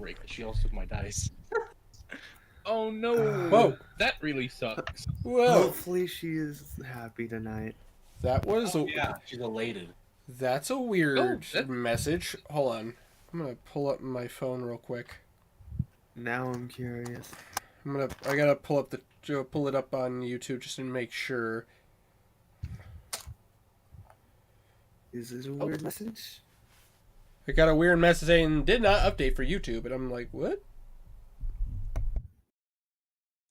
break. She also took my dice. Oh no! Whoa. That really sucks. Whoa. Hopefully she is happy tonight. That was Yeah, she's elated. That's a weird Oh, message. Hold on. I'm gonna pull up my phone real quick. Now I'm curious. I gotta pull it up on YouTube just to make sure. Is it a weird message? I got a weird message saying did not update for YouTube, and I'm like, what?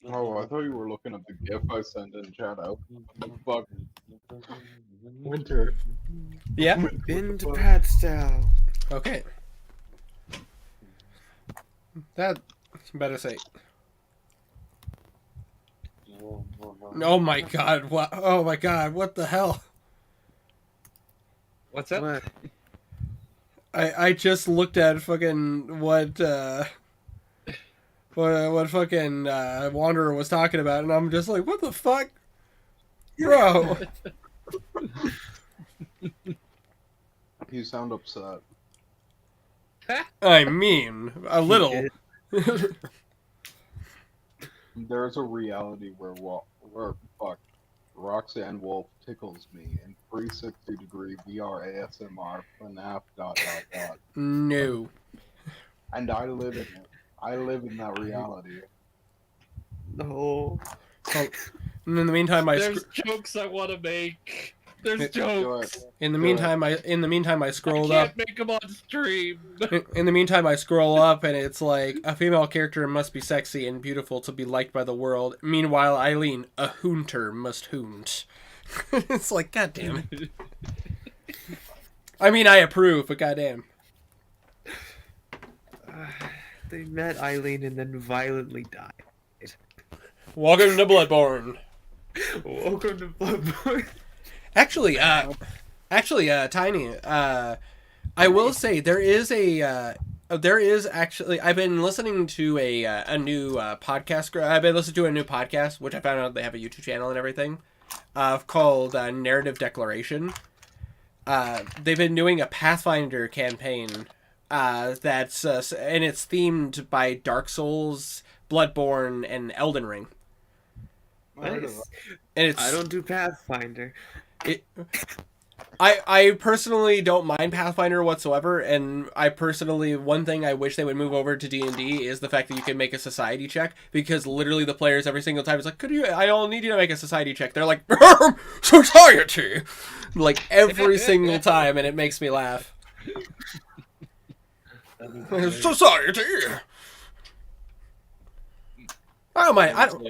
Oh, I thought you were looking at the GIF I sent in chat out. Fuck. Winter. Yeah. Been to Padstow. Okay. That's better say. Oh my god! What? Oh my god! What the hell? What's up? What? I just looked at fucking what fucking Wanderer was talking about, and I'm just like, what the fuck, bro? You sound upset. I mean, a little. There's a reality where Roxanne Wolf tickles me in 360-degree VR ASMR FNAF ... No. And I live in it. I live in that reality. No. Oh, and in the meantime, There's jokes I want to make. There's jokes. In the meantime, I scrolled I up. can't make them on stream. In the meantime, I scroll up, and it's like a female character must be sexy and beautiful to be liked by the world. Meanwhile, Eileen, a hoonter, must hoont. It's like, goddamn. I mean, I approve, but goddamn. They met Eileen and then violently died. Welcome to Bloodborne. Welcome to Bloodborne. Actually, Tiny, I will say there is actually, I've been listening to a new podcast. I've been listening to a new podcast, which I found out they have a YouTube channel and everything, called Narrative Declaration. They've been doing a Pathfinder campaign, that's and it's themed by Dark Souls, Bloodborne, and Elden Ring. Nice. And it's, I don't do Pathfinder. I personally don't mind Pathfinder whatsoever, and one thing I wish they would move over to D&D is the fact that you can make a society check, because literally the players every single time is like, I don't need you to make a society check. They're like, society! Like, every single time, and it makes me laugh. Society! Oh my, I don't...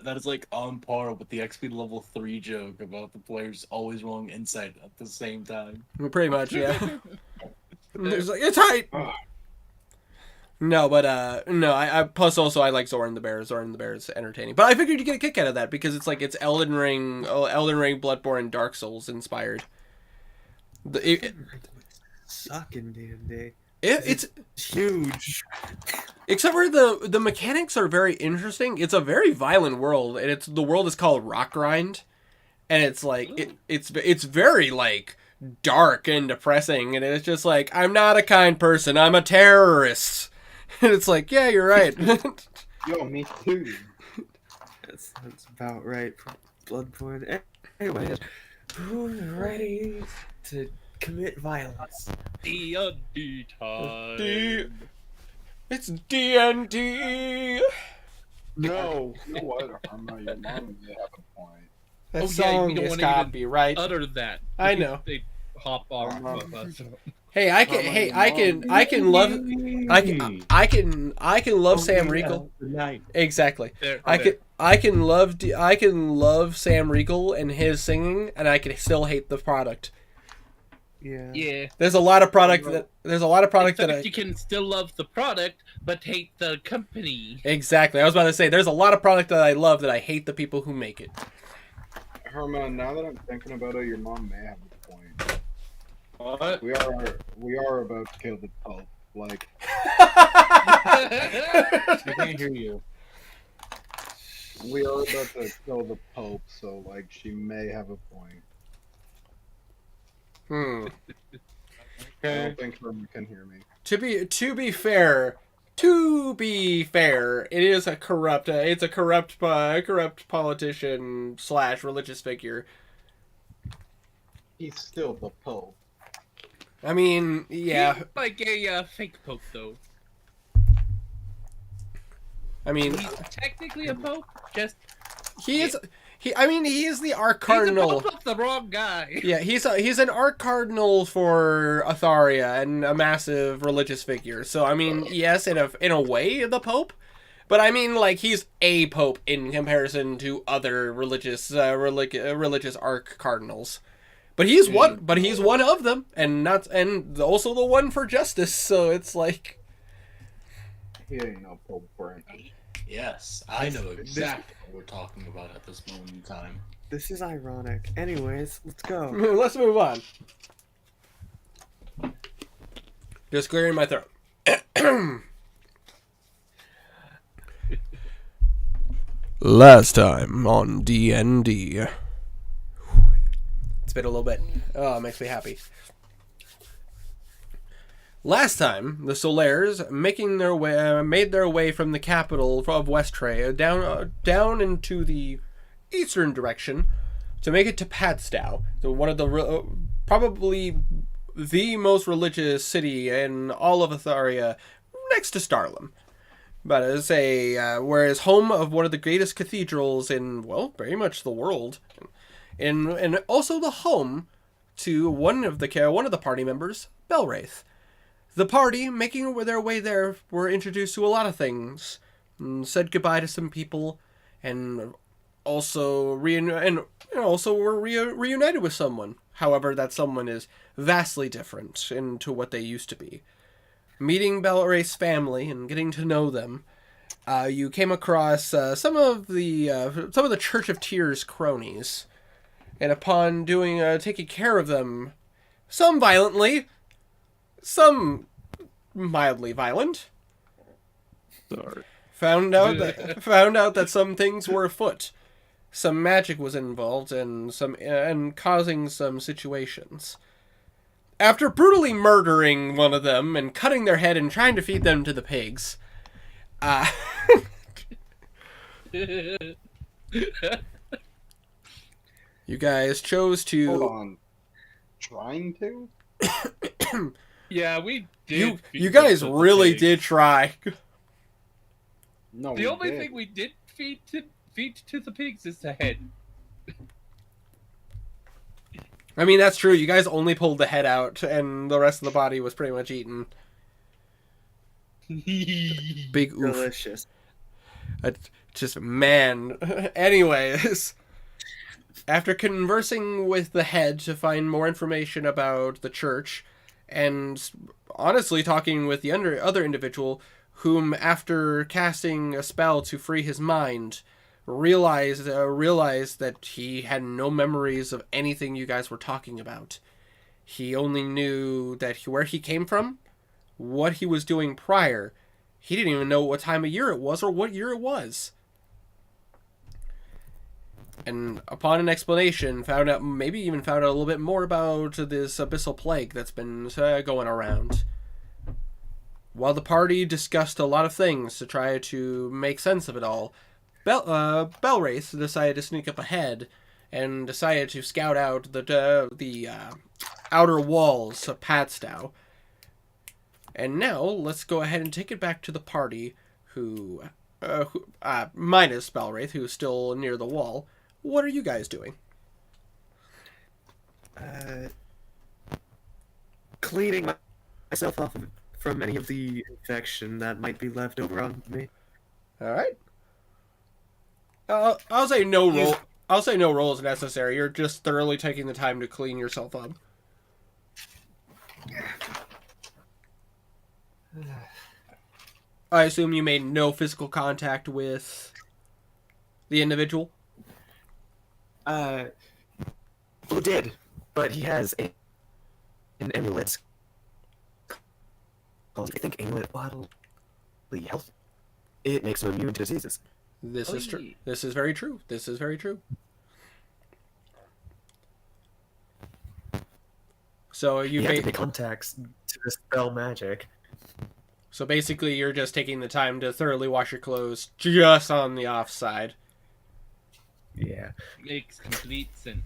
That is like on par with the XP level 3 joke about the players always rolling insight at the same time. Pretty much, yeah. It's like, it's height! No, but, no, I plus also I like Zoran the Bear. Zoran the Bear is entertaining. But I figured you'd get a kick out of that, because it's like, it's Elden Ring, Bloodborne, and Dark Souls inspired. Suck in D&D. It's huge. Except for the mechanics are very interesting. It's a very violent world, and the world is called Rock Grind, and it's like it's very like dark and depressing, and it's just like, I'm not a kind person, I'm a terrorist. And it's like, yeah, you're right. Yo, me too. That's about right for Bloodborne. Anyway, who's ready to commit violence? D&D time. It's D&D. No. You know what? I'm not your mom. You have a point. That Oh, yeah, song you don't is wanna even copyright. Utter that. I know. They hop off of us. Hey, I can love Sam Riegel. Exactly. I can love Sam Riegel and his singing, and I can still hate the product. Yeah. There's a lot of product that you can still love the product, but hate the company. Exactly. I was about to say, there's a lot of product that I love that I hate the people who make it. Herman, now that I'm thinking about it, your mom may have a point. What? We are about to kill the Pope. Like, I can't hear you. we are about to kill the Pope, so like, she may have a point. I Okay. don't think Herman can hear me. To be fair, it is a corrupt. It's a corrupt politician / religious figure. He's still the Pope. I mean, yeah. He's like a fake pope, though. I mean, He's technically a pope, just he is. I mean, he is the arch he's a cardinal. pope of the wrong guy. Yeah, he's an arch cardinal for Atharia and a massive religious figure. So I mean, yes, in a way, the Pope, but I mean, like, he's a pope in comparison to other religious arch cardinals. But he's one. But he's one of them, and also the one for justice. So it's like, He ain't no Pope Brent. Yes, I know exactly what we're talking about at this moment in time. This is ironic. Anyways, let's go. let's move on. Just clearing my throat. Last time on D&D. It's been a little bit. Oh, it makes me happy. Last time, the Solaires made their way from the capital of Westray down into the eastern direction to make it to Padstow, so one of the probably the most religious city in all of Atharia, next to Starlam. But as where is home of one of the greatest cathedrals in, well, very much the world, and also the home to one of the party members, Belwraith. The party, making their way there, were introduced to a lot of things, and said goodbye to some people, and also were reunited with someone. However, that someone is vastly different into what they used to be. Meeting Belwraith's family and getting to know them, you came across some of the Church of Tears cronies, and upon taking care of them, some violently, some mildly violent, Sorry. found out that some things were afoot. Some magic was involved and causing some situations. After brutally murdering one of them and cutting their head and trying to feed them to the pigs, you guys chose to... Hold on. Trying to? Yeah, we did. You guys really did try. No, The we only did. thing we did feed to the pigs is the head. I mean, that's true. You guys only pulled the head out, and the rest of the body was pretty much eaten. Big oof. Delicious. Just, man. Anyways, after conversing with the head to find more information about the church, and honestly talking with the other individual, whom, after casting a spell to free his mind, realized that he had no memories of anything you guys were talking about. He only knew where he came from, what he was doing prior. He didn't even know what time of year it was or what year it was. And upon an explanation, found out a little bit more about this abyssal plague that's been going around. While the party discussed a lot of things to try to make sense of it all, Belwraith decided to sneak up ahead and decided to scout out the outer walls of Padstow. And now, let's go ahead and take it back to the party, who minus Belwraith, who's still near the wall. What are you guys doing? Cleaning myself off from any of the infection that might be left over on me. All right. I'll say no roll. I'll say no roll is necessary. You're just thoroughly taking the time to clean yourself up. I assume you made no physical contact with the individual? Who did, but he has an amulet called, I think, Amulet Bodily Health. It makes him immune to diseases. This is true. This is very true. This is very true. So you have to make contacts to dispel magic. So basically, you're just taking the time to thoroughly wash your clothes just on the offside. Yeah. Makes complete sense.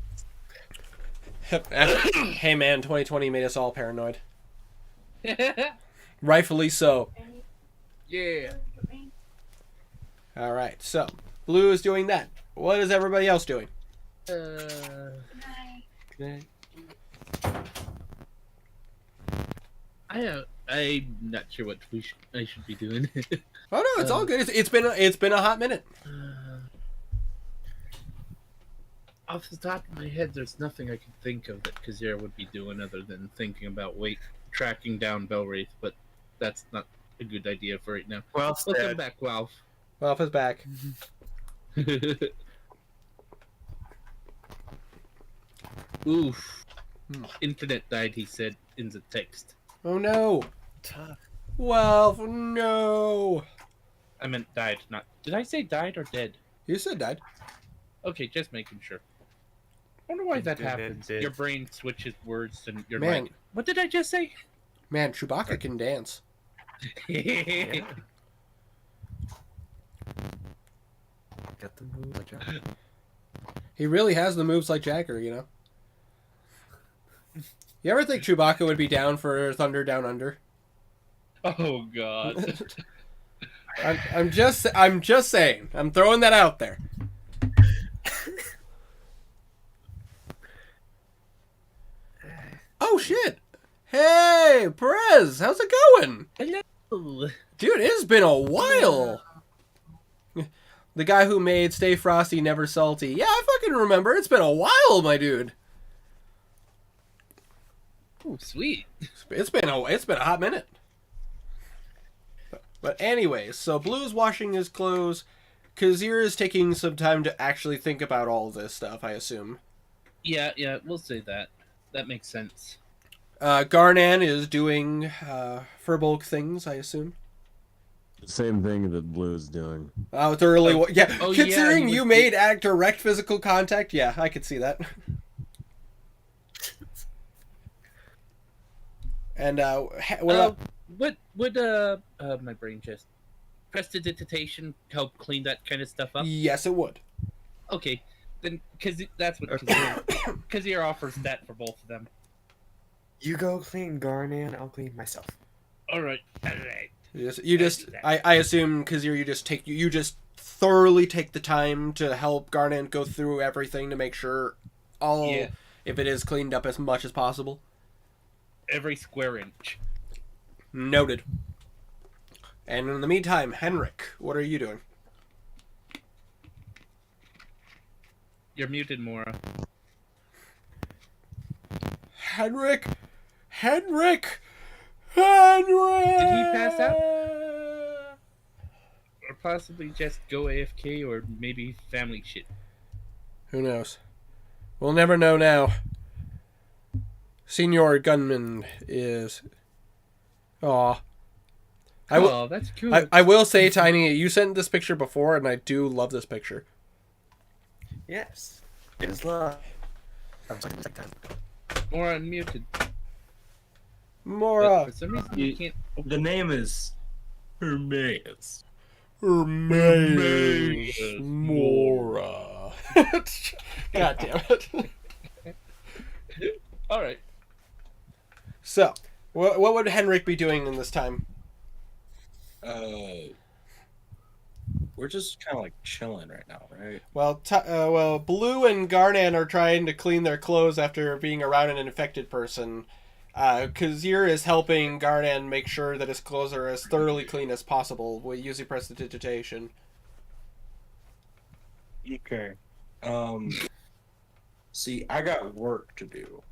Hey man, 2020 made us all paranoid. Rightfully so. Yeah. Alright, so Blue is doing that. What is everybody else doing? I'm not sure what I should be doing. Oh no, it's all good. It's been a hot minute. Off the top of my head, there's nothing I can think of that Kazir would be doing other than thinking about tracking down Belwraith, but that's not a good idea for right now. Well, Welcome back, Walf. Ralph is back. Oof. Internet died, he said in the text. Oh no. Ralph, no. I meant died, not. Did I say died or dead? You said died. Okay, just making sure. I wonder why that Did, happens. did. Your brain switches words and you're Man. like, what did I just say? Man, Chewbacca can dance. Yeah. Got the move like that. He really has the moves like Jagger, you know? You ever think Chewbacca would be down for Thunder Down Under? Oh god. I'm just saying. I'm throwing that out there. Oh shit! Hey, Perez, how's it going? Hello. Dude, it's been a while. The guy who made Stay Frosty, Never Salty. Yeah, I fucking remember. It's been a while, my dude. Oh, sweet. It's been a hot minute. But anyways, so Blue's washing his clothes. Kazir is taking some time to actually think about all of this stuff, I assume. Yeah, we'll say that. That makes sense. Garnan is doing Furbolg things, I assume. Same thing that Blue's doing. Oh, thoroughly. Yeah, Oh, yeah, considering he you was- made direct physical contact, yeah, I could see that. And what about? Would my brain just prestidigitation help clean that kind of stuff up? Yes, it would. Okay, then because that's what Kazir offers that for both of them. You go clean Garnan, I'll clean myself. All right. You just I assume Kazir, you just thoroughly take the time to help Garnan go through everything to make sure if it is cleaned up as much as possible. Every square inch. Noted. And in the meantime, Henrik, what are you doing? You're muted, Mora. Henrik! Did he pass out? Or possibly just go AFK, or maybe family shit. Who knows? We'll never know now. Senior Gunman is... Aw. That's cool. I will say, Tiny, you sent this picture before, and I do love this picture. Yes. It is love. I was like, it's like time. Mora unmuted. Mora. For some reason, you can't. The name is Hermes. Hermes Mora. God damn it. All right. So, what would Henrik be doing in this time? We're just kind of like chilling right now, right? Well, Blue and Garnan are trying to clean their clothes after being around an infected person. Kazir is helping Garnan make sure that his clothes are as thoroughly clean as possible with using prestidigitation. Okay. See, I got work to do.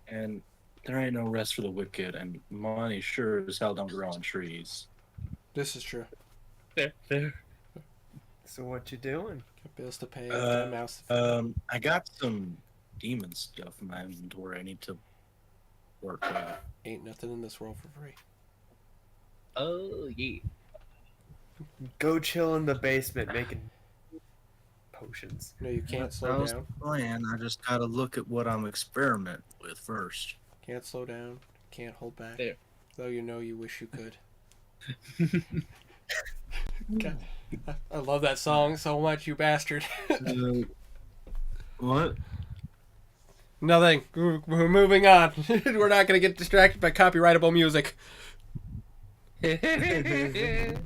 And there ain't no rest for the wicked, and money sure as hell don't grow on trees. This is true. There. So what you doing? Got bills to pay. Got a mouse to feed. I got some demon stuff in my inventory I need to work with. Ain't nothing in this world for free. Oh yeah. Go chill in the basement making potions. No, you can't slow That was down. the plan. I just gotta look at what I'm experimenting with first. Can't slow down. Can't hold back. There. Though you know you wish you could. God, I love that song so much, you bastard. What? Nothing. We're moving on. We're not going to get distracted by copyrightable music. Okay.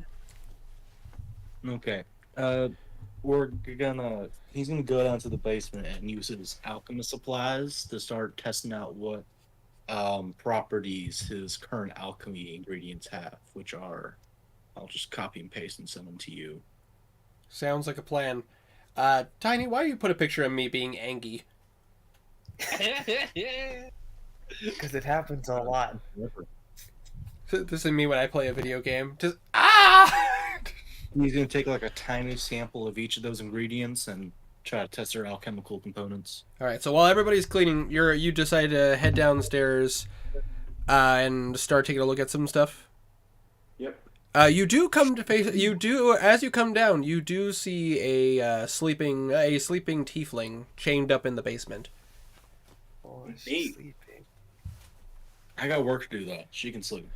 He's gonna go down to the basement and use his alchemist supplies to start testing out what properties his current alchemy ingredients have, which are, I'll just copy and paste and send them to you. Sounds like a plan. Tiny, why do you put a picture of me being Angie? Because it happens a lot. This is me when I play a video game. Just He's gonna take like a tiny sample of each of those ingredients and try to test their alchemical components. All right. So while everybody's cleaning, you decide to head downstairs and start taking a look at some stuff. Yep. You do come to face. You do as you come down. You do see a sleeping tiefling chained up in the basement. Oh, Neat. she's sleeping. I got work to do though. She can sleep.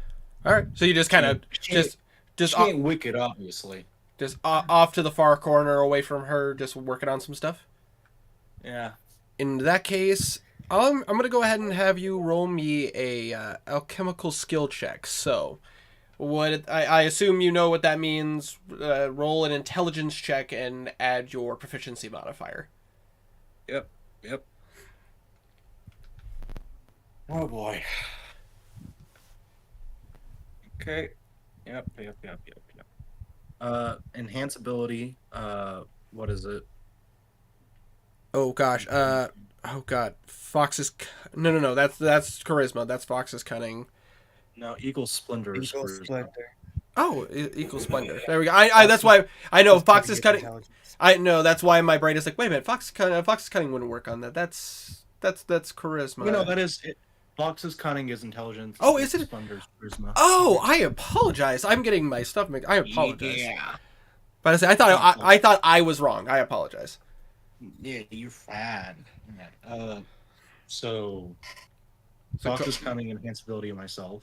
All right. So you just kind of just She ain't wicked, obviously. just off to the far corner, away from her, just working on some stuff. Yeah. In that case, I'm gonna go ahead and have you roll me a alchemical skill check. So, what I assume you know what that means. Roll an intelligence check and add your proficiency modifier. Yep. Oh boy. Okay. Yep. Enhance ability. What is it? Oh gosh. Oh god. Fox's. No. That's charisma. That's Fox's cunning. No, Eagle Splendor. is Eagle charisma. Splendor. Oh, equal splendor. There we go. I that's why I know Fox's cunning. Intelligence. I know that's why my brain is like, wait a minute, Fox's cunning wouldn't work on that. That's charisma. You know, that is it. Fox's cunning is intelligence. Oh, is it? Splendor's charisma. Oh, I apologize. I'm getting my stuff mixed. I apologize. Yeah. But I thought I was wrong. I apologize. Yeah, you're fine. So So Fox's cunning, enhance ability, and myself.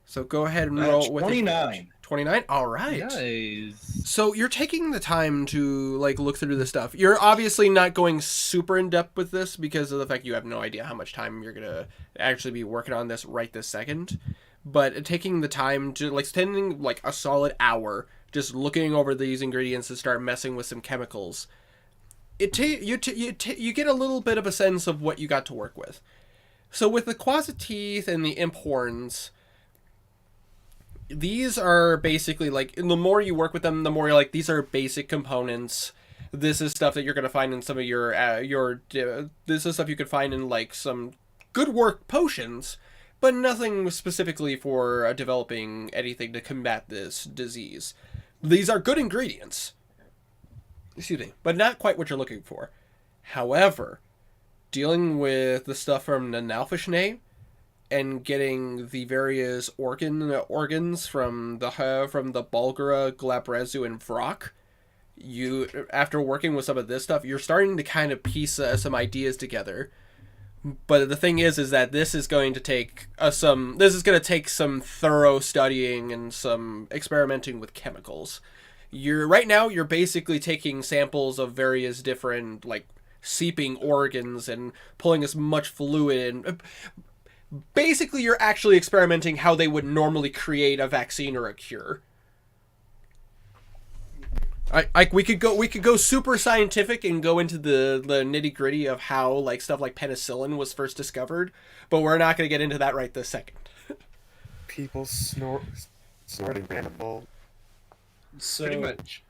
So go ahead and roll with 29. 29. All right. Nice. So you're taking the time to like look through the stuff. You're obviously not going super in depth with this because of the fact you have no idea how much time you're gonna actually be working on this right this second. But taking the time to like spending like a solid hour just looking over these ingredients and start messing with some chemicals, you get a little bit of a sense of what you got to work with. So with the quasi teeth and the imp horns, these are basically like the more you work with them, the more you're like, these are basic components. This is stuff that you're gonna find in some of your this is stuff you could find in like some good work potions, but nothing specifically for developing anything to combat this disease. These are good ingredients. Excuse me, but not quite what you're looking for. However, dealing with the stuff from the Nalfishne and getting the various organs from the Bulgara, Glabrezu, and Vrock, you after working with some of this stuff, you're starting to kind of piece some ideas together. But the thing is that this is going to take some thorough studying and some experimenting with chemicals. You're basically taking samples of various different like seeping organs and pulling as much fluid and basically you're actually experimenting how they would normally create a vaccine or a cure. We could go super scientific and go into the nitty gritty of how like stuff like penicillin was first discovered, but we're not going to get into that right this second. People snorting random. So, Pretty much.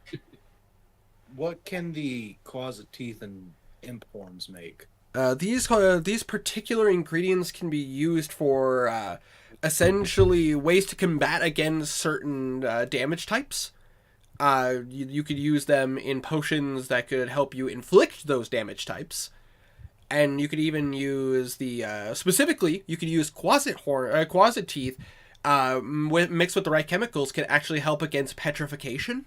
what can the quasi teeth and imp horns make? These particular ingredients can be used for essentially ways to combat against certain damage types. You could use them in potions that could help you inflict those damage types, and you could even use specifically you could use quasi teeth mixed with the right chemicals can actually help against petrification.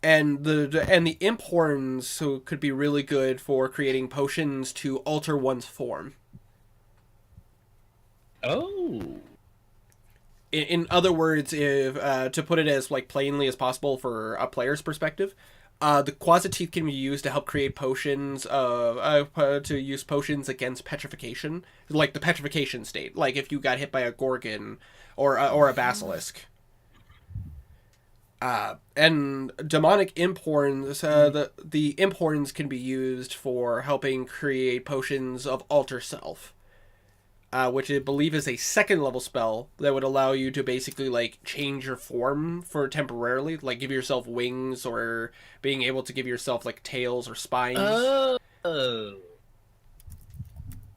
And the imp horns could be really good for creating potions to alter one's form. Oh. In other words, if to put it as like plainly as possible for a player's perspective, the quasi teeth can be used to help create potions. To use potions against petrification, like the petrification state. Like if you got hit by a gorgon or a basilisk. And demonic imphorns, the imphorns can be used for helping create potions of alter self, which I believe is a second level spell that would allow you to basically like change your form for temporarily, like give yourself wings or being able to give yourself like tails or spines. Oh.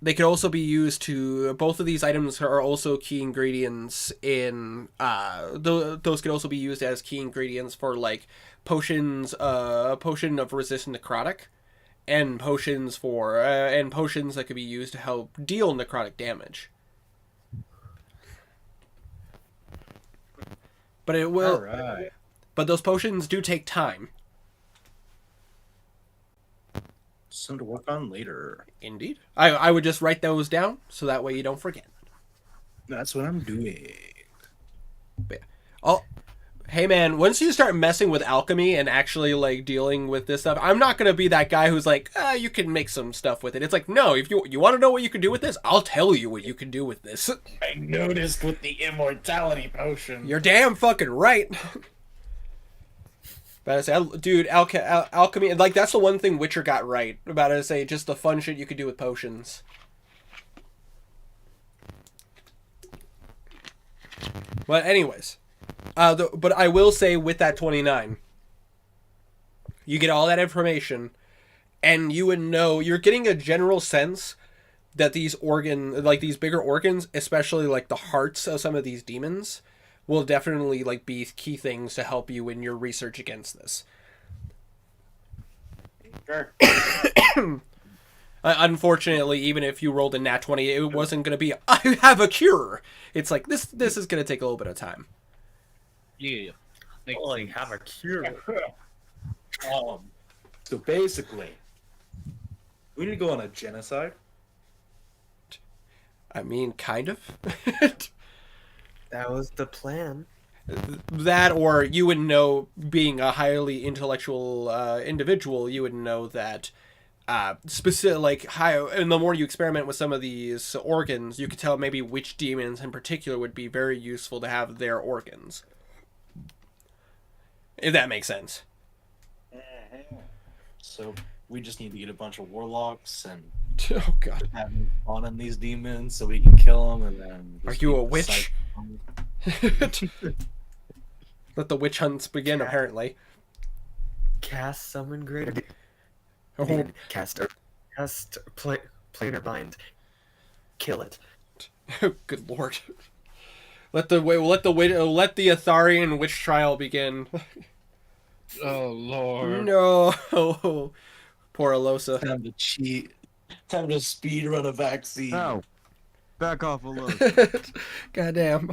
They could also be used to. Both of these items are also key ingredients in. Those could also be used as key ingredients for like potions. Potion of resistant necrotic, and potions that could be used to help deal necrotic damage. But it will. All right. But those potions do take time. Something to work on later. Indeed. I would just write those down so that way you don't forget. That's what I'm doing. Oh, hey man, once you start messing with alchemy and actually like dealing with this stuff, I'm not gonna be that guy who's like, you can make some stuff with it. It's like, no, if you want to know what you can do with this, I'll tell you what you can do with this. I noticed with the immortality potion. You're damn fucking right. But I say, dude, alchemy, like that's the one thing Witcher got right about it. Say just the fun shit you could do with potions. But anyways, but I will say with that 29, you get all that information, and you would know you're getting a general sense that these these bigger organs, especially like the hearts of some of these demons, will definitely like be key things to help you in your research against this. Sure. Unfortunately, even if you rolled a nat 20, it wasn't going to be, I have a cure. It's like, this is going to take a little bit of time. Yeah. Makes Holy, sense. have a cure. So basically, we need to go on a genocide. I mean, kind of. That was the plan. That, or you would know, being a highly intellectual individual, you would know that specific, like, and the more you experiment with some of these organs, you could tell maybe which demons in particular would be very useful to have their organs. If that makes sense. So we just need to get a bunch of warlocks and Oh god. have them spawn on these demons so we can kill them, and then. Are just you keep a the witch? cycle. Let the witch hunts begin, apparently. Cast summon greater. Oh, Cast planar bind. Kill it. good lord. Let the Atharian witch trial begin. Oh lord. No. Poor Alosa. Time to cheat. Time to speed run a vaccine. Oh, back off a little. Goddamn.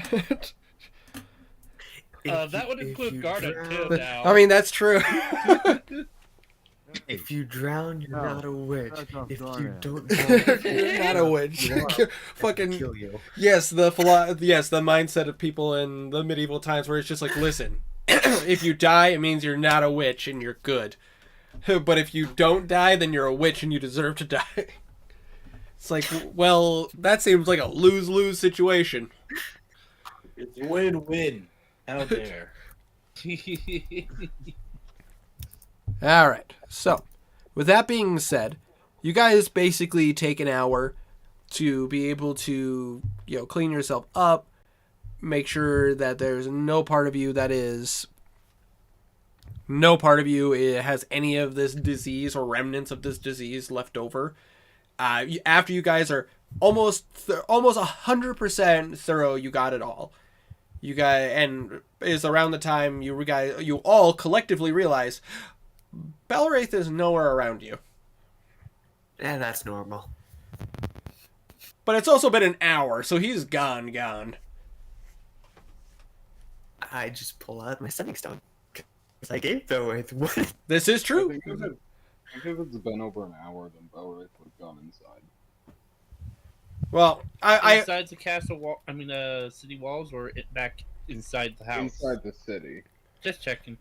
That would include Garnet too now. I mean, that's true. If you drown, you're No. not a witch. That's not If you Garnet. don't drown, You're not a witch. You are. Fucking kill you. yes, the mindset of people in the medieval times where it's just like, listen, if you die, it means you're not a witch and you're good. But if you don't die, then you're a witch and you deserve to die. It's like, well, that seems like a lose-lose situation. It's win-win. How dare. All right. So, with that being said, you guys basically take an hour to be able to, clean yourself up, make sure that there's no part of you has any of this disease or remnants of this disease left over. After you guys are almost 100% thorough, you got it all. You guys, and is around the time you all collectively realize Belwraith is nowhere around you. And that's normal. But it's also been an hour, so he's gone. I just pull out my sending stone. It's like, hey, Belwraith, what? This is I true. think if it's been over an hour, then Belwraith would have gone inside. Well, I Inside the castle wall, I mean, city walls, or it back inside the house? Inside the city. Just checking.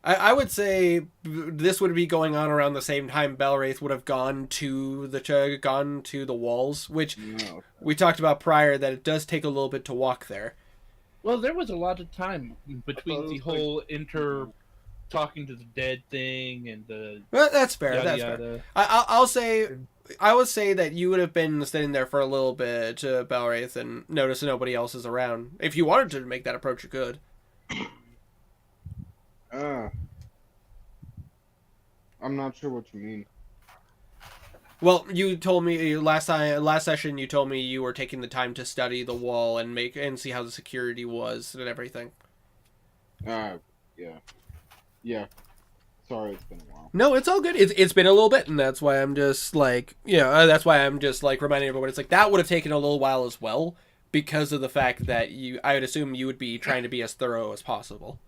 I would say this would be going on around the same time Belwraith would have gone to the walls, which No. we talked about prior that it does take a little bit to walk there. Well, there was a lot of time between it the was whole talking to the dead thing and the Well, that's fair. yada That's fair. yada. I would say that you would have been sitting there for a little bit, Belwraith, and notice nobody else is around. If you wanted to make that approach, you could. I'm not sure what you mean. Well, you told me last session. You told me you were taking the time to study the wall and see how the security was and everything. Yeah. Yeah. Sorry, it's been a while. No, it's all good. It's been a little bit, and that's why I'm just like, that's why I'm just like reminding everyone. It's like that would have taken a little while as well because of the fact that I would assume you would be trying to be as thorough as possible.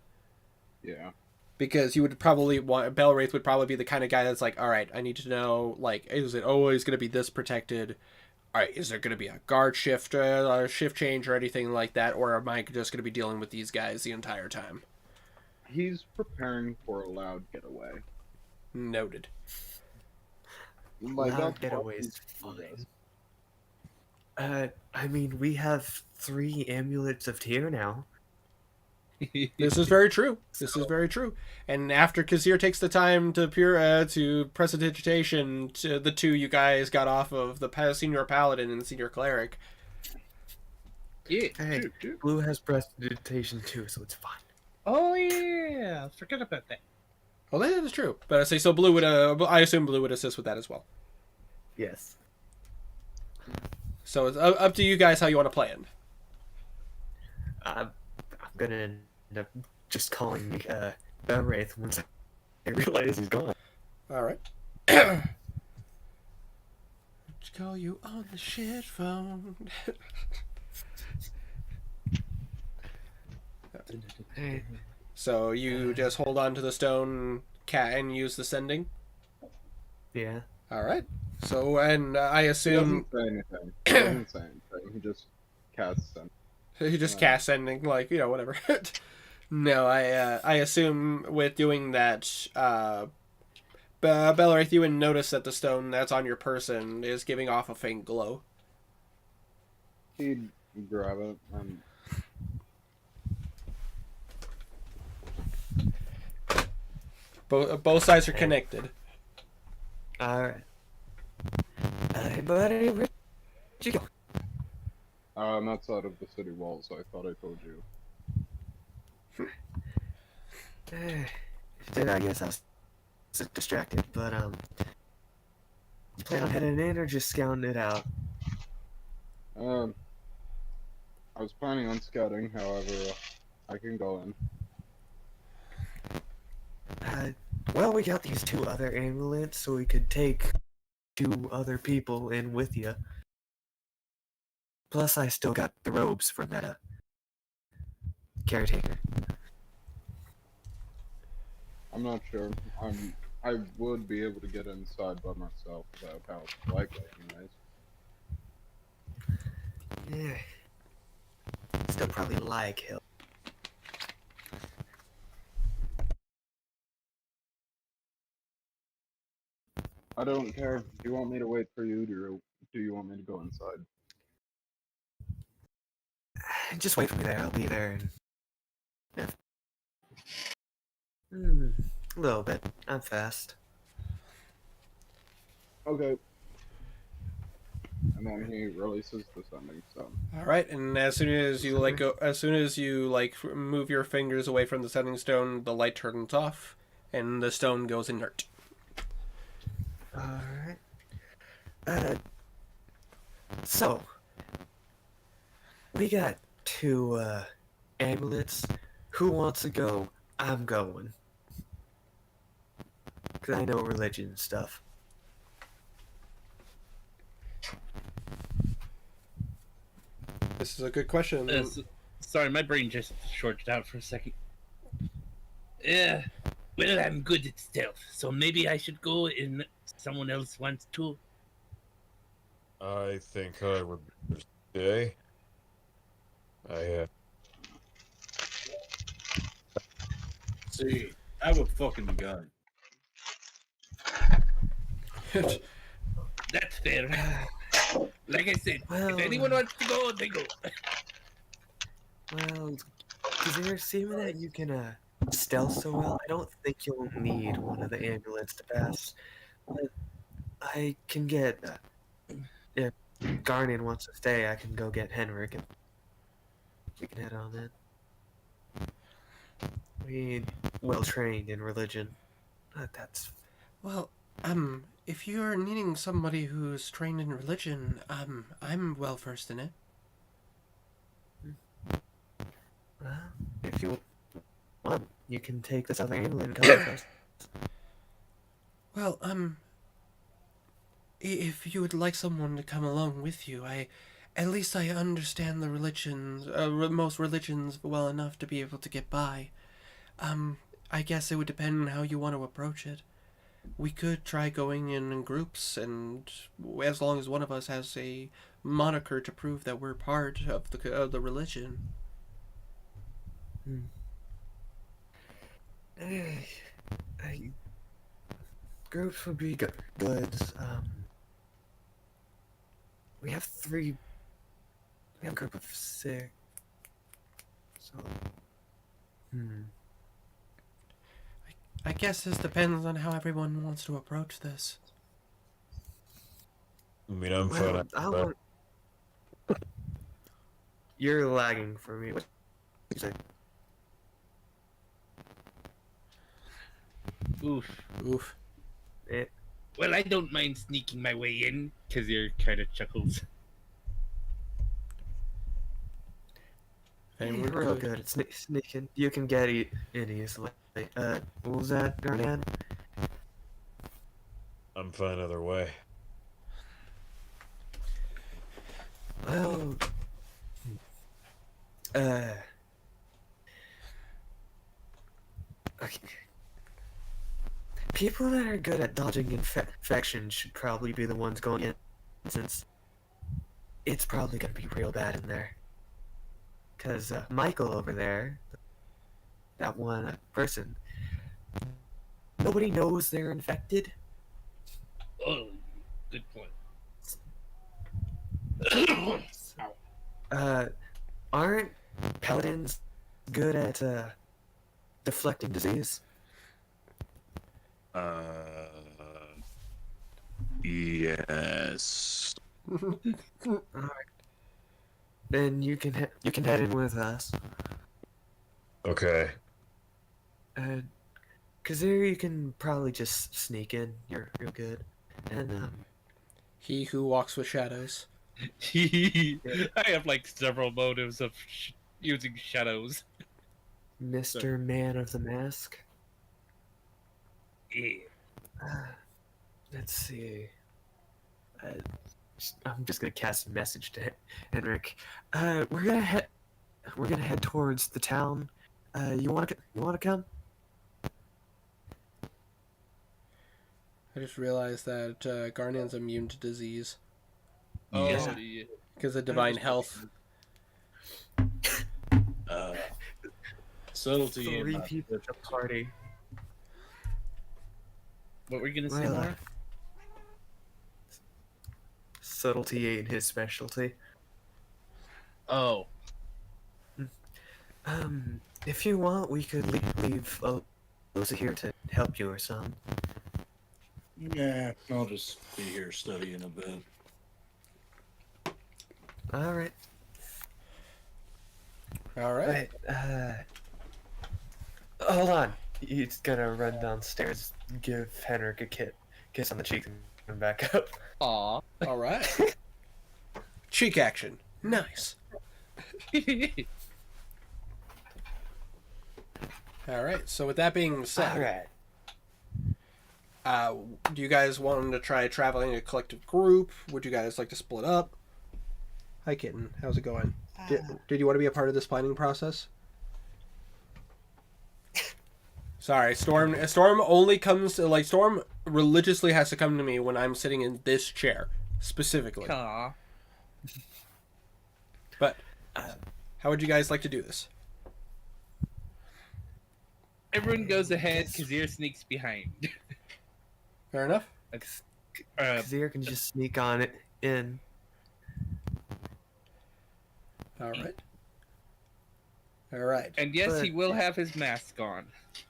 Yeah. Because you would probably want Belwraith would probably be the kind of guy that's like, all right, I need to know, like, is it always going to be this protected? All right, is there going to be a guard shift, shift change, or anything like that, or am I just going to be dealing with these guys the entire time? He's preparing for a loud getaway. Noted. Loud that's what getaway's he's fine. does. I mean, we have 3 amulets of tear now. This is very true. This is very true. And after Kazir takes the time to prestidigitation, to the 2 you guys got off of the senior paladin and senior cleric. Yeah. Hey, True. Blue has prestidigitation too, so it's fine. Oh yeah, forget about that. Well, that is true. But I say so. Blue would. I assume Blue would assist with that as well. Yes. So it's up to you guys how you want to play it. I'm gonna end up just calling Belwraith once I realize he's gone. All right. Call you on the shit phone. Hey. So you just hold on to the stone cat and use the sending. Yeah. All right. So and I He assume doesn't say anything. He doesn't say anything. He just casts them. you just cast sending, like, whatever. No, I assume with doing that, Belwraith, you would notice that the stone that's on your person is giving off a faint glow. He'd grab it and Both sides are connected. Alright. Hey, buddy, where'd you go? I'm outside of the city walls, so I thought I told you. I guess I was distracted, but, you plan on heading in or just scouting it out? I was planning on scouting, however, I can go in. Well, we got these 2 other amulets, so we could take 2 other people in with you. Plus, I still got the robes from that, caretaker. I'm not sure. I would be able to get inside by myself without how likely, anyways. Yeah. Still probably like hell. I don't care. Do you want me to wait for you, or do you want me to go inside? Just wait for me there. I'll be there in... Yeah. A little bit. I'm fast. Okay. And then he releases the sending stone. All right, and as soon as you move your fingers away from the sending stone, the light turns off, and the stone goes inert. Alright. So, we got 2, amulets. Who wants to go? I'm going. Because I know religion and stuff. This is a good question. Sorry, my brain just shorted out for a second. Yeah. Well, I'm good at stealth, so maybe I should go and someone else wants to. I think I would stay. I See, I have a fucking gun. That's fair. Like I said, Well, if anyone wants to go, they go. well, Kazir, seeming that you can stealth so well, I don't think you'll need one of the amulets to pass. But I can get if Garnian wants to stay, I can go get Henrik and we can head on then. We well trained in religion. That's Well, if you're needing somebody who's trained in religion, I'm well versed in it. if you want, you can take this other amulet and come with us. Well, if you would like someone to come along with you, at least I understand the religions, most religions well enough to be able to get by. I guess it would depend on how you want to approach it. We could try going in groups, and as long as one of us has a moniker to prove that we're part of the religion. Groups would be good. We have three. We have a group of 6. So, I guess this depends on how everyone wants to approach this. mean, I'm well, fine. I want. You're lagging for me. What you say? Oof. Oof. Well, I don't mind sneaking my way in, Kazir kind of chuckles. Anyone You're real could. good at sneaking. You can get in easily. What was that, Garnan? I'm fine either way. Well, okay. People that are good at dodging infections should probably be the ones going in, since it's probably gonna be real bad in there. Cause Michael over there, that one person, nobody knows they're infected. Oh, good point. Aren't paladins good at deflecting disease? Yes. Alright. Then you can head in with us. Okay. Cause there you can probably just sneak in. You're real good. And He who walks with shadows. I have like several motives of using shadows. Mr. Man of the Mask. Yeah. Let's see. I'm just gonna cast a message to Henrik. We're gonna head towards the town. You wanna come? I just realized that Garnian's immune to disease Oh, Yeah. yeah. because of divine health. Subtlety. in 3 my people at the party. What were you gonna say, Well, Laura? subtlety ain't his specialty. Oh, If you want, we could leave Oza here to help you or something. Nah, I'll just be here studying a bit. Alright. All right. Wait, hold on. He's gonna run downstairs, give Henrik a kiss on the cheek, and come back up. aw. All right. Cheek action. Nice. All right. So with that being said, Alright. do you guys want to try traveling in a collective group? Would you guys like to split up? Hi, kitten. How's it going? Did you want to be a part of this planning process? Sorry, Storm. Storm only comes to, Storm religiously has to come to me when I'm sitting in this chair. specifically. Aw. But how would you guys like to do this? Everyone goes ahead. Kazir sneaks behind. Fair enough. Kazir can just sneak on it in. All right. All right. And yes, he But- will have his mask on.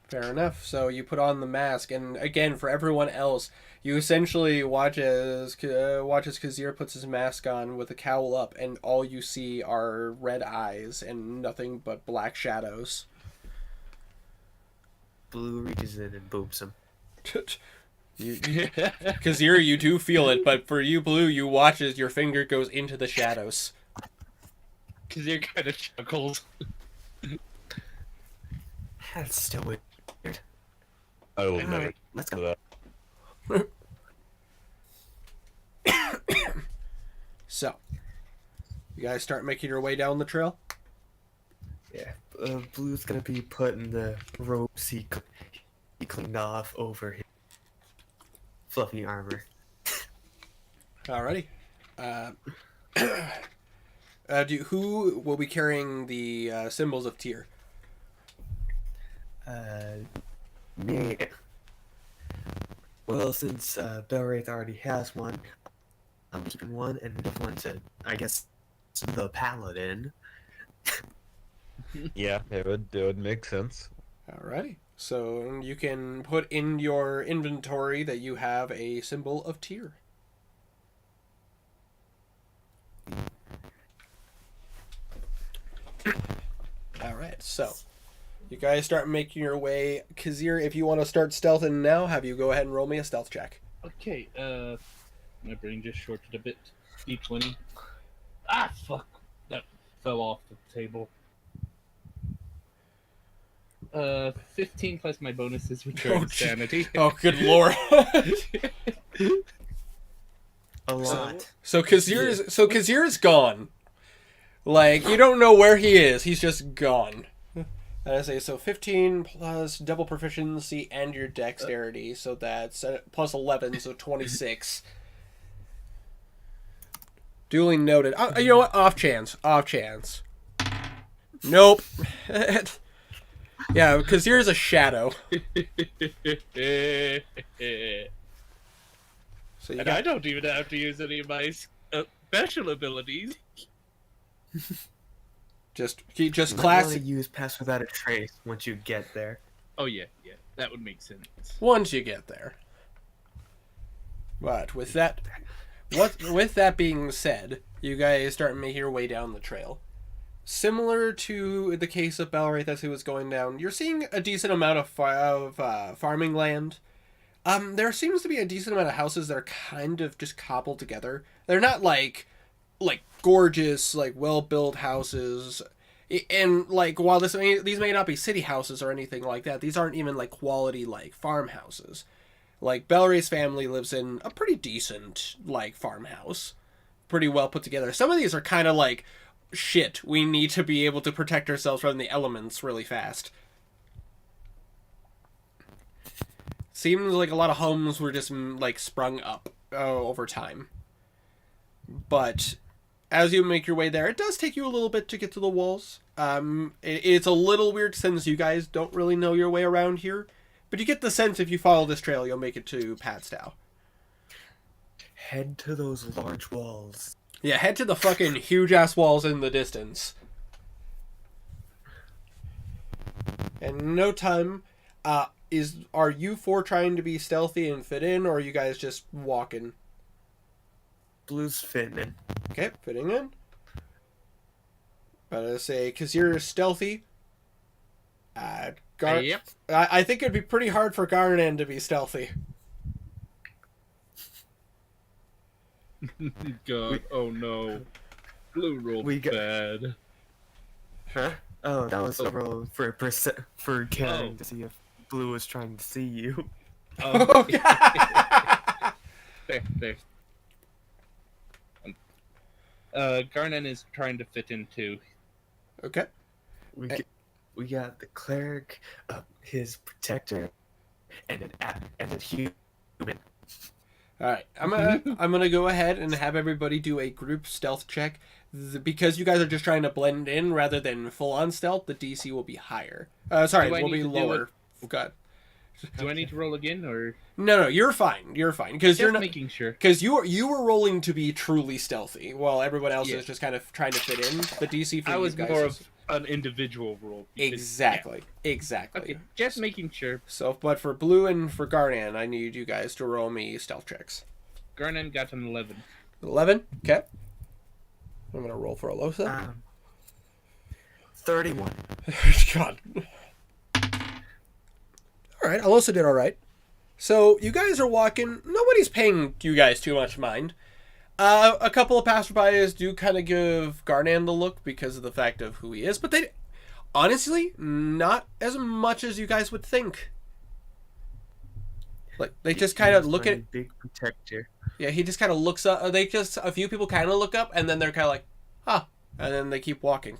Fair enough. So you put on the mask, and again, for everyone else, you essentially watch as Kazir puts his mask on with a cowl up, and all you see are red eyes and nothing but black shadows. Blue reaches in and boops him. Kazir, you do feel it, but for you, Blue, you watch as your finger goes into the shadows. Kazir kind of chuckles. That's still weird. I will All never right, let's do go. that. So, you guys start making your way down the trail? Yeah, Blue's gonna be putting the ropes he cleaned off over his fluffy armor. Alrighty. Who will be carrying the symbols of Tyr? Me. Well, since Belwraith already has one, I'm keeping one, and the one to, I guess, the paladin. Yeah, it would make sense. Alrighty. So you can put in your inventory that you have a symbol of Tyr. Alright, so you guys start making your way. Kazir, if you want to start stealthing now, have you go ahead and roll me a stealth check. Okay, my brain just shorted a bit. D20. Ah, fuck. That fell off the table. 15 plus my bonuses, which are Oh, insanity. Oh, good lord. A lot. So Kazir is gone. Like, you don't know where he is. He's just gone. I say so 15 plus double proficiency and your dexterity, so that's plus 11, so 26. Duly noted. You know what? Off chance. Nope. Yeah, because here's a shadow. So you And got, I don't even have to use any of my special abilities. just You might wanna classic. use Pass Without a Trace once you get there. Oh, yeah, that would make sense. Once you get there. But with that being said, you guys start making your way down the trail. Similar to the case of Belwraith as he was going down, you're seeing a decent amount of farming land. There seems to be a decent amount of houses that are kind of just cobbled together. They're not like gorgeous, like well-built houses. And like while these may not be city houses or anything like that, these aren't even like quality like farmhouses. Like Belwraith's family lives in a pretty decent like farmhouse, pretty well put together. Some of these are kind of like, shit, we need to be able to protect ourselves from the elements really fast. Seems like a lot of homes were just like sprung up over time. But as you make your way there, it does take you a little bit to get to the walls. It's a little weird since you guys don't really know your way around here. But you get the sense if you follow this trail, you'll make it to Padstow. Head to those large walls. Yeah, head to the fucking huge-ass walls in the distance. And in no time, are you four trying to be stealthy and fit in, or are you guys just walking? Blue's fitting in. Okay, fitting in. But I say, because you're stealthy. Yep. I think it'd be pretty hard for Garnan to be stealthy. God, oh no. Blue rolled We got- bad. Huh? Oh, that was Oh. a roll for caring to see if Blue was trying to see you. Oh, there. Garnan is trying to fit in too. Okay. We got the cleric, his protector, and a human. All right, I'm gonna go ahead and have everybody do a group stealth check. Because you guys are just trying to blend in rather than full on stealth, the DC will be higher. Sorry, Do I will need be to do lower. God. Do I need to roll again, or No, you're fine. You're fine because you're just not. making sure? Because you were rolling to be truly stealthy, while everyone else Yeah. is just kind of trying to fit in. The DC for I you was guys more is... of an individual roll. because- Exactly. yeah. Exactly. Okay, just making sure. So, but for Blue and for Garnan, I need you guys to roll me stealth checks. Garnan got an 11. 11? Okay. I'm going to roll for Alosa. 31. God. Alright, Alosa did alright. So, you guys are walking. Nobody's paying you guys too much mind. A couple of passerbys do kind of give Garnan the look because of the fact of who he is, but they, honestly, not as much as you guys would think. Like, they just kind of look at... Big protector. Yeah, he just kind of looks up. A few people kind of look up, and then they're kind of like, huh. And then they keep walking.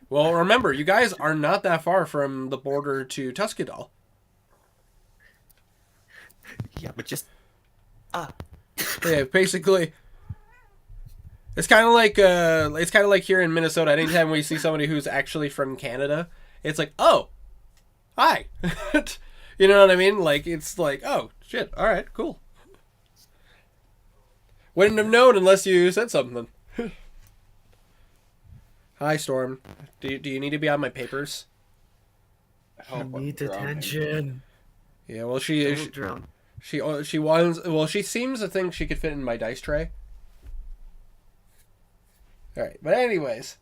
Well, remember, you guys are not that far from the border to Tuscadal. Yeah, but just Yeah, basically, it's kind of like here in Minnesota. Anytime we see somebody who's actually from Canada, it's like, oh, hi. You know what I mean? Like, it's like, oh, shit, all right, cool. Wouldn't have known unless you said something. Hi, Storm. Do you need to be on my papers? I Help, I'm need drowning. attention. Yeah, well, Don't drown. she seems to think she could fit in my dice tray. All right, but anyways,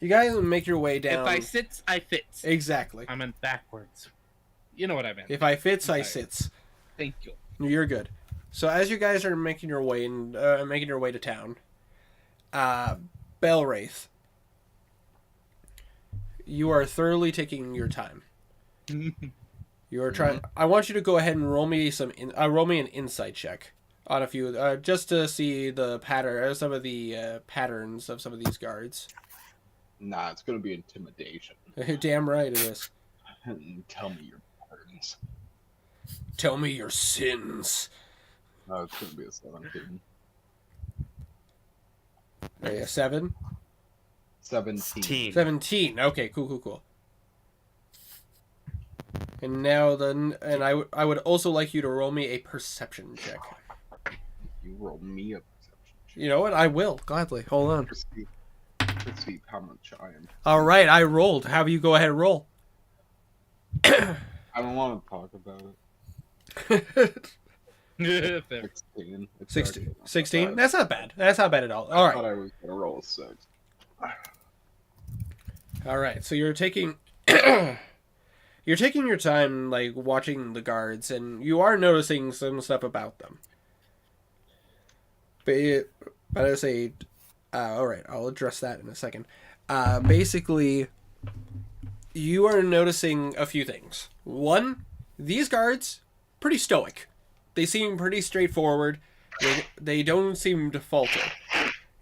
you guys make your way down. If I sits, I fits. Exactly. I meant backwards. You know what I meant. If I fits, I Right. sits. Thank you. You're good. So as you guys are making your way to town, Belwraith, you are thoroughly taking your time. You are trying. I want you to go ahead and roll me an insight check on a few, just to see the pattern, some of the patterns of some of these guards. Nah, it's gonna be intimidation. Damn right it is. Tell me your patterns. Tell me your sins. No, it's gonna be a 17. Oh, yeah, 7? 17. 17. Okay, cool. And now I would also like you to roll me a perception check. You roll me a perception check. You know what? I will gladly. Hold on. Perceive how much I am. All right, I rolled. Have you go ahead and roll? I don't want to talk about it. Fair. 16. It's 16. actually not 16? bad. That's not bad. That's not bad at all. All I right. thought I was gonna roll a 6. All right. So you're taking you're taking your time, like watching the guards, and you are noticing some stuff about them. But I say, all right, I'll address that in a second. Basically, you are noticing a few things. One, these guards, pretty stoic. They seem pretty straightforward. They don't seem to falter.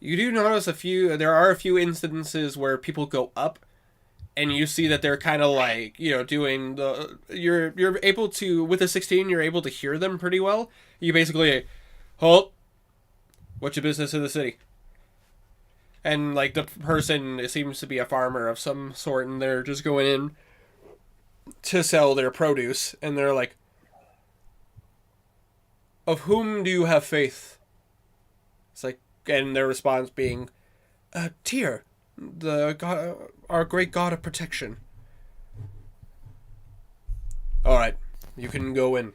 You do notice there are a few instances where people go up, and you see that they're kind of like, doing you're able to, with a 16, you're able to hear them pretty well. You basically, halt, what's your business in the city? And like the person seems to be a farmer of some sort, and they're just going in to sell their produce, and they're like, of whom do you have faith? It's like, and their response being, Tyr, the god, our great god of protection. All right, you can go in.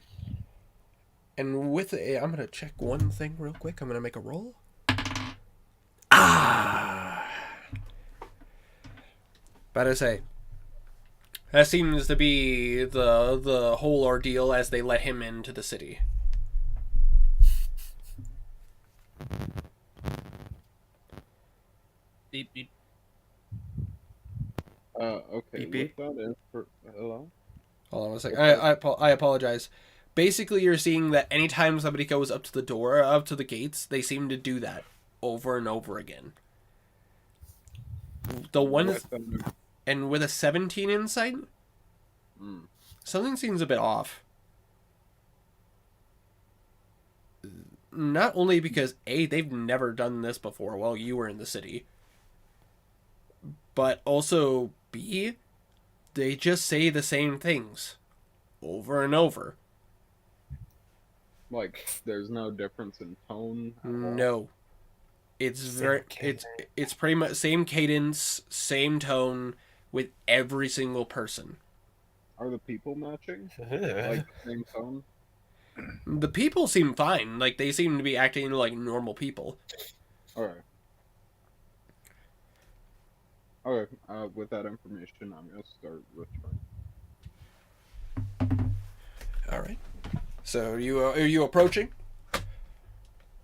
And I'm gonna check one thing real quick. I'm gonna make a roll. But I say, that seems to be the whole ordeal as they let him into the city. Beep, beep. Okay. Beep, beep. What's that in for? Hello? Hold on a second. I apologize. Basically, you're seeing that anytime somebody goes up to the door, up to the gates, they seem to do that over and over again. The one, and with a 17 insight, Mm. something seems a bit off. not only because A, they've never done this before while you were in the city, but also B, they just say the same things over and over. Like, there's no difference in tone at all. No. It's very it's pretty much same cadence, same tone with every single person. Are the people matching? Like, the same tone? The people seem fine. Like they seem to be acting like normal people. Okay. Okay, with that information, I'm gonna start returning. All right. So are you approaching?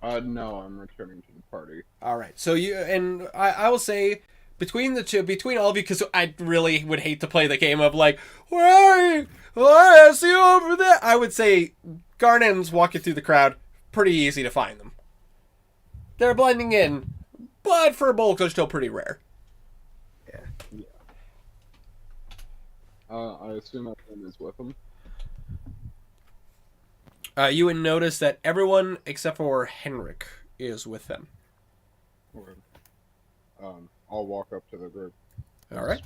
No, I'm returning to the party. All right. So I will say between all of you, because I really would hate to play the game of like, where are you? Oh, I see you over there. I would say Garnan's walking through the crowd. Pretty easy to find them. They're blending in, but for bulk, they're still pretty rare. Yeah. I assume everyone is with them. You would notice that everyone except for Henrik is with them. Okay. I'll walk up to the group. All right.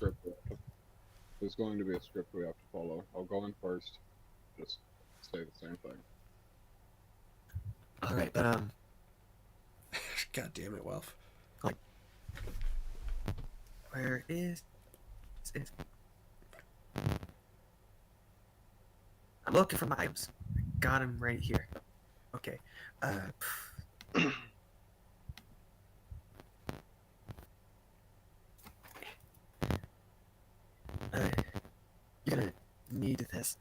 There's going to be a script we have to follow. I'll go in first. Just say the same thing. All right, but God damn it, Welf. where is? I'm looking for my items. Got him right here. Okay. You're gonna need this.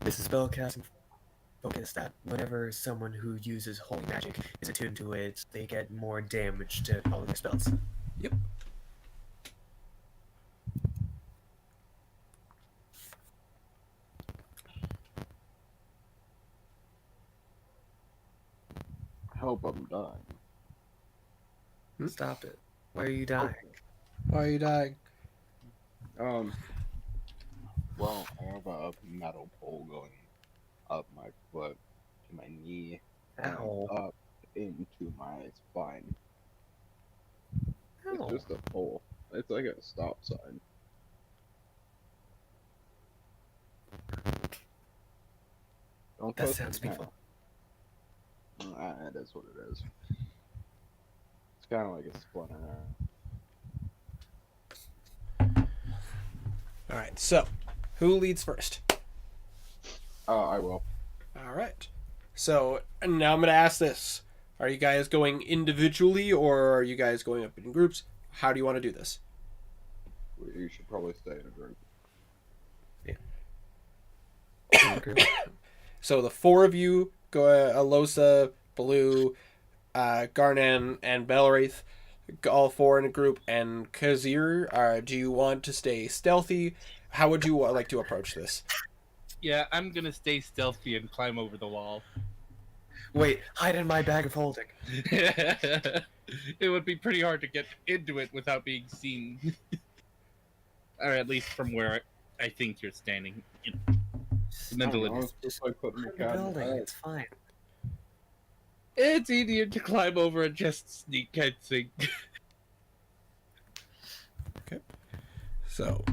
This is spellcasting focus that whenever someone who uses holy magic is attuned to it, they get more damage to all of their spells. Yep. Help, I'm dying. Stop it. Why are you dying? Why are you dying? Well, I have a metal pole going up my foot to my knee and Ow. up into my spine. It's Ow. just a pole. It's like a stop sign. Don't That touch sounds it now. painful. It is what it is. It's kind of like a splinter. All right. So, who leads first? I will. All right. So now I'm going to ask this: are you guys going individually, or are you guys going up in groups? How do you want to do this? You should probably stay in a group. So the four of you go: Alosa, Blue, Garnan, and Belwraith, all four in a group. And Kazir, do you want to stay stealthy? How would you like to approach this? Yeah, I'm gonna stay stealthy and climb over the wall. Wait, hide in my bag of holding. It would be pretty hard to get into it without being seen. Or at least from where I think you're standing. Mental It's just like putting the cat in the Building, bag. it's fine. It's easier to climb over and just sneak, I think. So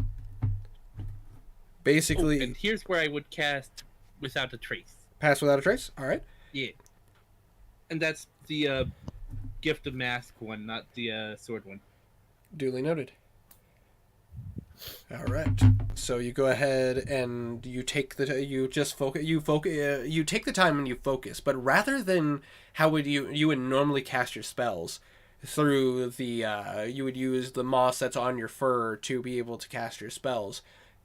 basically, And here's where I would cast Without a Trace. pass without a trace. All right. Yeah. And that's the Gift of Mask one, not the sword one. Duly noted. All right. So you go ahead and you take the you take the time and you focus, but rather than how would you would normally cast your spells through the you would use the moss that's on your fur to be able to cast your spells.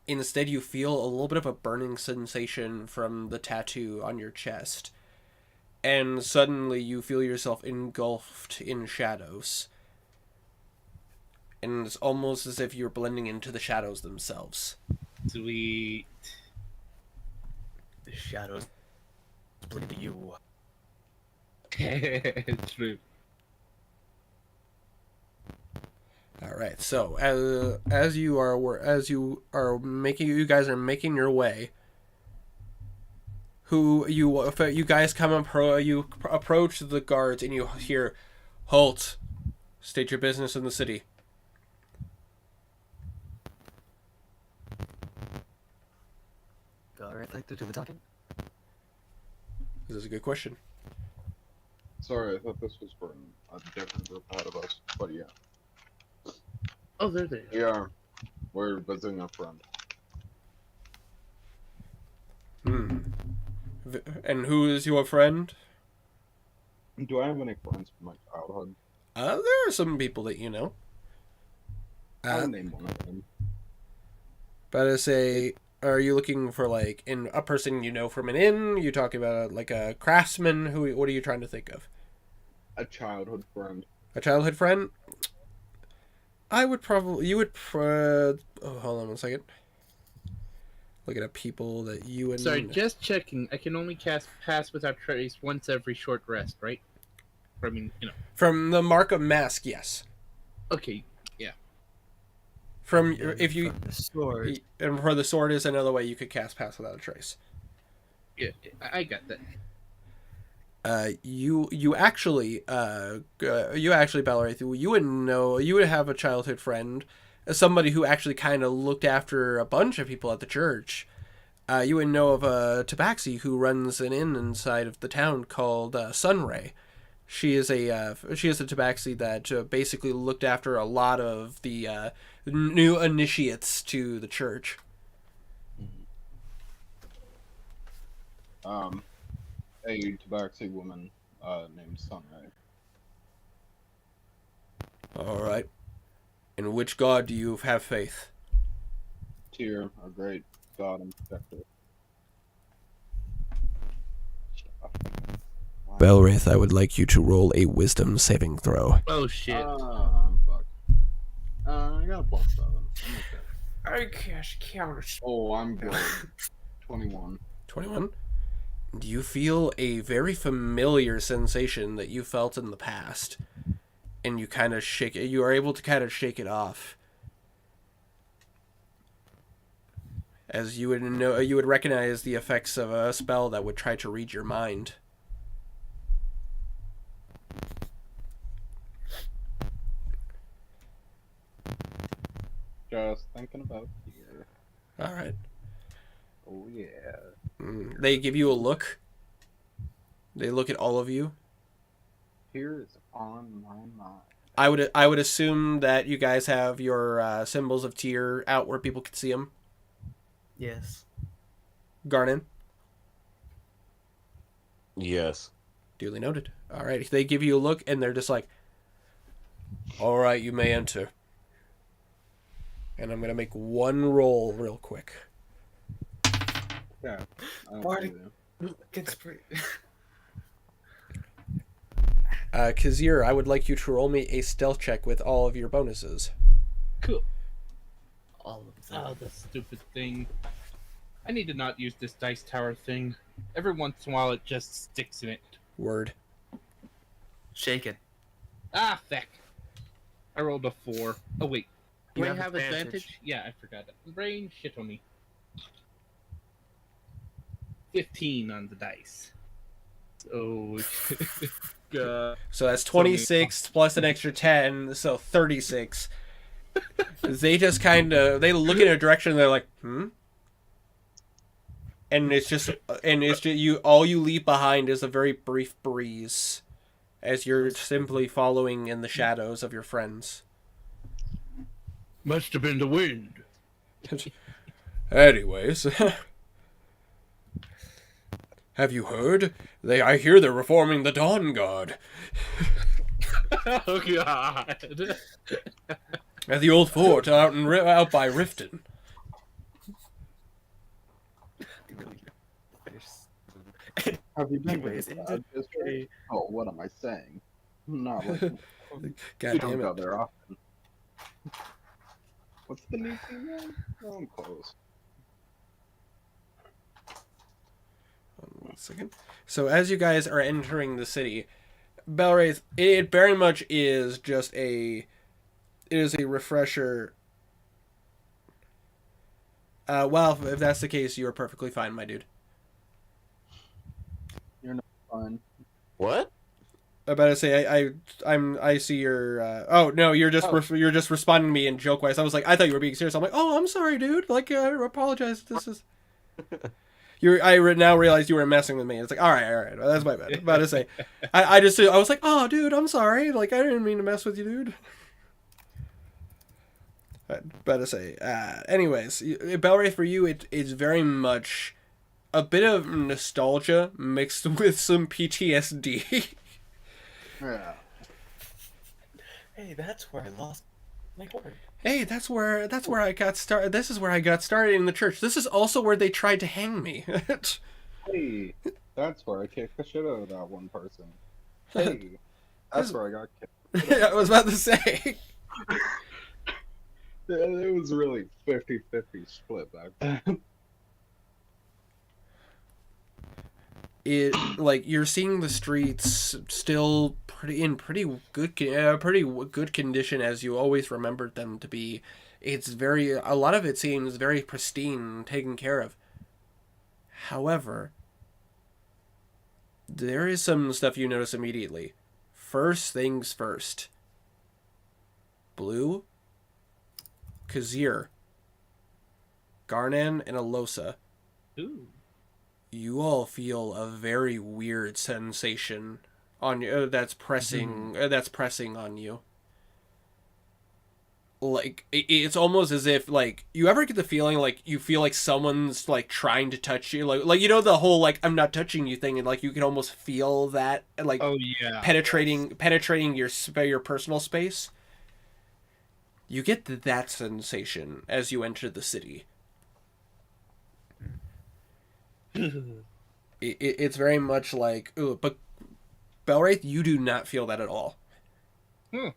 Instead, you feel a little bit of a burning sensation from the tattoo on your chest. And suddenly you feel yourself engulfed in shadows. And it's almost as if you're blending into the shadows themselves. Sweet. The shadows blend into you. True. All right. So you guys are making your way. If you guys you approach the guards and you hear, "Halt! State your business in the city." Alright, like to do the talking? This is a good question. Sorry, I thought this was for a different group ahead of us. But yeah. Oh, there they are. Yeah. We're visiting a friend. And who is your friend? Do I have any friends from my childhood? There are some people that you know. I'll name one of them. But I say, are you looking for like in a person you know from an inn? You talking about like a craftsman? What are you trying to think of? A childhood friend. A childhood friend? Oh, hold on one second. Looking at people that you and Sorry, just checking. I can only cast Pass Without Trace once every short rest, right? I mean, from the Mark of Mask, yes. Okay, yeah. From the sword. and for the sword is another way you could cast Pass Without a Trace. Yeah, I got that. You actually, Balraith, you would have a childhood friend, somebody who actually kind of looked after a bunch of people at the church. You would know of a Tabaxi who runs an inn inside of the town called Sunray. She is a Tabaxi that basically looked after a lot of the new initiates to the church. A Tabaxi woman named Sunray. All right. In which god do you have faith? Tyr, our great god and protector. Belrith, I would like you to roll a wisdom saving throw. Oh shit. I'm fucked. I got a +7. I'm okay. I cast counter. Oh, I'm good. 21. 21? Do you feel a very familiar sensation that you felt in the past? And you kind of shake it. You are able to kind of shake it off. As you would recognize the effects of a spell that would try to read your mind. Just thinking about here. All right. Oh yeah. They give you a look. They look at all of you. Here is on my mind. I would assume that you guys have your symbols of Tyr out where people can see them. Yes. Garnon. Yes. Duly noted. All right. They give you a look and they're just like, all right, you may enter. And I'm going to make one roll real quick. Yeah. Barty. Gets pretty. Kazir, I would like you to roll me a stealth check with all of your bonuses. Cool. All of them. Oh, the stupid thing. I need to not use this dice tower thing. Every once in a while it just sticks in it. Word. Shake it. Ah, feck. I rolled a 4. Oh, wait. Do You I have have advantage? Yeah, I forgot that. Brain shit on me. 15 on the dice. So, God. So that's 26 plus an extra 10, so 36. They just they look in a direction and they're like, and it's just all you leave behind is a very brief breeze as you're simply following in the shadows of your friends. Must have been the wind. Anyways, have you heard? I hear they're reforming the Dawn Guard Oh, God. at the old fort out by Riften. Have you been Anyways, to the into Bad District? Oh, what am I saying? Not like God we damn don't go it! there often. What's the new thing now? Oh, I'm close. 1 second. So as you guys are entering the city, Belwraith, it very much is just a it is a refresher. Well, if that's the case, you are perfectly fine, my dude. Fine. What? I'm about to say I see your oh no, you're just Oh. you're just responding to me in joke wise. I was like, I thought you were being serious. I'm like, oh, I'm sorry, dude. Like, I apologize. This is now realized you were messing with me. It's like, all right, that's my bad. I'm about to say, I was like, oh, dude, I'm sorry. Like, I didn't mean to mess with you, dude. About to say, anyways, Belray, for you, it is very much a bit of nostalgia mixed with some PTSD. Yeah. Hey, that's where I lost my horn. Hey, that's where I got started. This is where I got started in the church. This is also where they tried to hang me. Hey, that's where I kicked the shit out of that one person. Hey, that's where I got kicked. I was about to say. It was really 50-50 split back then. It like you're seeing the streets still pretty good condition as you always remembered them to be. It's a lot of it seems very pristine, taken care of. However, there is some stuff you notice immediately. First things first. Blue, Kazir, Garnan, and Alosa. Ooh. You all feel a very weird sensation on you that's pressing on you. Like it's almost as if like you ever get the feeling like you feel like someone's like trying to touch you, like you know the whole like I'm not touching you thing, and like you can almost feel that like Oh yeah. penetrating your personal space. You get that sensation as you enter the city. It's very much like, ooh, but Belwraith, you do not feel that at all. Hmm.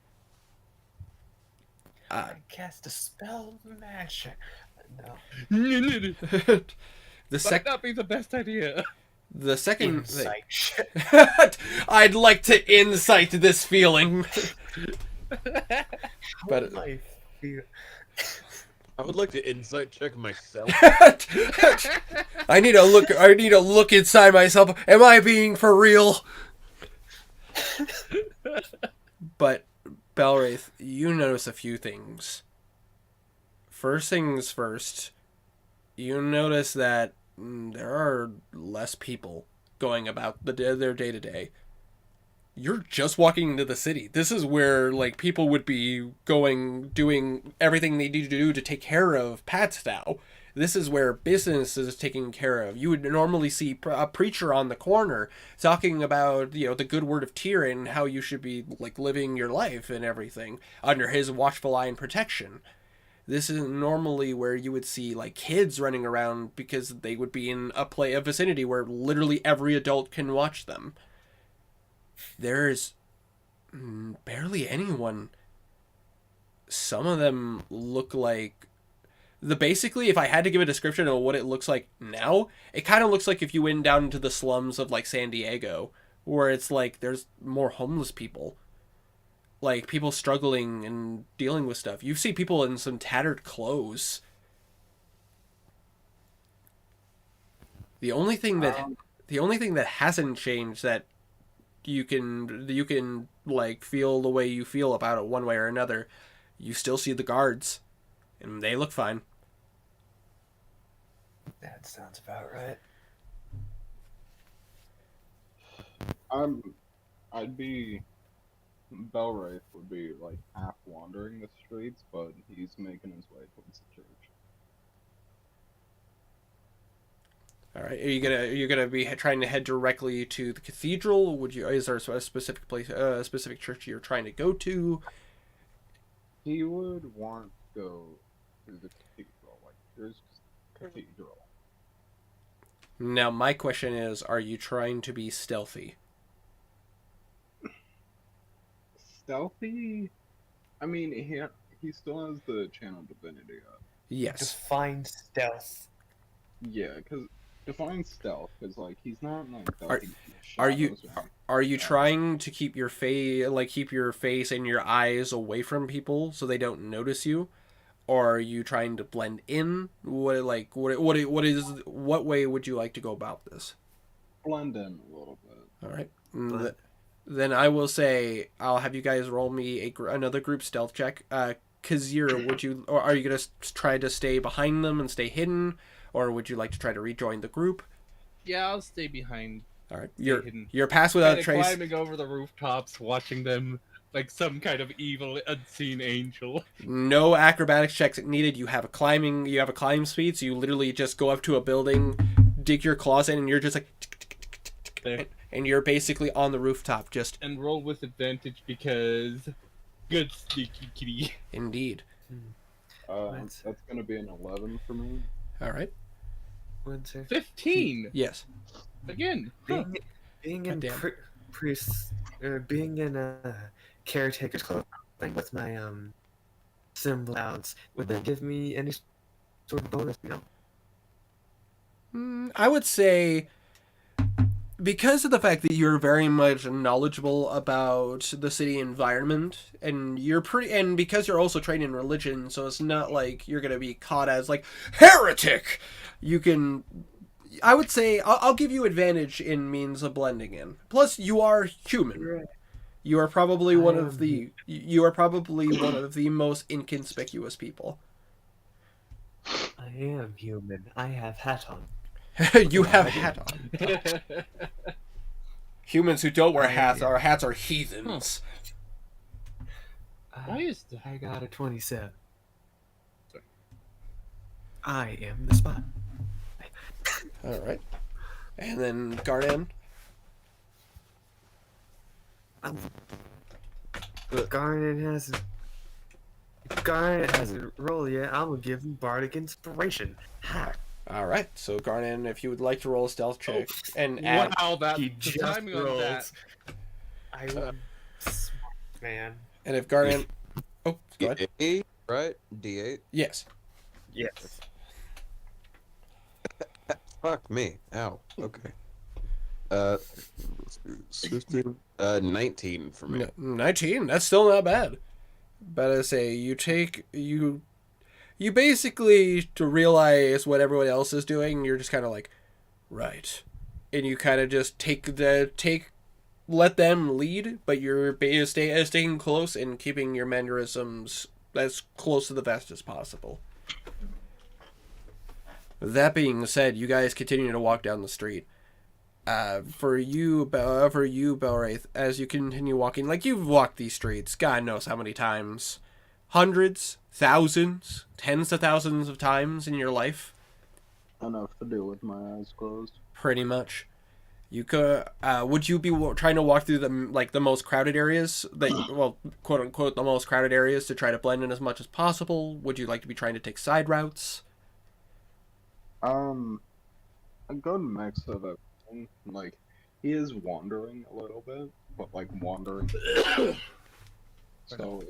I cast a spell of magic. No. The Might not be the best idea. the second Insight shit. I'd like to insight this feeling. But I feel. I would like to insight check myself. I need to look inside myself. Am I being for real? But Belwraith, you notice a few things. First things first, you notice that there are less people going about their day to day. You're just walking into the city. This is where like people would be doing everything they need to do to take care of Padstow. This is where business is taken care of. You would normally see a preacher on the corner talking about, the good word of Tyr and how you should be like living your life and everything under his watchful eye and protection. This is normally where you would see like kids running around because they would be in a vicinity where literally every adult can watch them. There's barely anyone. Some of them look like basically if I had to give a description of what it looks like now, it kind of looks like if you went down into the slums of like San Diego, where it's like there's more homeless people. Like people struggling and dealing with stuff. You see people in some tattered clothes. The only thing that hasn't changed that you can like feel the way you feel about it one way or another, you still see the guards and they look fine. That sounds about right. I'd be Belwraith would be like half wandering the streets, but he's making his way towards the church. All right, are you gonna be trying to head directly to the cathedral? Is there a specific place, a specific church you're trying to go to? He would want to go to the cathedral. Like there's cathedral. Now my question is, are you trying to be stealthy? Stealthy? I mean, he still has the channel divinity up. Yes. Define stealth. Yeah, because define stealth is like he's not like Are- ducking from the are you- shadows or anything. Are you trying to keep your face and your eyes away from people so they don't notice you, or are you trying to blend in? What way would you like to go about this? Blend in a little bit. All right. But- Then I will say I'll have you guys roll me another group stealth check. Kazir, or are you gonna try to stay behind them and stay hidden, or would you like to try to rejoin the group? Yeah, I'll stay behind. All right, Stay you're hidden. you're passed without a Kinda trace. climbing over the rooftops, watching them like some kind of evil, unseen angel. No acrobatics checks needed. You have a climb speed, so you literally just go up to a building, dig your claws in, and you're just like, There. and you're basically on the rooftop. Just And roll with advantage because good sneaky kitty. indeed. Mine's- That's gonna be an 11 for me. All right. What's her- 15 Yes. again. Huh. Being in Goddamn. being in a caretaker's clothing with my symbol outs, would that give me any sort of bonus? I would say because of the fact that you're very much knowledgeable about the city environment and and because you're also trained in religion, so it's not like you're going to be caught as like heretic. I would say I'll give you advantage in means of blending in. Plus you are human. Right. You are probably I one am of the most inconspicuous people. I am human. I have hat on. You have a hat on. Humans who don't wear hats are heathens. Why is that? I got a 27. Sorry. I am the spot. All right. And then Gardan. Garnet hasn't rolled yet. I'm gonna give him bardic inspiration. Ha! All right. So Gardan, if you would like to roll a stealth check and add, Wow, that He the just timing on rolled. that. I am smart, man. and if Gardan, oh, go ahead. D8, right? D8. Yes. Yes. Fuck me. Ow. Okay. 19 for me. 19. That's still not bad. But I say you basically to realize what everyone else is doing. You're just kind of like, right, and you kind of just let them lead, but you're staying close and keeping your mannerisms as close to the vest as possible. That being said, you guys continue to walk down the street. For you, Belwraith, as you continue walking, like you've walked these streets, God knows how many times, hundreds, thousands, tens of thousands of times in your life, Enough to do with my eyes closed. pretty much. You could, would you be trying to walk through the most crowded areas quote unquote, the most crowded areas to try to blend in as much as possible? Would you like to be trying to take side routes? A good mix of everything. Like, he is wandering a little bit, but like wandering. So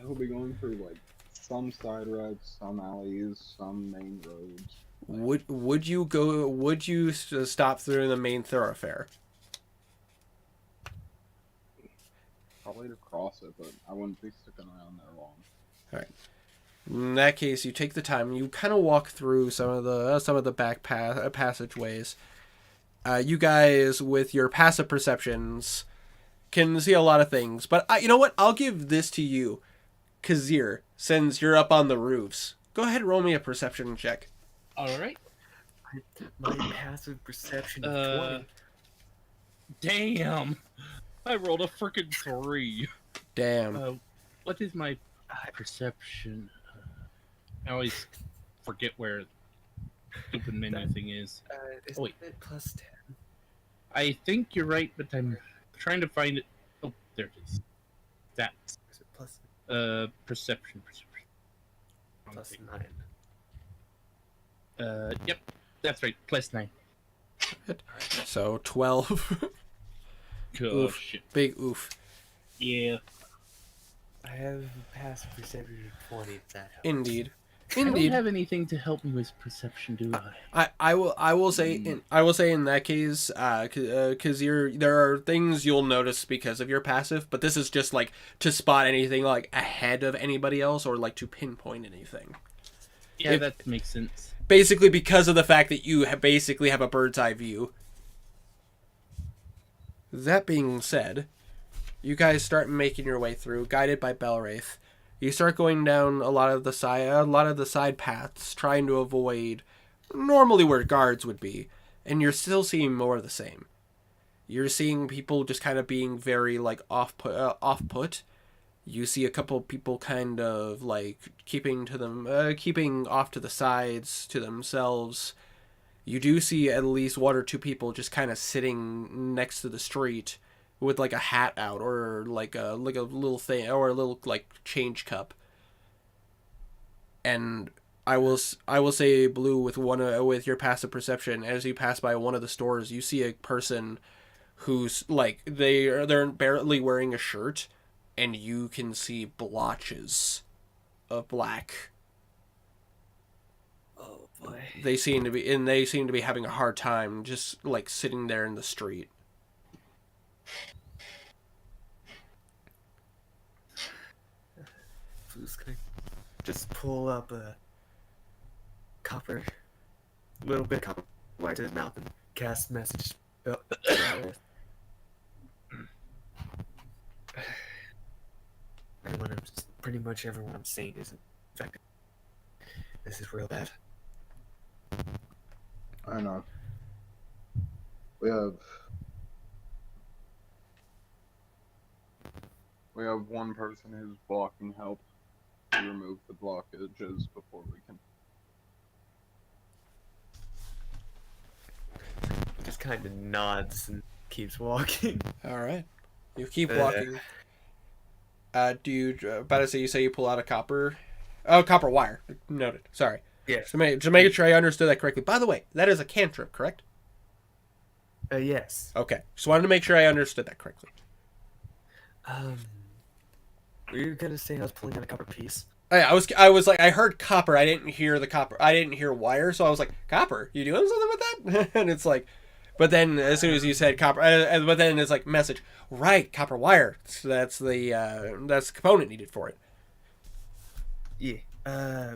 he'll be going through like some side routes, some alleys, some main roads. Would you stop through the main thoroughfare? Probably to cross it, but I wouldn't be sticking around there long. In that case, you take the time. You kind of walk through some of the back passageways. You guys, with your passive perceptions, can see a lot of things. But you know what? I'll give this to you, Kazir, since you're up on the roofs. Go ahead and roll me a perception check. All right. My passive perception of 20. Damn. I rolled a freaking 3. Damn. What is my perception? I always forget where the stupid menu thing is. Is wait. it plus 10? I think you're right, but I'm trying to find it. Oh, there it is. That's Is it plus perception. plus Okay. 9? Yep, that's right. Plus 9. So 12. Oh Oof. shit. Big oof. Yeah. I have passive perception of 20. If that helps. Indeed. I don't Indeed. have anything to help me with perception, do I? I will say in that case, because there are things you'll notice because of your passive, but this is just like to spot anything like ahead of anybody else or like to pinpoint anything. Yeah, If- that makes sense. Basically, because of the fact that you basically have a bird's eye view. That being said, you guys start making your way through, guided by Belwraith. You start going down a lot of the side paths, trying to avoid normally where guards would be, and you're still seeing more of the same. You're seeing people just kind of being very like off put. You see a couple of people kind of like keeping off to the sides to themselves. You do see at least one or two people just kind of sitting next to the street with like a hat out or like a little thing or a little like change cup. And I will say, Blue, with your passive perception, as you pass by one of the stores, you see a person who's like they're barely wearing a shirt, and you can see blotches of black. Oh boy. They seem to be having a hard time just like sitting there in the street. Who's gonna just pull up a copper, little bit of copper wire to his mouth and cast message. Oh, pretty much everyone I'm seeing is infected. This is real bad. I know. We have one person who's blocking help to remove the blockages before we can. Just kind of nods and keeps walking. All right, you keep walking. Do you about to say you pull out a copper? Oh, copper wire. Noted. Sorry. Yes. Just making sure I understood that correctly. By the way, that is a cantrip, correct? Yes. Okay. Just wanted to make sure I understood that correctly. Were you gonna say I was pulling out a copper piece? I was like, I heard copper. I didn't hear the copper. I didn't hear wire. So I was like, copper? You doing something with that? And it's like, but then as soon as you said copper, but then it's like message, right? Copper wire. So that's the component needed for it. Yeah.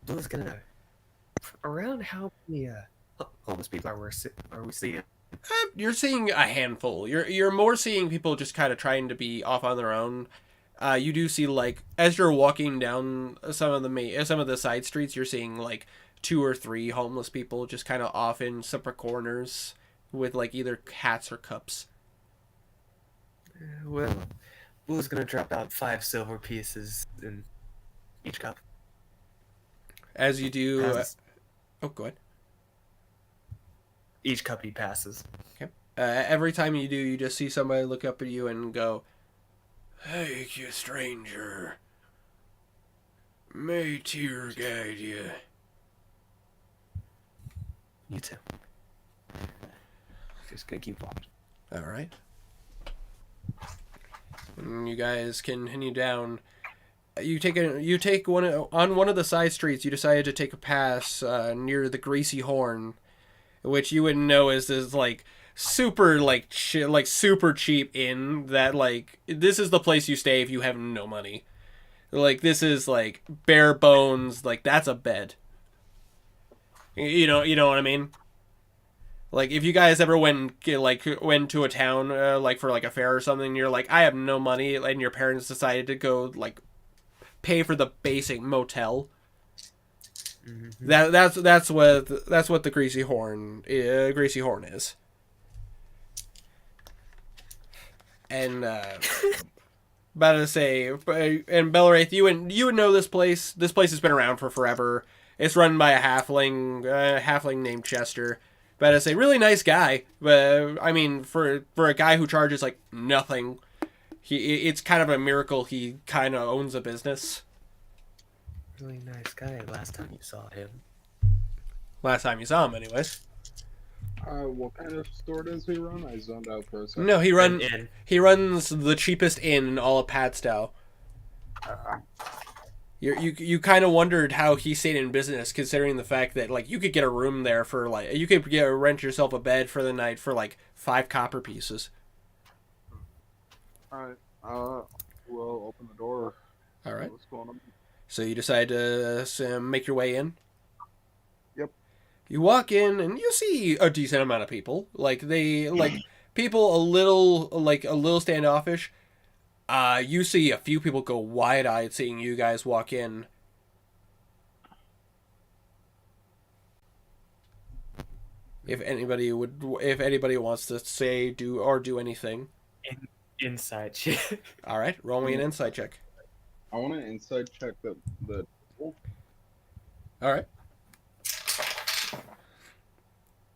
Blue's gonna. Around how many homeless people are we seeing? You're seeing a handful. You're more seeing people just kind of trying to be off on their own. You do see like as you're walking down some of the side streets, you're seeing like 2 or 3 homeless people just kind of off in separate corners with like either hats or cups. Well, Blue's gonna drop out 5 silver pieces in each cup. As you do, oh, go ahead. Each cup he passes. Okay. Every time you do, you just see somebody look up at you and go, "Hey, you stranger. May tear guide you." You too. Just gonna keep walking. All right. And you guys continue down. You take one of the side streets. You decided to take a pass near the Greasy Horn, which you wouldn't know is this like super super cheap inn that like this is the place you stay if you have no money. Like this is like bare bones. Like that's a bed. You know what I mean? Like if you guys ever went to a town like for like a fair or something, you're like I have no money, and your parents decided to go like pay for the basic motel. Mm-hmm. That's what the Greasy Horn is. And about to say, and Belwraith, you would know this place. This place has been around for forever. It's run by a halfling named Chester. About to say, really nice guy. But I mean, for a guy who charges like nothing, it's kind of a miracle he kind of owns a business. Really nice guy. Last time you saw him. Last time you saw him, anyways. What kind of store does he run? I zoned out for a second. No, he runs the cheapest inn in all of Padstow. You kind of wondered how he stayed in business, considering the fact that like you could get a room there for like you could rent yourself a bed for the night for like 5 copper pieces. Alright, we'll open the door. All right. What's going on? So you decide to make your way in. Yep. You walk in and you see a decent amount of people. Like people a little standoffish. You see a few people go wide-eyed seeing you guys walk in. If anybody wants to say, do anything. Inside check. All right, roll me an insight check. I want to inside check the. Oh, All right.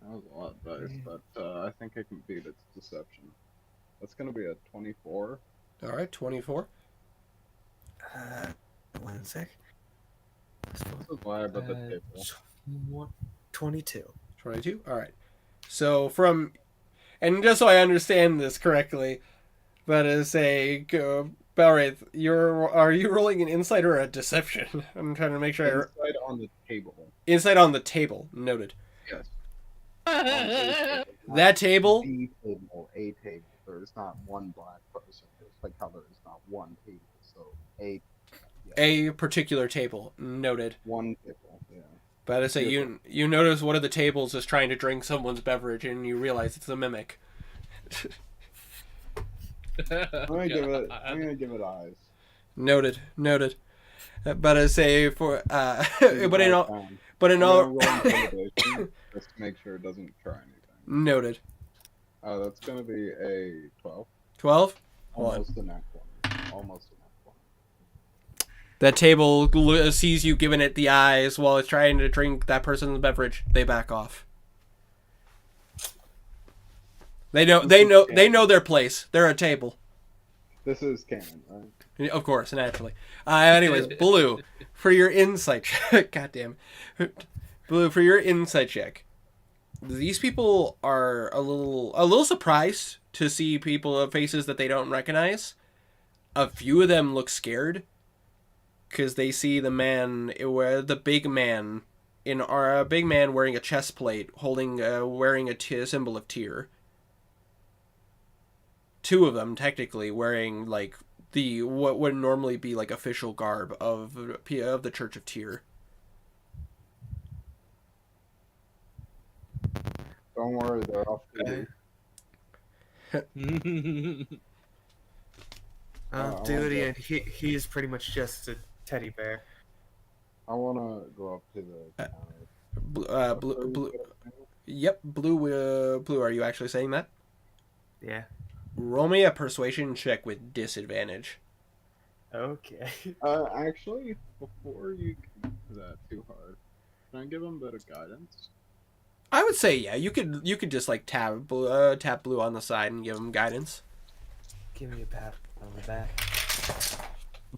that was a lot of dice, but I think I can beat its deception. That's gonna be a 24. All right, 24. 1 sec. This is why I bet the table. 22. 22. All right. So and just so I understand this correctly, but as a Belwraith, are you rolling an insight or a deception? I'm trying to make sure. Inside on the table. Insight on the table. Noted. Yes. On a table, not That table. the table, a table. There's not one black person. It's like how there is not one table. So A particular table. Noted. one table. Yeah. But I say you notice one of the tables is trying to drink someone's beverage, and you realize it's a mimic. I'm gonna give it eyes. Noted. But I say but in all. Roll intimidation, just to make sure it doesn't try anything. Noted. That's gonna be a 12. 12? Almost a nat 20. Almost a nat 20. That table sees you giving it the eyes while it's trying to drink that person's beverage. They back off. They know their place. They're a table. This is canon, right? Of course, naturally. Anyways, Blue, for your insight check. Goddamn. Blue, for your insight check. These people are a little surprised to see faces that they don't recognize. A few of them look scared because they see the big man wearing a chest plate, wearing a symbol of Tyr. 2 of them technically wearing like what would normally be like official garb of the Church of Tyr. Don't worry, they're off duty. Duty, and he is pretty much just a teddy bear. I wanna go up to the Blue. Yep, Blue. Blue. Are you actually saying that? Yeah. Roll me a persuasion check with disadvantage. Okay. Actually, before you do that too hard, can I give him a bit of guidance? I would say yeah. You could just like tap Blue on the side and give him guidance. Give me a pat on the back.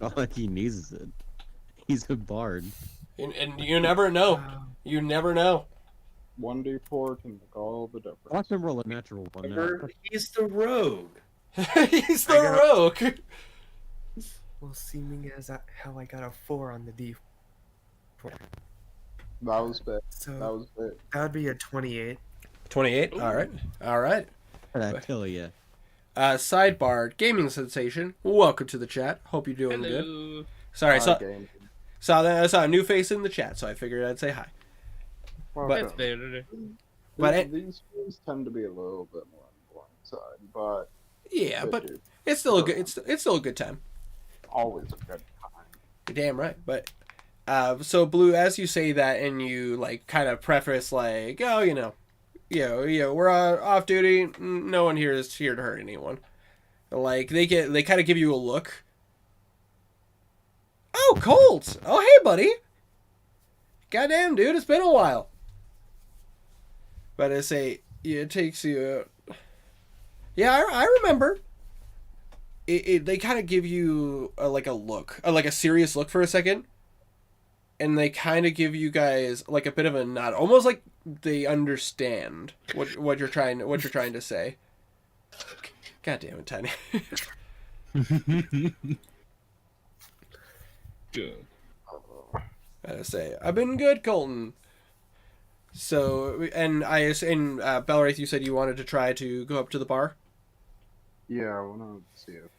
All he needs is it. He's a bard. And you never know. You never know. 1d4 can make all the difference. Watch him roll a natural one now. He's the rogue. He's the rogue. Well, seeming as how I got a 4 on the D4. That was big. So That was big. that would be a 28. 28. All right. I tell ya. Sidebar, gaming sensation. Welcome to the chat. Hope you're doing good. Sorry, I saw a new face in the chat, so I figured I'd say hi. That's fair. But these games tend to be a little bit more on the boring side, but yeah, but it's still a good. It's still a good time. Always a good time. You're damn right. But so Blue, as you say that, and you like kind of preface like, oh, we're off duty. No one here is here to hurt anyone. Like they kind of give you a look. Oh, Colt! Oh, hey, buddy. Goddamn, dude, it's been a while. But I say, it takes you. Yeah, I remember. They kind of give you a look, like a serious look for a second, and they kind of give you guys like a bit of a nod, almost like they understand what you're trying to say. God damn it, Tiny. Good. I say, I've been good, Colton. So, and Belwraith, you said you wanted to try to go up to the bar? Yeah, I wanna see if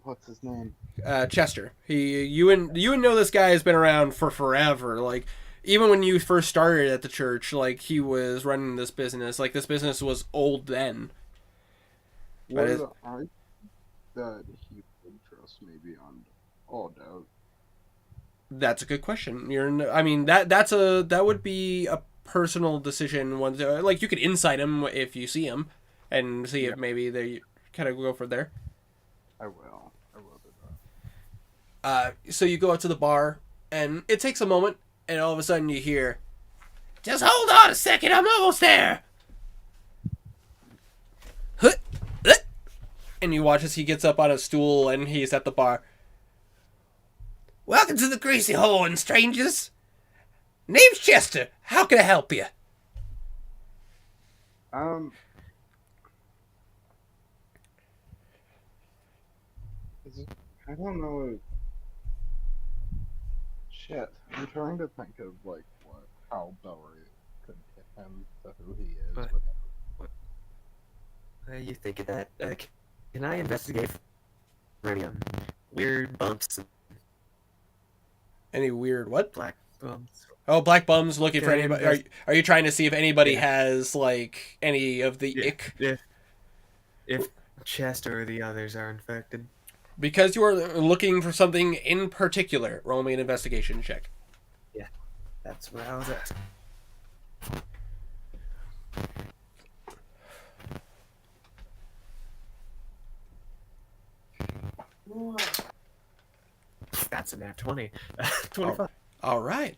what's his name? Chester. You know this guy has been around for forever. Like, even when you first started at the church, like, he was running this business. Like, this business was old then. But Would I that he would trust me beyond all doubt? that's a good question. I mean, that would be a personal decision. Like, you could insight him if you see him, and see Yeah. if maybe they kind of go from there. I will. I will do that. So you go out to the bar, and it takes a moment, and all of a sudden you hear, "Just hold on a second, I'm almost there." And you watch as he gets up on a stool, and he's at the bar. "Welcome to the Greasy Horn, strangers. Name's Chester. How can I help you?" I don't know. Shit, I'm trying to think of like how Bellery could get him to who he is. But- without- You think of that? Can I investigate for any weird bumps, and Any weird what? black bumps? Oh, black bums looking for Yeah, anybody. Are you trying to see if anybody Yeah. has like any of the ick? If Chester or the others are infected. Because you are looking for something in particular, roll me an investigation check. That's where I was at. That's a nat 20. 25. All right.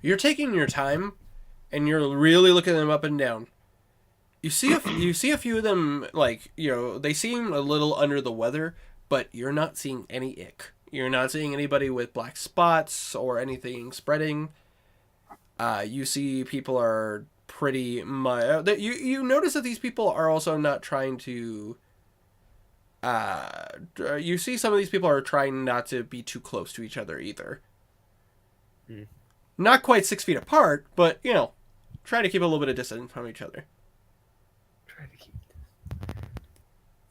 You're taking your time, and you're really looking them up and down. You see a few of them, like, they seem a little under the weather, but you're not seeing any ick. You're not seeing anybody with black spots or anything spreading. You see people are pretty much. You notice that these people are also not trying to. You see some of these people are trying not to be too close to each other either. Hmm. Not quite 6 feet apart, but try to keep a little bit of distance from each other. Try to keep.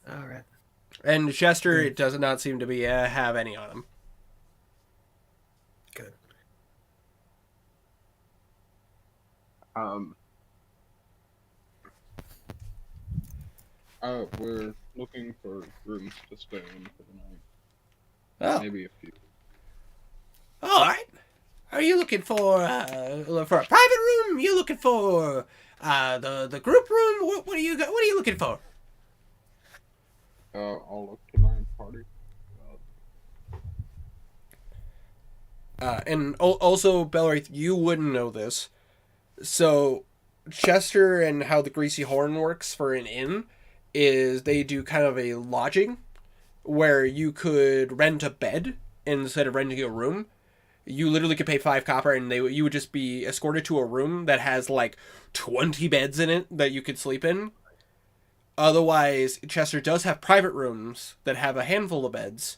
All right. And Chester, it does not seem to be have any on him. Good. We're looking for rooms to stay in for the night. Oh, Maybe a few. all right. Are you looking for a private room? You looking for the group room? What are you looking for? I'll look to my party. And also, Belwraith, you wouldn't know this. So, Chester and how the Greasy Horn works for an inn is they do kind of a lodging where you could rent a bed instead of renting a room. You literally could pay 5 copper and you would just be escorted to a room that has like 20 beds in it that you could sleep in. Otherwise, Chester does have private rooms that have a handful of beds,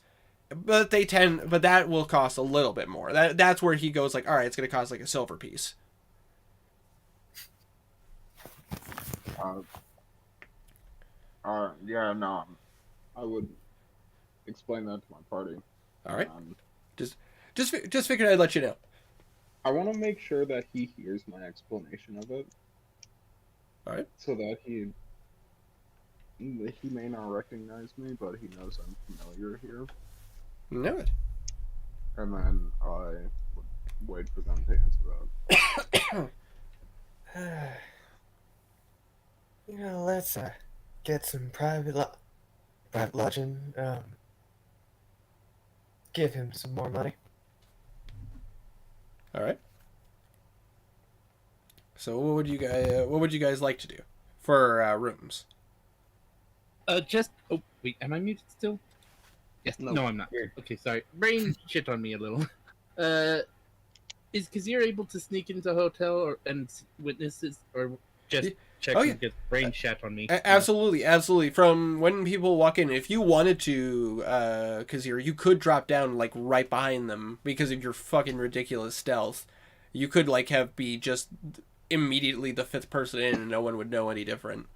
but that will cost a little bit more. That's where he goes like, all right, it's going to cost like a silver piece. Yeah, no, I would explain that to my party. All right. Um, Just figured I'd let you know. I want to make sure that he hears my explanation of it. All right. So that he may not recognize me, but he knows I'm familiar here. Know it. And then I would wait for them to answer that. Let's get some private lodging. Give him some more money. All right. So what would you guys like to do for rooms? Oh wait, am I muted still? Yes. No, I'm not. Okay, sorry. Brain shit on me a little. Is Kazir able to sneak into a hotel and witnesses, or just check Oh, yeah. and get brain shat on me. Absolutely, absolutely. From when people walk in, if you wanted to, because you could drop down like right behind them because of your fucking ridiculous stealth. You could like be just immediately the fifth person in, and no one would know any different.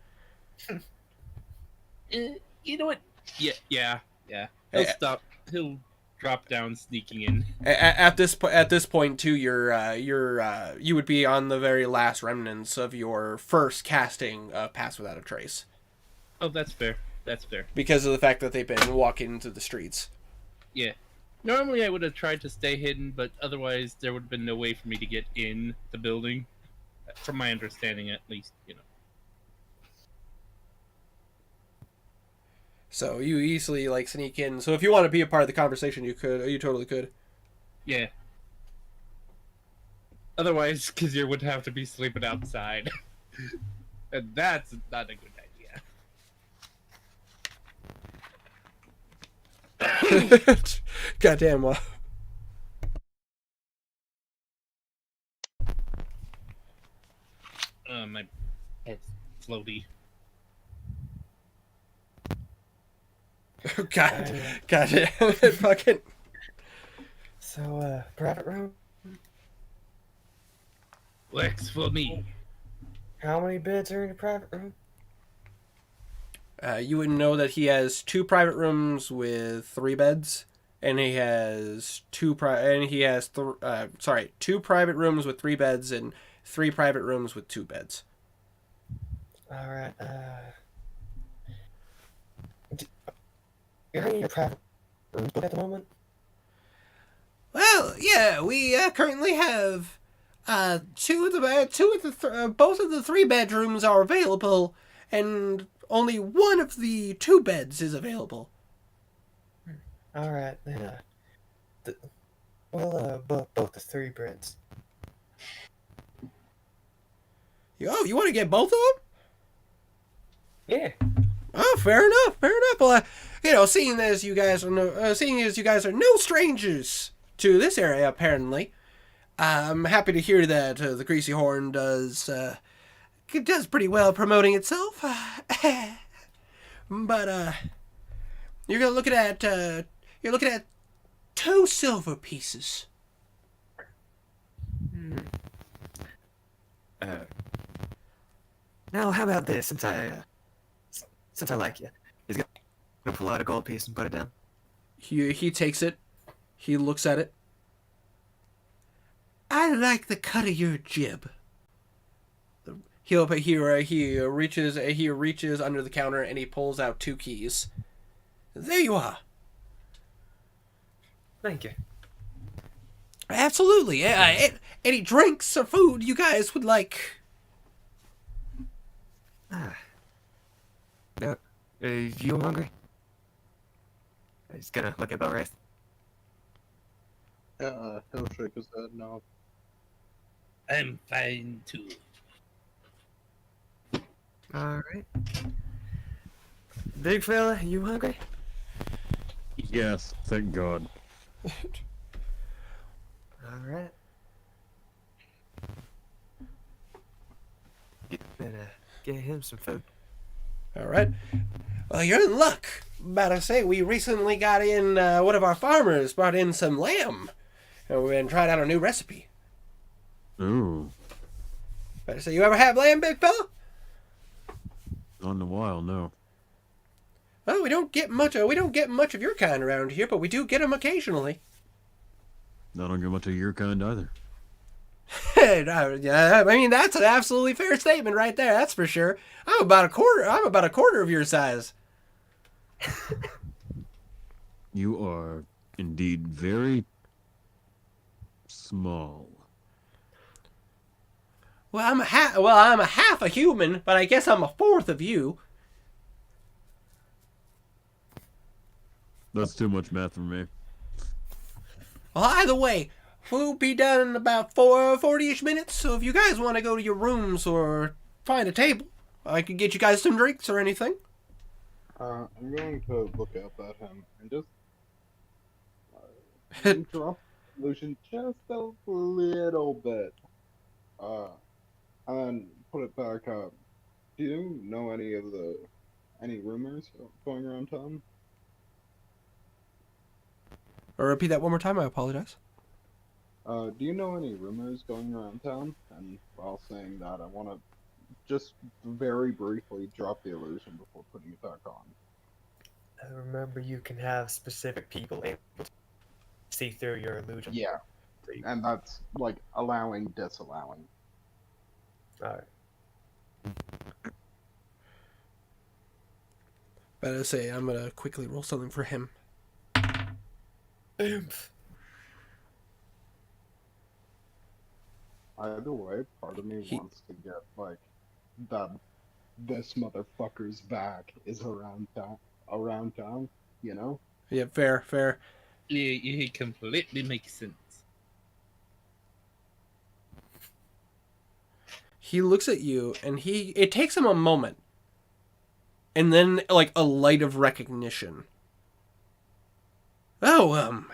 You know what? Yeah. He'll stop. He'll drop down, sneaking in. At this point too, you would be on the very last remnants of your first casting of Pass Without a Trace Oh, that's fair. That's fair. because of the fact that they've been walking into the streets. Yeah. Normally I would have tried to stay hidden, but otherwise there would have been no way for me to get in the building. From my understanding, at least, So you easily like sneak in. So if you want to be a part of the conversation, you could. You totally could. Yeah. Otherwise, Kazir would have to be sleeping outside. And that's not a good idea. Goddamn. Well. My head's floaty. God, fucking. So, private room? Lex for me. How many beds are in your private room? You would know that he has 2 private rooms with 3 beds, and he has 2 private rooms with 3 beds and 3 private rooms with 2 beds. Alright, you're in your private room at the moment? Well, yeah, we currently have both of the 3 bedrooms are available, and only one of the 2 beds is available. Alright, then, both the 3 beds. Oh, you want to get both of them? Yeah. Oh, fair enough. Well, seeing as you guys are no strangers to this area, apparently, I'm happy to hear that the Greasy Horn does pretty well promoting itself. But you're looking at 2 silver pieces. Now, how about this? Since I like you, he's gonna pull out a gold piece and put it down. He takes it. He looks at it. I like the cut of your jib. He reaches under the counter and he pulls out 2 keys. There you are. Thank you. Absolutely. Any drinks or food you guys would like? You hungry? He's gonna look at Belraith. He'll shake his head no. I'm fine too. Alright. Big fella, you hungry? Yes, thank God. Alright. Get him some food. All right. Well, you're in luck. About to say, we recently got in, one of our farmers brought in some lamb. And we've been trying out a new recipe. Ooh, Better say, you ever have lamb, big fella? not in a while, no. Well, we don't get much of your kind around here, but we do get them occasionally. I don't get much of your kind either. I mean, that's an absolutely fair statement right there. That's for sure. I'm about a quarter of your size. You are indeed very small. Well, I'm a half a human, but I guess I'm a fourth of you. That's too much math for me. Well, either way, we'll be done in about 40-ish minutes. So if you guys want to go to your rooms or find a table, I could get you guys some drinks or anything. I'm going to look up at him and just interrupt Lucian just a little bit. And then put it back up. Do you know any rumors going around town? Or repeat that one more time. I apologize. Do you know any rumors going around town? And while saying that, I want to just very briefly drop the illusion before putting it back on. Remember, you can have specific people able to see through your illusion. Yeah, and that's like allowing, disallowing. Alright. But I say I'm gonna quickly roll something for him. Oomph. Either way, part of me He- wants to get like that. This motherfucker's back is around town. Around town, you know. Yeah, fair. It completely makes sense. He looks at you, and it takes him a moment, and then like a light of recognition. Oh,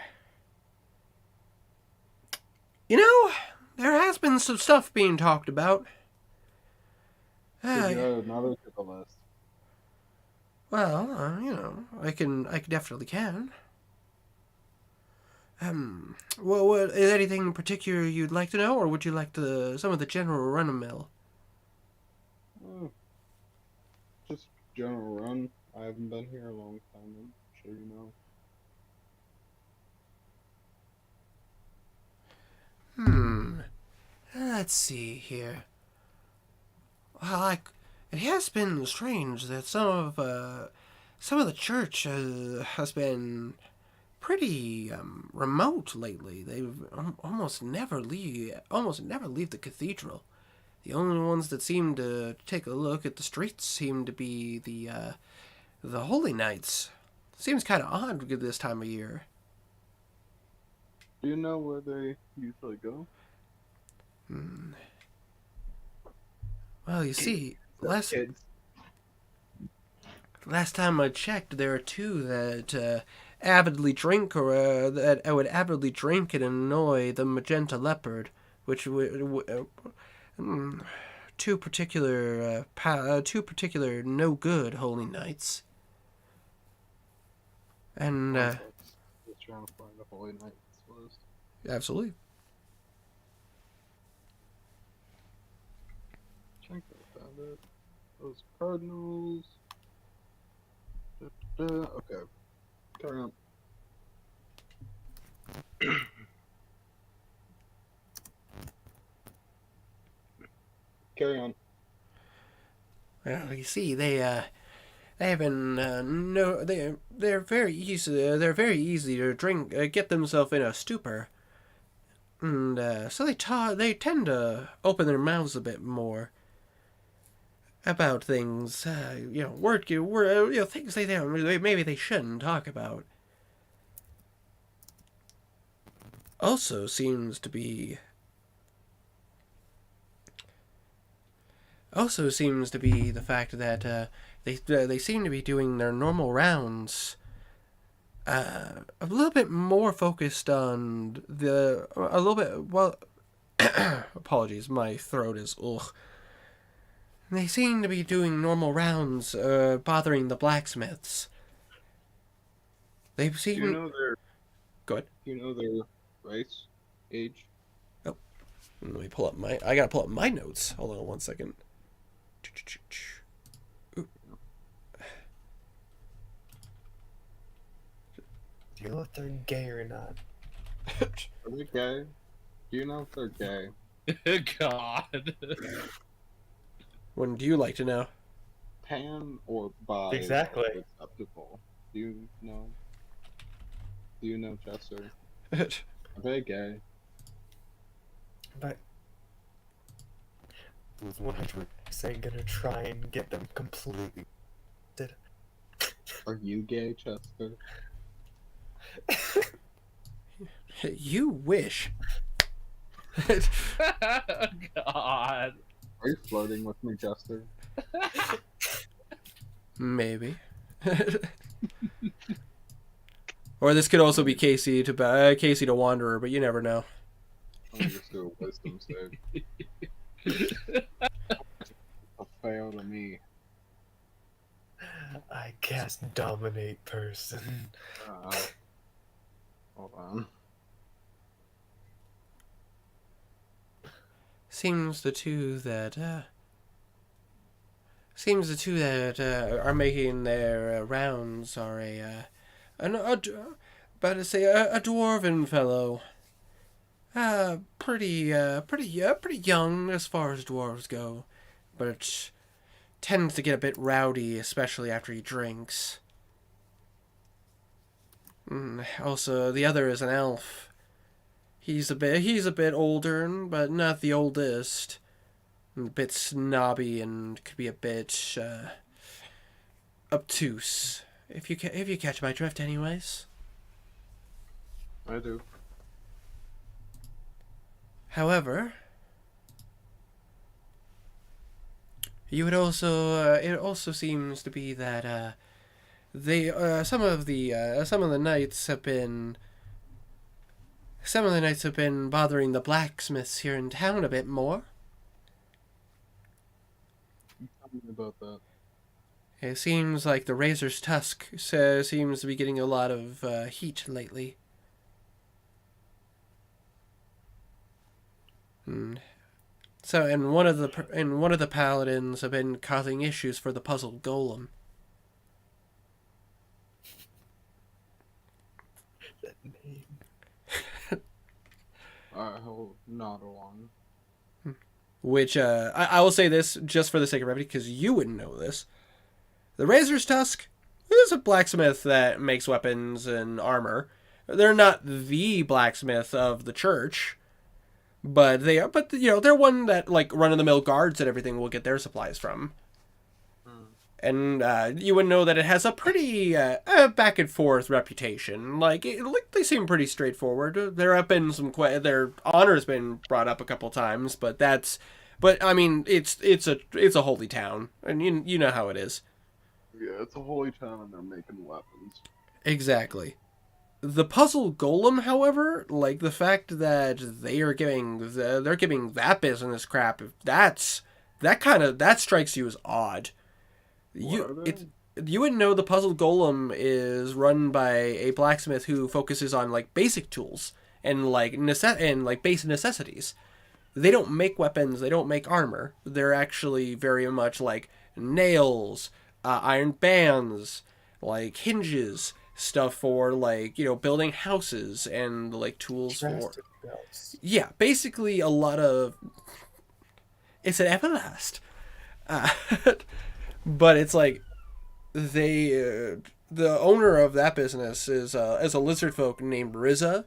you know, there has been some stuff being talked about. Could you add another to the list? Well, you know, I definitely can. What is anything in particular you'd like to know, or would you like some of the general run-of-mill? Just general run. I haven't been here a long time. I'm sure you know. Let's see here. Well, it has been strange that some of the church has been pretty remote lately. They've almost never leave the cathedral. The only ones that seem to take a look at the streets seem to be the Holy Knights. Seems kind of odd at this time of year. Do you know where they usually go? Well, you see, last Kids. time I checked, there are two that avidly drink, or that I would avidly drink and annoy the magenta leopard, which two particular no good holy knights. And Just trying to find the Holy Knights list. absolutely. I think I found it. Those Cardinals. Okay. Carry on. Carry on. Well, you see, they're very easy to drink, get themselves in a stupor, and so they tend to open their mouths a bit more about things, things maybe they shouldn't talk about. Also seems to be the fact that they seem to be doing their normal rounds a little bit more focused on apologies, my throat is ugh. They seem to be doing normal rounds, bothering the blacksmiths. They've seen. Do you know their? Go ahead. Do you know their race, age? Let me pull up I gotta pull up my notes. Hold on 1 second. Do you know if they're gay or not? Are they gay? Do you know if they're gay? God. When do you like to know? Pan or bi? Exactly. Is acceptable. Do you know? Do you know, Chester? Hmm. Are they gay? But I was 100% gonna try and get them completely. Are you gay, Chester? You wish. God. Are you flirting with me, Chester? Maybe. Or this could also be Casey to Wanderer, but you never know. I'll just do a wisdom save. The fail to me. I cast dominate person. Hold on. Seems the two that are making their rounds are about to say a dwarven fellow. Pretty young as far as dwarves go, but tends to get a bit rowdy, especially after he drinks. Also, the other is an elf. He's a bit older, but not the oldest. A bit snobby and could be a bit obtuse. If you catch my drift, anyways. I do. However, you would also it also seems to be that some of the knights have been bothering the blacksmiths here in town a bit more. Tell me about that. It seems like the Razor's Tusk seems to be getting a lot of heat lately. And one of the paladins have been causing issues for the puzzle golem. That name. I'll nod along. Which I will say this just for the sake of brevity, because you wouldn't know this. The Razor's Tusk is a blacksmith that makes weapons and armor. They're not the blacksmith of the church, but they are. But you know, they're one that like run of the mill guards and everything will get their supplies from. And you would know that it has a pretty back and forth reputation. Like they seem pretty straightforward. There have been their honor's been brought up a couple times, but I mean it's a holy town, and you know how it is. Yeah, it's a holy town and they're making weapons. Exactly. The puzzle golem, however, like the fact that they're giving that business crap, that strikes you as odd. You would know the puzzle golem is run by a blacksmith who focuses on like basic tools and like base necessities. They don't make weapons, they don't make armor. They're actually very much like nails, iron bands, like hinges, stuff for like, you know, building houses and like tools for basically a lot of it's an everlast. But it's like the owner of that business is a lizard folk named Riza,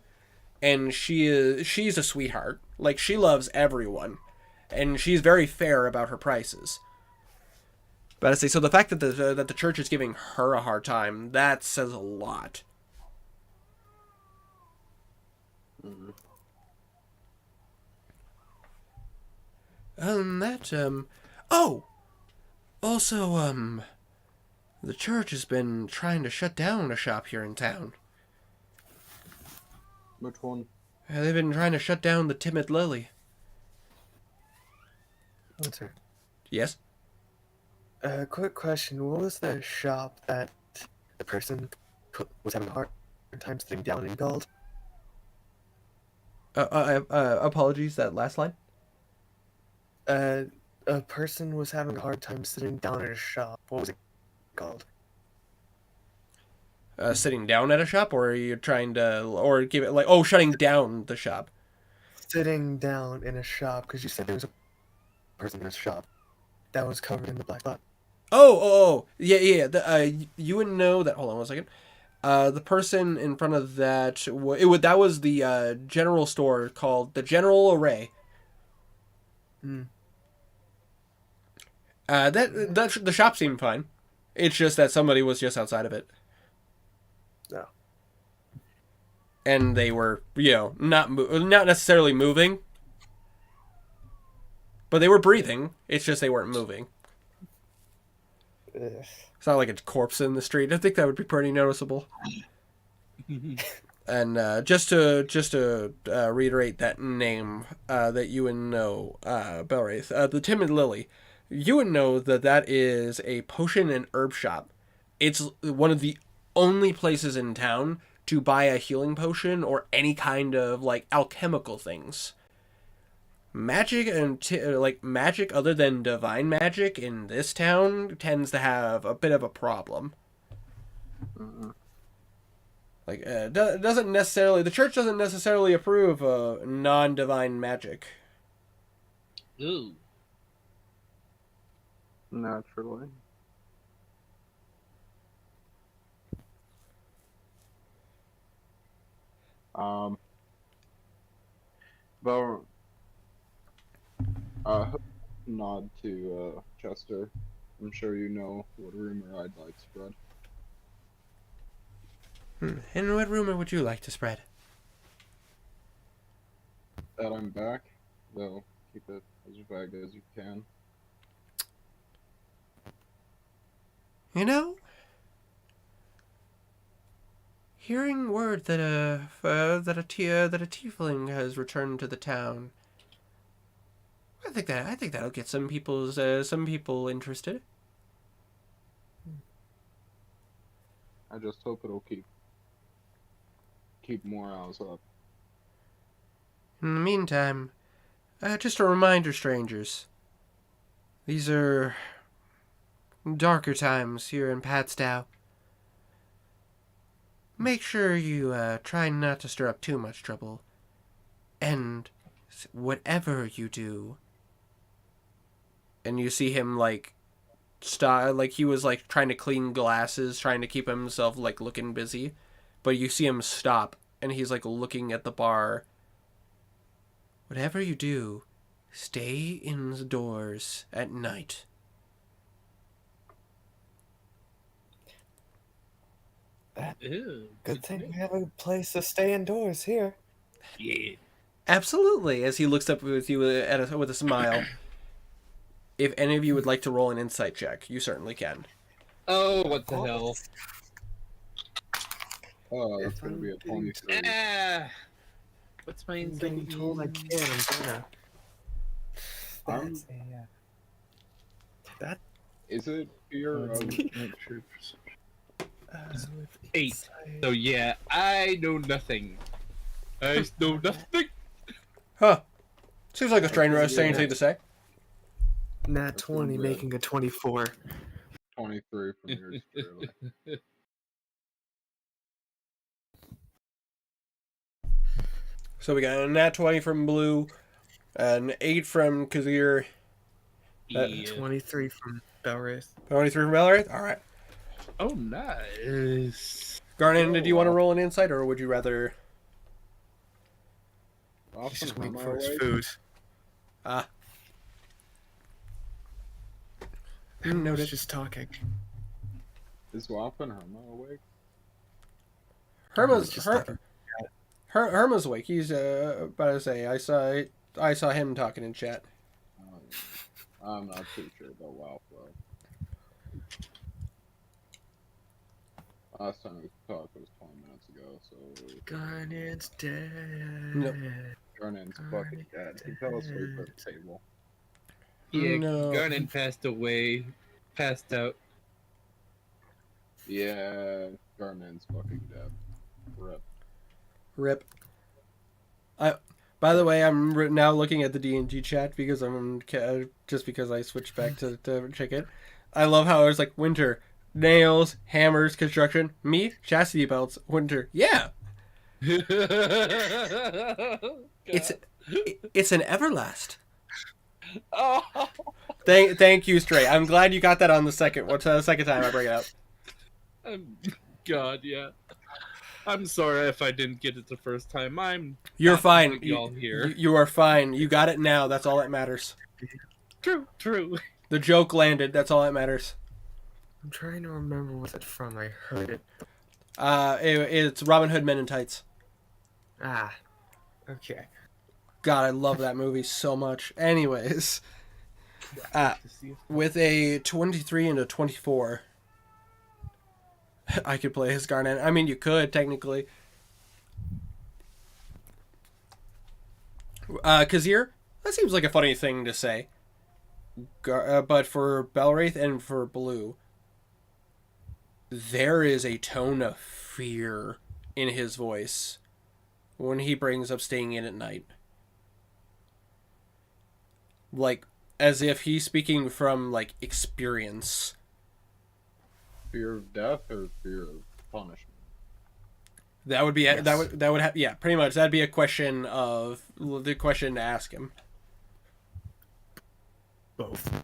and she's a sweetheart. Like she loves everyone, and she's very fair about her prices. But I say, so the fact that the church is giving her a hard time, that says a lot. Mm-hmm. Also, the church has been trying to shut down a shop here in town. Which one? They've been trying to shut down the Timid Lily. What's her? Yes? Quick question. What was the shop that the person was having a hard time sitting down in called? Apologies, that last line? A person was having a hard time sitting down at a shop. What was it called? Sitting down at a shop, or are you trying to, or give it like, shutting down the shop? Sitting down in a shop, because you said there was a person in a shop that was covered in the black dot. Yeah. You wouldn't know that. Hold on 1 second. The person in front of that, that was the general store called the General Array. The shop seemed fine. It's just that somebody was just outside of it. No. And they were, not necessarily moving, but they were breathing. It's just they weren't moving. Ugh. It's not like a corpse in the street. I think that would be pretty noticeable. And just to reiterate that name that you would know, Belwraith, the Timid Lily. You would know that that is a potion and herb shop. It's one of the only places in town to buy a healing potion or any kind of like alchemical things. Magic and like magic other than divine magic in this town tends to have a bit of a problem. Like doesn't necessarily the church doesn't necessarily approve of non-divine magic. Ooh. Naturally. But nod to Chester. I'm sure you know what rumor I'd like spread. And what rumor would you like to spread? That I'm back, though. Keep it as vague as you can. You know, hearing word that a tiefling has returned to the town. I think that'll get some people interested. I just hope it'll keep morals up. In the meantime, just a reminder, strangers. These are darker times here in Padstow. Make sure you try not to stir up too much trouble. And whatever you do. And you see him like like he was like trying to clean glasses, trying to keep himself like looking busy. But you see him stop and he's like looking at the bar. Whatever you do, stay indoors at night. Ew. Good thing we have a place to stay indoors here. Yeah. Absolutely, as he looks up with you with a smile. If any of you would like to roll an insight check, you certainly can. Oh, what the hell? Oh, that's gonna be a 23. Ah. What's my I'm insight? getting told I can. I'm gonna. I'm- That's that. Is it fear of Uh, 8. So yeah, I know nothing. I know nothing. Huh. Seems like a stranger has anything to say. Nat 20 making a 24. 23 from yours truly? So we got a nat 20 from Blue, an 8 from Kazir, Yeah. 23 from Belwraith. 23 from Valorant. Alright. Oh, nice. Garnan, did you want to roll an insight, or would you rather... He's Often just waiting am I for his awake? food. Ah. Everyone's Noted. just talking. Is Waffen Herma awake? Herma's Just Her, talking. Herma's awake. He's about to say I saw him talking in chat. I'm not too sure about WoW Flow. Last time we talked was 20 minutes ago, so Garnet's dead. Nope. Garnan's fucking dead. He fell asleep at the table. Yeah, No. Garnet passed away. Passed out. Yeah, Garnan's fucking dead. Rip. Rip. By the way, I'm now looking at the D&G chat because just because I switched back to check it. I love how it's like Winter, nails, hammers, construction. Me, chastity belts. Winter, yeah. It's an Everlast. Oh. Thank you, Stray. I'm glad you got that on the second. What's the second time I bring it up? God, yeah. I'm sorry if I didn't get it the first time. You're not fine. completely all here. You are fine. You got it now. That's all that matters. True. The joke landed. That's all that matters. I'm trying to remember what that's from. I heard it. It's Robin Hood Men in Tights. Ah. Okay. God, I love that movie so much. Anyways, with a 23 and a 24, I could play as Garnet. I mean, you could, technically. Kazir, that seems like a funny thing to say. but for Belwraith and for Blue, there is a tone of fear in his voice when he brings up staying in at night. Like, as if he's speaking from, like, experience. Fear of death or fear of punishment? That would be, Yes. that would have, yeah, pretty much. That'd be a question the question to ask him. Both.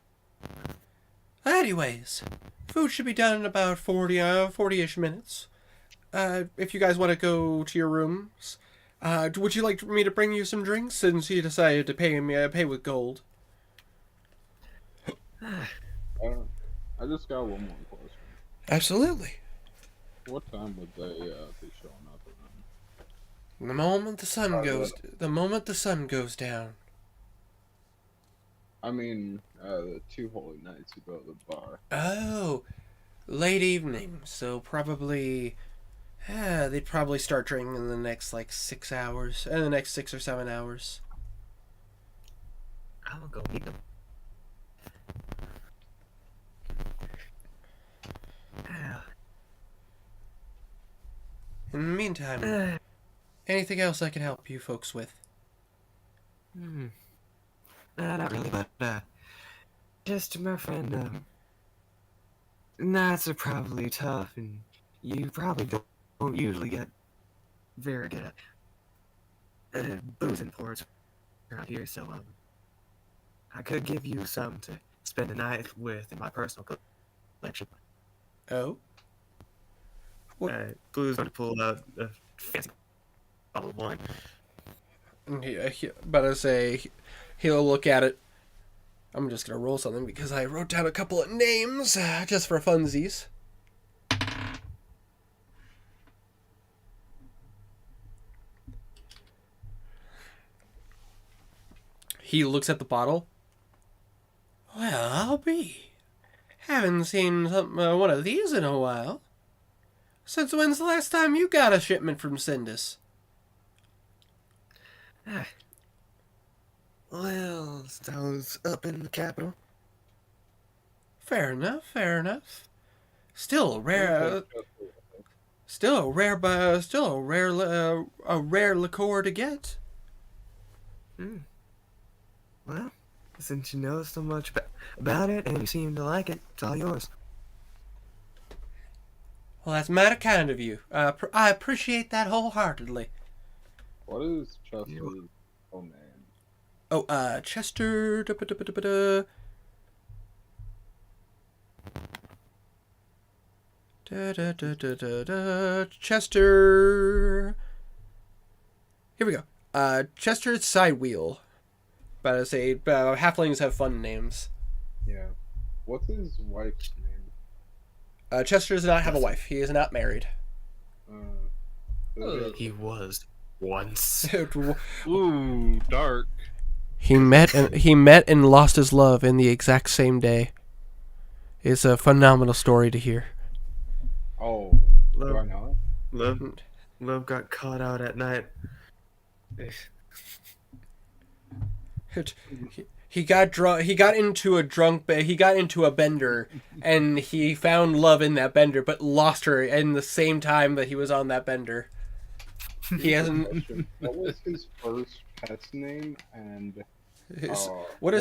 Anyways, food should be done in about 40-ish minutes. If you guys want to go to your rooms, would you like me to bring you some drinks since you decided to pay with gold? I just got one more question. Absolutely. What time would they be showing up around? The moment the sun goes down. I mean, the 2 holy nights you go to the bar. Oh, late evening. So probably, they'd probably start drinking in the next like 6 hours, in the next 6 or 7 hours. I'll go meet them. In the meantime, anything else I can help you folks with? Not really, but just my friend. Nights are probably tough, and you probably don't usually get very good at booze imports around here. So I could give you something to spend the night with in my personal collection. Oh, What? Blue's going to pull out a fancy bottle of wine. About to say, he'll look at it. I'm just gonna roll something because I wrote down a couple of names just for funsies. He looks at the bottle. Well, I'll be. Haven't seen one of these in a while. Since when's the last time you got a shipment from Sindus? Well, I was up in the capital. Fair enough, fair enough. Still a rare liqueur to get. Well, since you know so much about it and you seem to like it, it's all yours. Well, that's mighty kind of you. I appreciate that wholeheartedly. What is Chester's full name? Oh, Chester. Da-ba-da-ba-da-ba-da. Da-da-da-da-da-da. Chester. Here we go. Chester Sidewheel. About to say, halflings have fun names. Yeah. What's his wife's name? Chester does not have a wife. He is not married. He was once. Ooh, dark. He met and lost his love in the exact same day. It's a phenomenal story to hear. Oh, do I Love, know love got caught out at night. He got drunk. He got into a bender, and he found love in that bender, but lost her in the same time that he was on that bender. He hasn't. it? What was his first pet's name? And What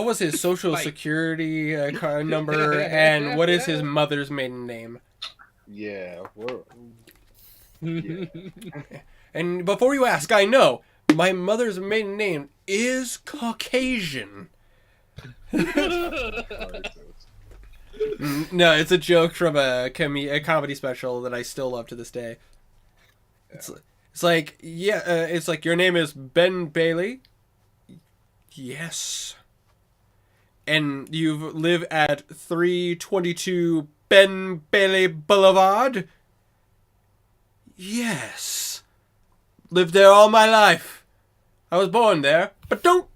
was his social Spike. security card number, and what is his mother's maiden name? Yeah, And before you ask, I know my mother's maiden name is Caucasian. No, it's a joke from a comedy special that I still love to this day. It's like, yeah, it's like, your name is Ben Bailey? Yes. And you live at 322 Ben Bailey Boulevard? Yes. Lived there all my life. I was born there, but don't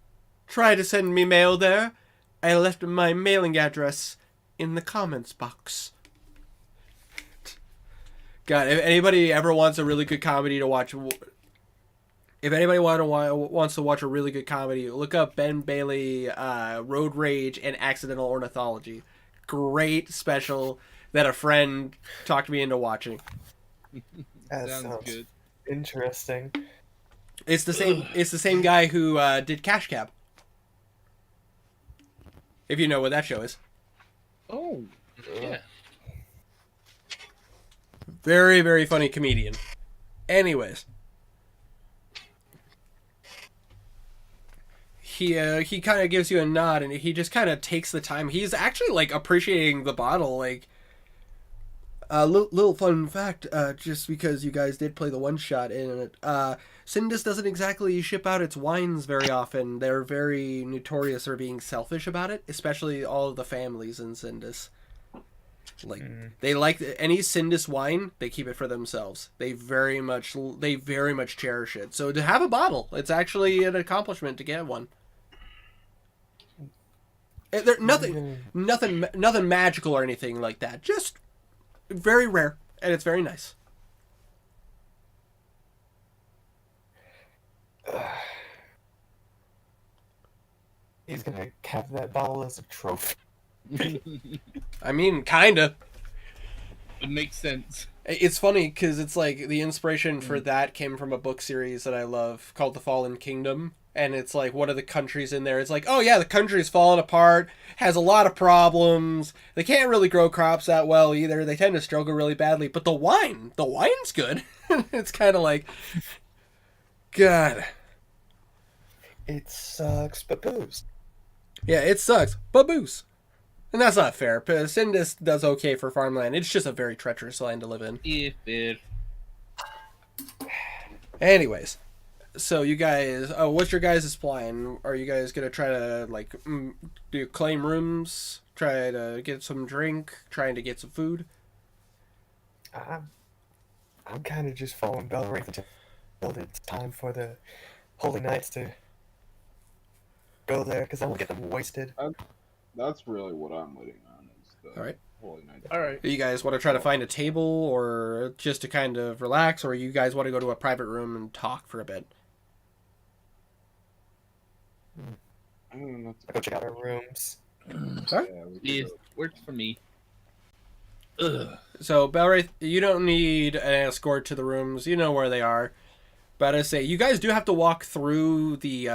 try to send me mail there. I left my mailing address in the comments box. God, if anybody ever wants a really good comedy to watch, If anybody wants to watch a really good comedy, look up Ben Bailey, Road Rage, and Accidental Ornithology. Great special that a friend talked me into watching. That Sounds sounds good. interesting. It's the same. It's the same guy who did Cash Cab. If you know what that show is. Oh, yeah. Very, very funny comedian. Anyways. He kind of gives you a nod, and he just kind of takes the time. He's actually, like, appreciating the bottle. Like, little fun fact, just because you guys did play the one-shot in it, Sindus doesn't exactly ship out its wines very often. They're very notorious for being selfish about it, especially all of the families in Sindus. Like, they like any Sindus wine, they keep it for themselves. They very much cherish it. So to have a bottle, it's actually an accomplishment to get one. There nothing magical or anything like that. Just very rare, and it's very nice. He's gonna have that bottle as a trophy. I mean, kinda. It makes sense. It's funny because it's like the inspiration for that came from a book series that I love called The Fallen Kingdom. And it's like one of the countries in there. It's like, oh yeah, the country's fallen apart, has a lot of problems. They can't really grow crops that well either. They tend to struggle really badly. But the wine's good. It's kind of like, God. It sucks, but booze. Yeah, it sucks, but booze. And that's not fair. Sindus does okay for farmland. It's just a very treacherous land to live in. If it. Anyways. So you guys, what's your guys' plan? Are you guys gonna try to like claim rooms, try to get some drink, trying to get some food? I'm kind of just following Belraith until it's time for the Holy Knights to go there because I won't get them wasted. That's really what I'm waiting on. Is the All right. Holy Night. All right. Do you guys want to try to find a table, or just to kind of relax, or you guys want to go to a private room and talk for a bit? I'll go check out our rooms. Sorry? Yeah, we could It go. works for me. Ugh. So Belraith, you don't need an escort to the rooms. You know where they are. But I say you guys do have to walk through the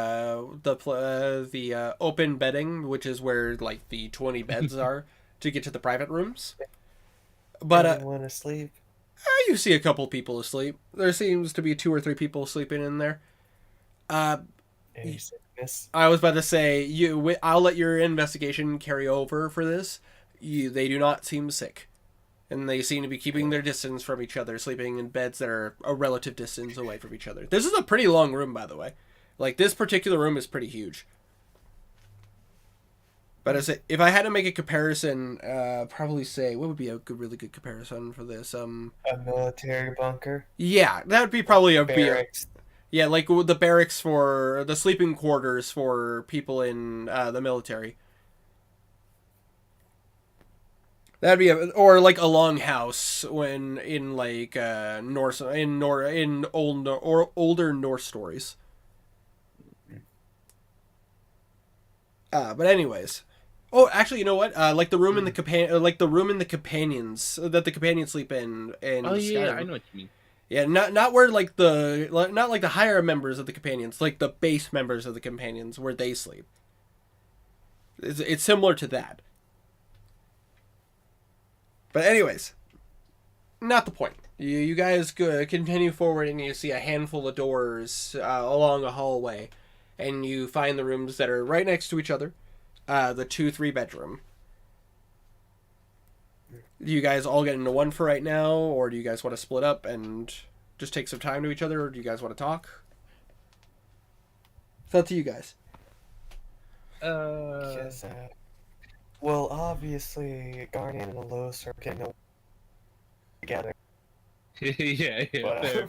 open bedding, which is where like the 20 beds are, to get to the private rooms. But Anyone asleep? you see a couple people asleep. There seems to be 2 or 3 people sleeping in there. Any sickness? I was about to say I'll let your investigation carry over for this. They do not seem sick, and they seem to be keeping their distance from each other, sleeping in beds that are a relative distance away from each other. This is a pretty long room, by the way. Like, this particular room is pretty huge. But if I had to make a comparison, probably say, what would be a really good comparison for this? A military bunker? Yeah, that would be probably a Barracks? yeah, like the barracks for the sleeping quarters for people in the military. That'd be or like a longhouse when in like Norse in older Norse stories. But anyways, oh, actually, you know what? Like the room in the companions that the companions sleep in. Oh yeah, Skyrim. I know what you mean. Yeah, not where like the higher members of the companions, like the base members of the companions, where they sleep. It's similar to that. But anyways, not the point. You guys continue forward and you see a handful of doors along a hallway, and you find the rooms that are right next to each other, the 2-3 bedroom. Do you guys all get into one for right now, or do you guys want to split up and just take some time to each other, or do you guys want to talk? It's up to you guys. Because, well, obviously, Guardian and Los are getting together. yeah, But, fair.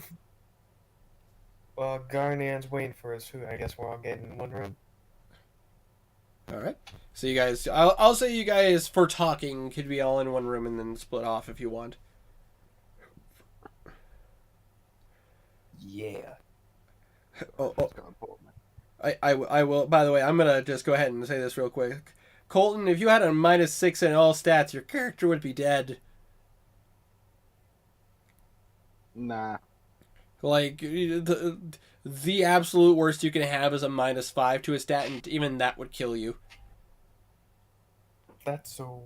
well, Guardian's waiting for us. I guess we're all getting in one room. All right. So you guys, I'll say you guys for talking could be all in one room and then split off if you want. Yeah. Oh, Just gonna pull me. I will. By the way, I'm gonna just go ahead and say this real quick. Colton, if you had a -6 in all stats, your character would be dead. Nah. Like the absolute worst you can have is a -5 to a stat, and even that would kill you. That's so.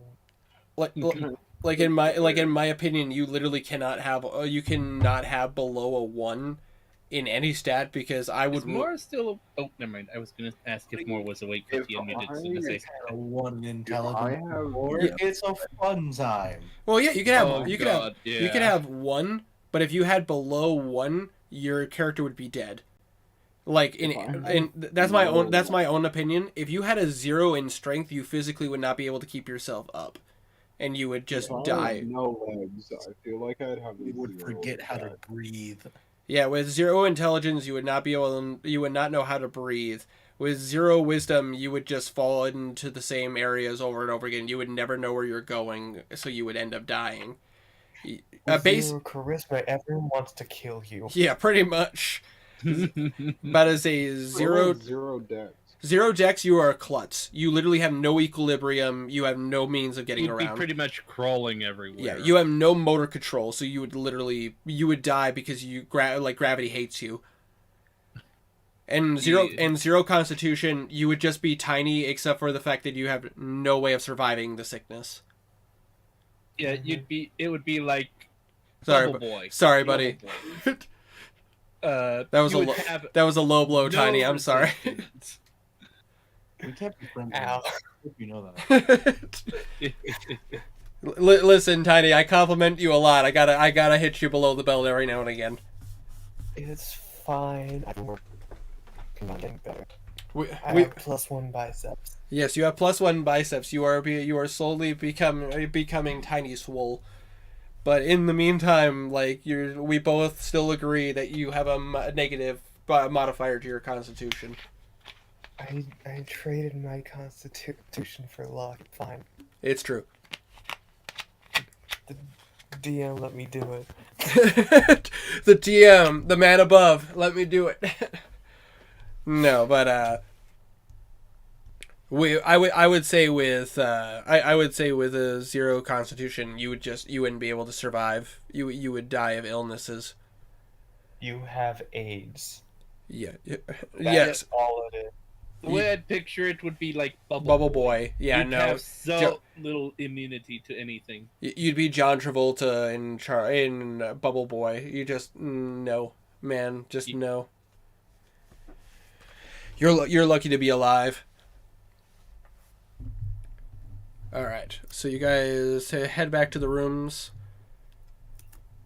Like in my opinion, you literally cannot have you cannot have below a 1 in any stat because I would. Is Moore still? Oh, never mind. I was gonna ask if Moore was awake because If he unmuted. I- So I'm gonna say, A one in If I intelligence, have, or Yeah. it's a fun time. Well, yeah, you could have oh you could god, have you could have 1, but if you had below 1, your character would be dead. Like If I have in that's my own no- opinion. If you had a 0 in strength, you physically would not be able to keep yourself up, and you would just if I have die. no legs, I feel like I'd have You would zero forget how to attack. breathe. Yeah, with 0 intelligence, you would not be able to, you would not know how to breathe. With 0 wisdom, you would just fall into the same areas over and over again. You would never know where you're going, so you would end up dying. With Base, zero charisma, everyone wants to kill you. yeah, pretty much. But as a Zero dex. 0 dex, you are a klutz. You literally have no equilibrium. You have no means of getting you'd be around. pretty much crawling everywhere. Yeah, you have no motor control, so you would die because gravity hates you. And zero constitution, you would just be tiny, except for the fact that you have no way of surviving the sickness. Yeah, it would be like Sorry, Bubble Boy. sorry, buddy. Bubble Boy. That was you a would have that was a low blow, no tiny. I'm sorry. resistance. We can't be friends. Ow. I hope you know that. Listen, tiny. I compliment you a lot. I gotta hit you below the belt every now and again. It's fine. I'm working on getting better. We, I we, have +1 biceps. yes, you have +1 biceps. You are slowly becoming tiny swole. But in the meantime, we both still agree that you have a negative modifier to your constitution. I traded my constitution for luck. Fine. It's true. DM let me do it. The DM, the man above, let me do it. No, but I would say with a 0 constitution, you wouldn't be able to survive. You would die of illnesses. You have AIDS. Yeah. That's Yes. all it is. The way I'd picture it would be like Bubble Boy. Yeah, You'd no. have so Jo- little immunity to anything. You'd be John Travolta in Bubble Boy. You just no, man, just no. You're lucky to be alive. All right, so you guys head back to the rooms,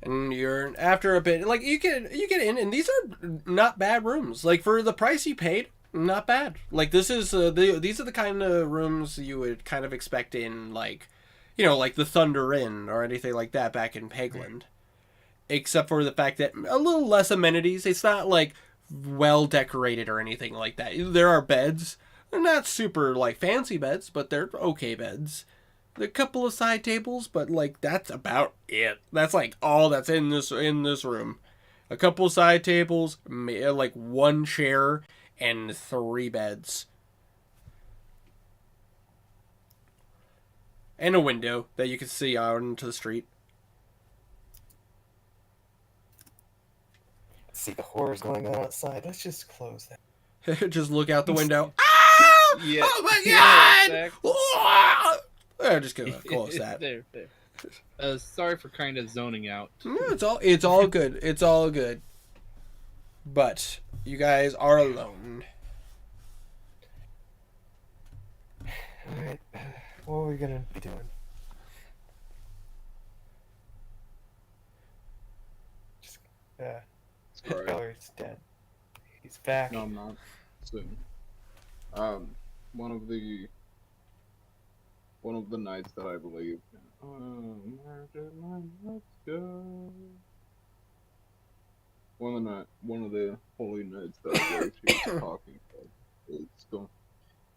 and you're after a bit you get in, and these are not bad rooms. Like for the price you paid, not bad. Like this is these are the kind of rooms you would kind of expect in like the Thunder Inn or anything like that back in Pegland. Except for the fact that a little less amenities. It's not like well decorated or anything like that. There are beds. They're not super fancy beds, but they're okay beds. A couple of side tables, but that's about it. That's all that's in this room. A couple side tables, one chair, and 3 beds. And a window that you can see out into the street. See the horrors going on outside. Let's just close that. Just look out the window. Yeah. Oh my Yeah, god! exactly. I'm just gonna close that. There. Sorry for kind of zoning out. No, it's all good. It's all good. But you guys are alone. Alright. What are we gonna be doing? Just, Sorry. Bellery's dead. He's back. No, I'm not. Soon. One of the knights that I believe. Let's go. One of the holy knights that I believe she was talking about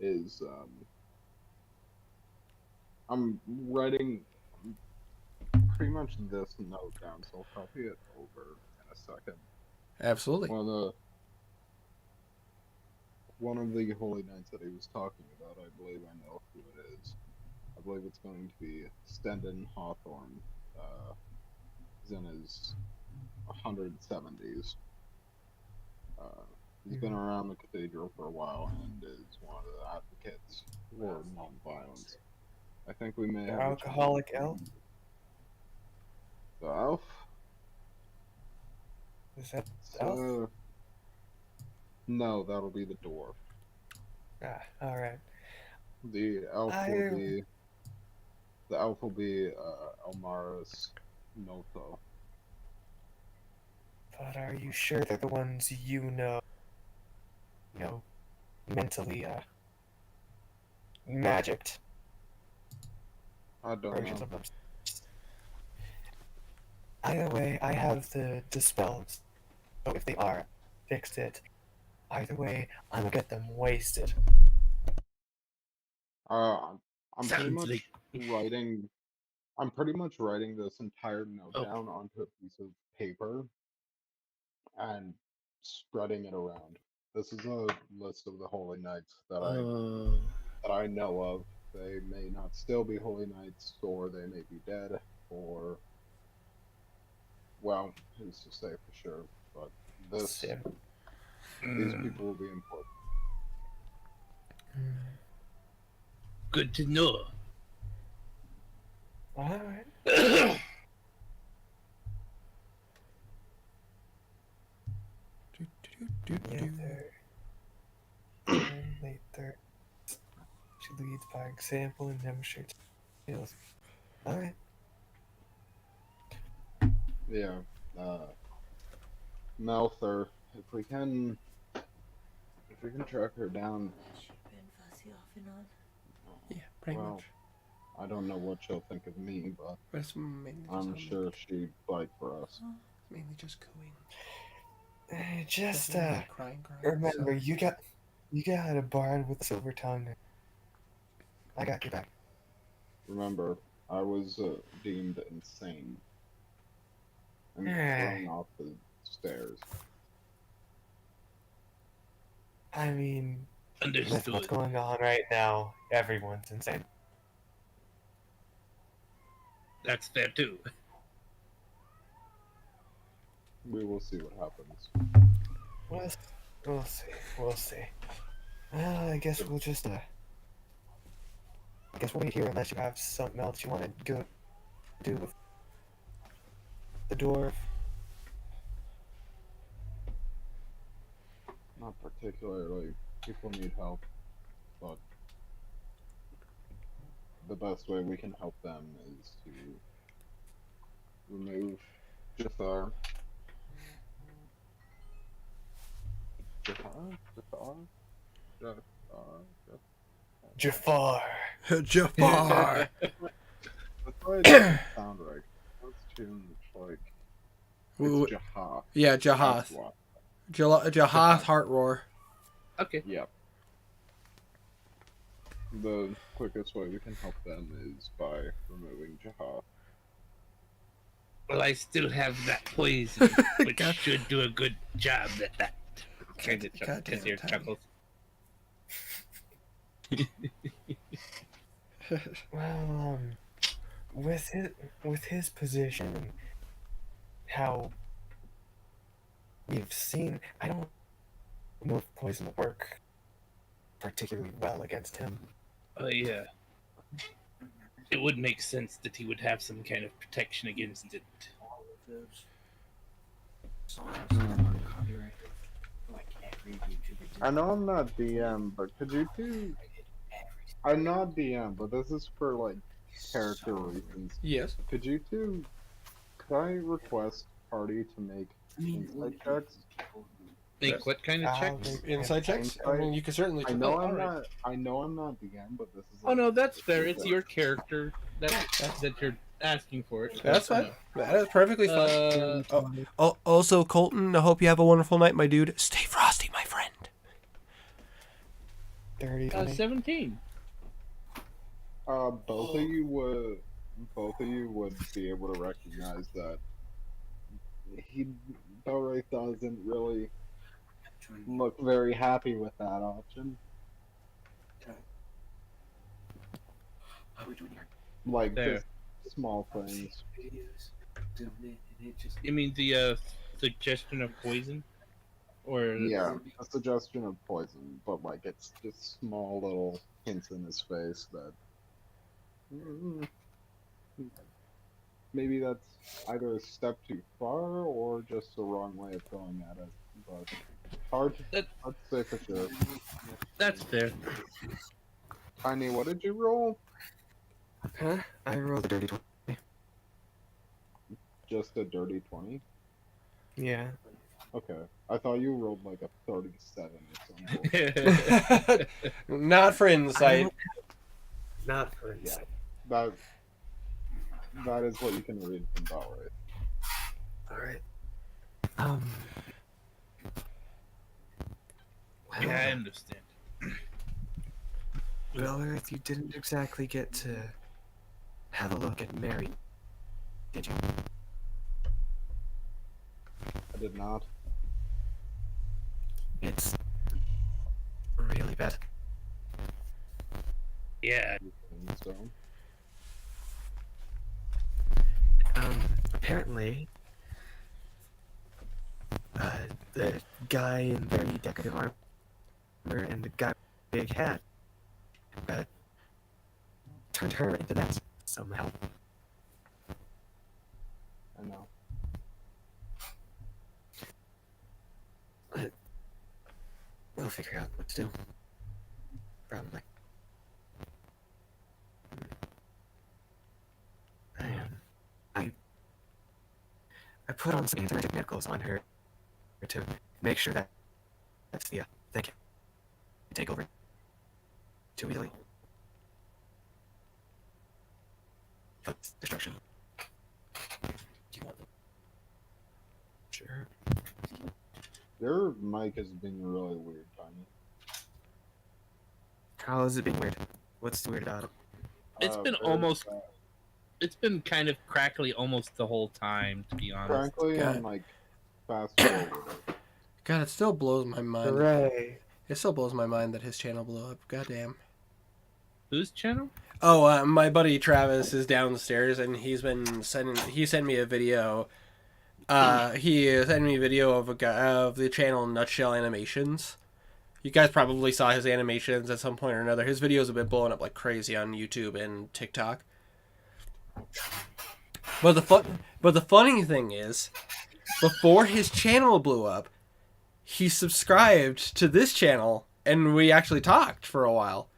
is I'm writing pretty much this note down, so I'll copy it over in a second. Absolutely. one of the holy knights that he was talking about. I believe I know who it is. I believe it's going to be Stendon Hawthorne. He's in his 170s. Uh, he's been around the cathedral for a while and is one of the advocates for nonviolence. I think we may The have alcoholic elf? the elf. Is that elf? No, that'll be the dwarf. Ah, alright. The elf will be Elmaris Noto. But are you sure they're the ones you know, mentally, magicked I don't versions know. of them? Either way, I have the dispels. So if they are, fixed it. Either way, I'm gonna get them wasted. I'm pretty Sounds much like writing. I'm pretty much writing this entire note Oh. down onto a piece of paper and spreading it around. This is a list of the holy knights that I know of. They may not still be holy knights, or they may be dead, or well, who's to say for sure? But Sim. these people will be important. good to know. Alright. Yeah, they're she leads by example and demonstrates skills. Alright. Yeah, Malther, if we can track her down. Been fussy off and on. Yeah, pretty Well, much. I don't know what she'll think of me, but That's mainly just I'm how sure she'd fight for us. It's mainly just cooing. Just Definitely crying. remember, you got a bard with a silver tongue. I got your back. Remember, I was deemed insane and thrown off the stairs. I mean, with what's Understood. going on right now, everyone's insane. That's fair too. We will see what happens. We'll see. We'll see. Well, I guess we'll just I guess we'll wait here unless you have something else you want to go do with the dwarf. Not particularly. People need help, but the best way we can help them is to remove Jafar. Jafar. Jafar. That's why it doesn't sound right. Let's change like it's Jaha. Yeah, Jahath. Jahath Heart Roar. Okay. Yep. The quickest way we can help them is by removing Jaha. Well, I still have that poison, which God. should do a good job at that. Kind of Goddamn Tommy. chuckles. Well, with his position and how we've seen, I don't know if poison will work particularly well against him. Oh yeah. It would make sense that he would have some kind of protection against it. I know I'm not DM, but could you two? I'm not DM, but this is for like character reasons. Yes. Could you two? Could I request party to make insight checks? Make what kind of check? Inside checks? I mean, you can certainly. I know Oh, I'm alright. not. I know I'm not DM, but this is. Oh no, that's fair. It's your character that you're asking for it. That's But, fine. That is perfectly fine. Uh, Also, Colton, I hope you have a wonderful night, my dude. Stay frosty, my friend. 30. 17. Both of you would be able to recognize that Belray doesn't really look very happy with that option. Like There. just small things. You mean the suggestion of poison, or Yeah, a suggestion of poison, but like it's just small little hints in his face that mm, maybe that's either a step too far or just the wrong way of going at it. But hard to say for sure. that's fair. Tiny, what did you roll? Huh? I rolled a dirty 20. Just a dirty 20? Yeah. Okay. I thought you rolled like a 37 or something. Not for insight. Not for insight. That is what you can read from Valray. Alright. Well, Yeah, I understand. well, Earth, you didn't exactly get to have a look at Mary, did you? I did not. It's really bad. Yeah. And so, Apparently, the guy in very decorative armor and the guy with the big hat turned her into that somehow. I know. We'll figure out what to do. Probably. I put on some anti-medicals on her to make sure that that's the thing can take over too easily. That's destruction. Do you want them? Sure. Your mic is being really weird, Tiny. How is it being weird? What's weird about it? It's been very almost. bad. It's been kind of crackly almost the whole time, to be honest. Frankly, God. and like fast forward. God, it still blows my mind. Hooray. It still blows my mind that his channel blew up. Goddamn. Whose channel? Oh, my buddy Travis is downstairs, and he sent me a video. He sent me a video of a guy of the channel Nutshell Animations. You guys probably saw his animations at some point or another. His videos have been blowing up like crazy on YouTube and TikTok. But the funny thing is, before his channel blew up, he subscribed to this channel, and we actually talked for a while.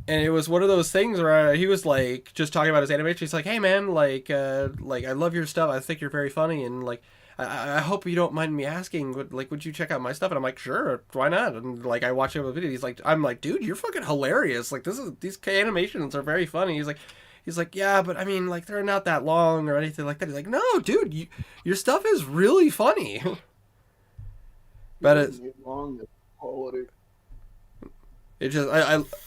And it was one of those things where he was like just talking about his animation. He's like, "Hey man, like I love your stuff. I think you're very funny, and like I hope you don't mind me asking, would you check out my stuff?" And I'm like, "Sure, why not?" And like I watched him a video. I'm like, "Dude, you're fucking hilarious. Like these animations are very funny." He's like, "Yeah, but I mean, like they're not that long or anything like that." He's like, "No, dude, your stuff is really funny." But it's long quality. It just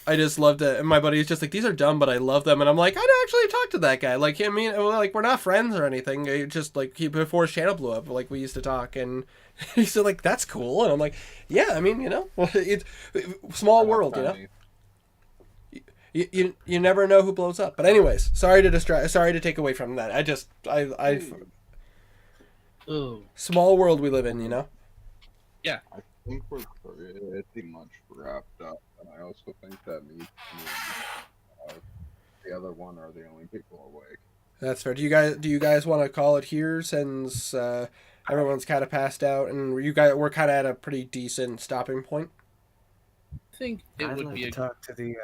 I just loved it, and my buddy's just like, "These are dumb, but I love them," and I'm like, "I'd actually talk to that guy. Like, I mean, like we're not friends or anything. It just like before his channel blew up, like we used to talk, and he said like that's cool, and I'm like, yeah, I mean, you know, it's small world, you know. You never know who blows up. But anyways, sorry to take away from that. I Oh, Small world we live in, you know. I think we're pretty much wrapped up, and I also think that me and the other one are the only people awake. That's fair. Do you guys want to call it here since everyone's kind of passed out and we're kind of at a pretty decent stopping point? I think it I'd would like be to a talk to the.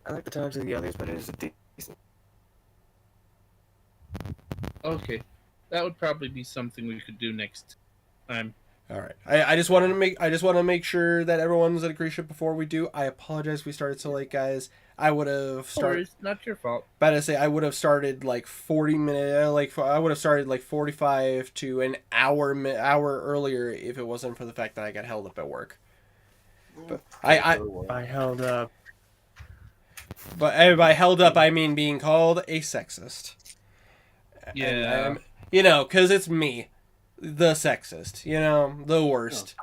I'd like to talk to the others, but it is a decent. okay. That would probably be something we could do next time. All right. I just want to make sure that everyone's at a great ship before we do. I apologize we started so late, guys. I would have started. It's not your fault. About to say I would have started like 40 minutes, like I would have started like 45 to an hour earlier if it wasn't for the fact that I got held up at work. But I held up. But by held up I mean being called a sexist. Yeah. And, you know, because it's me. the sexist, you know, the worst.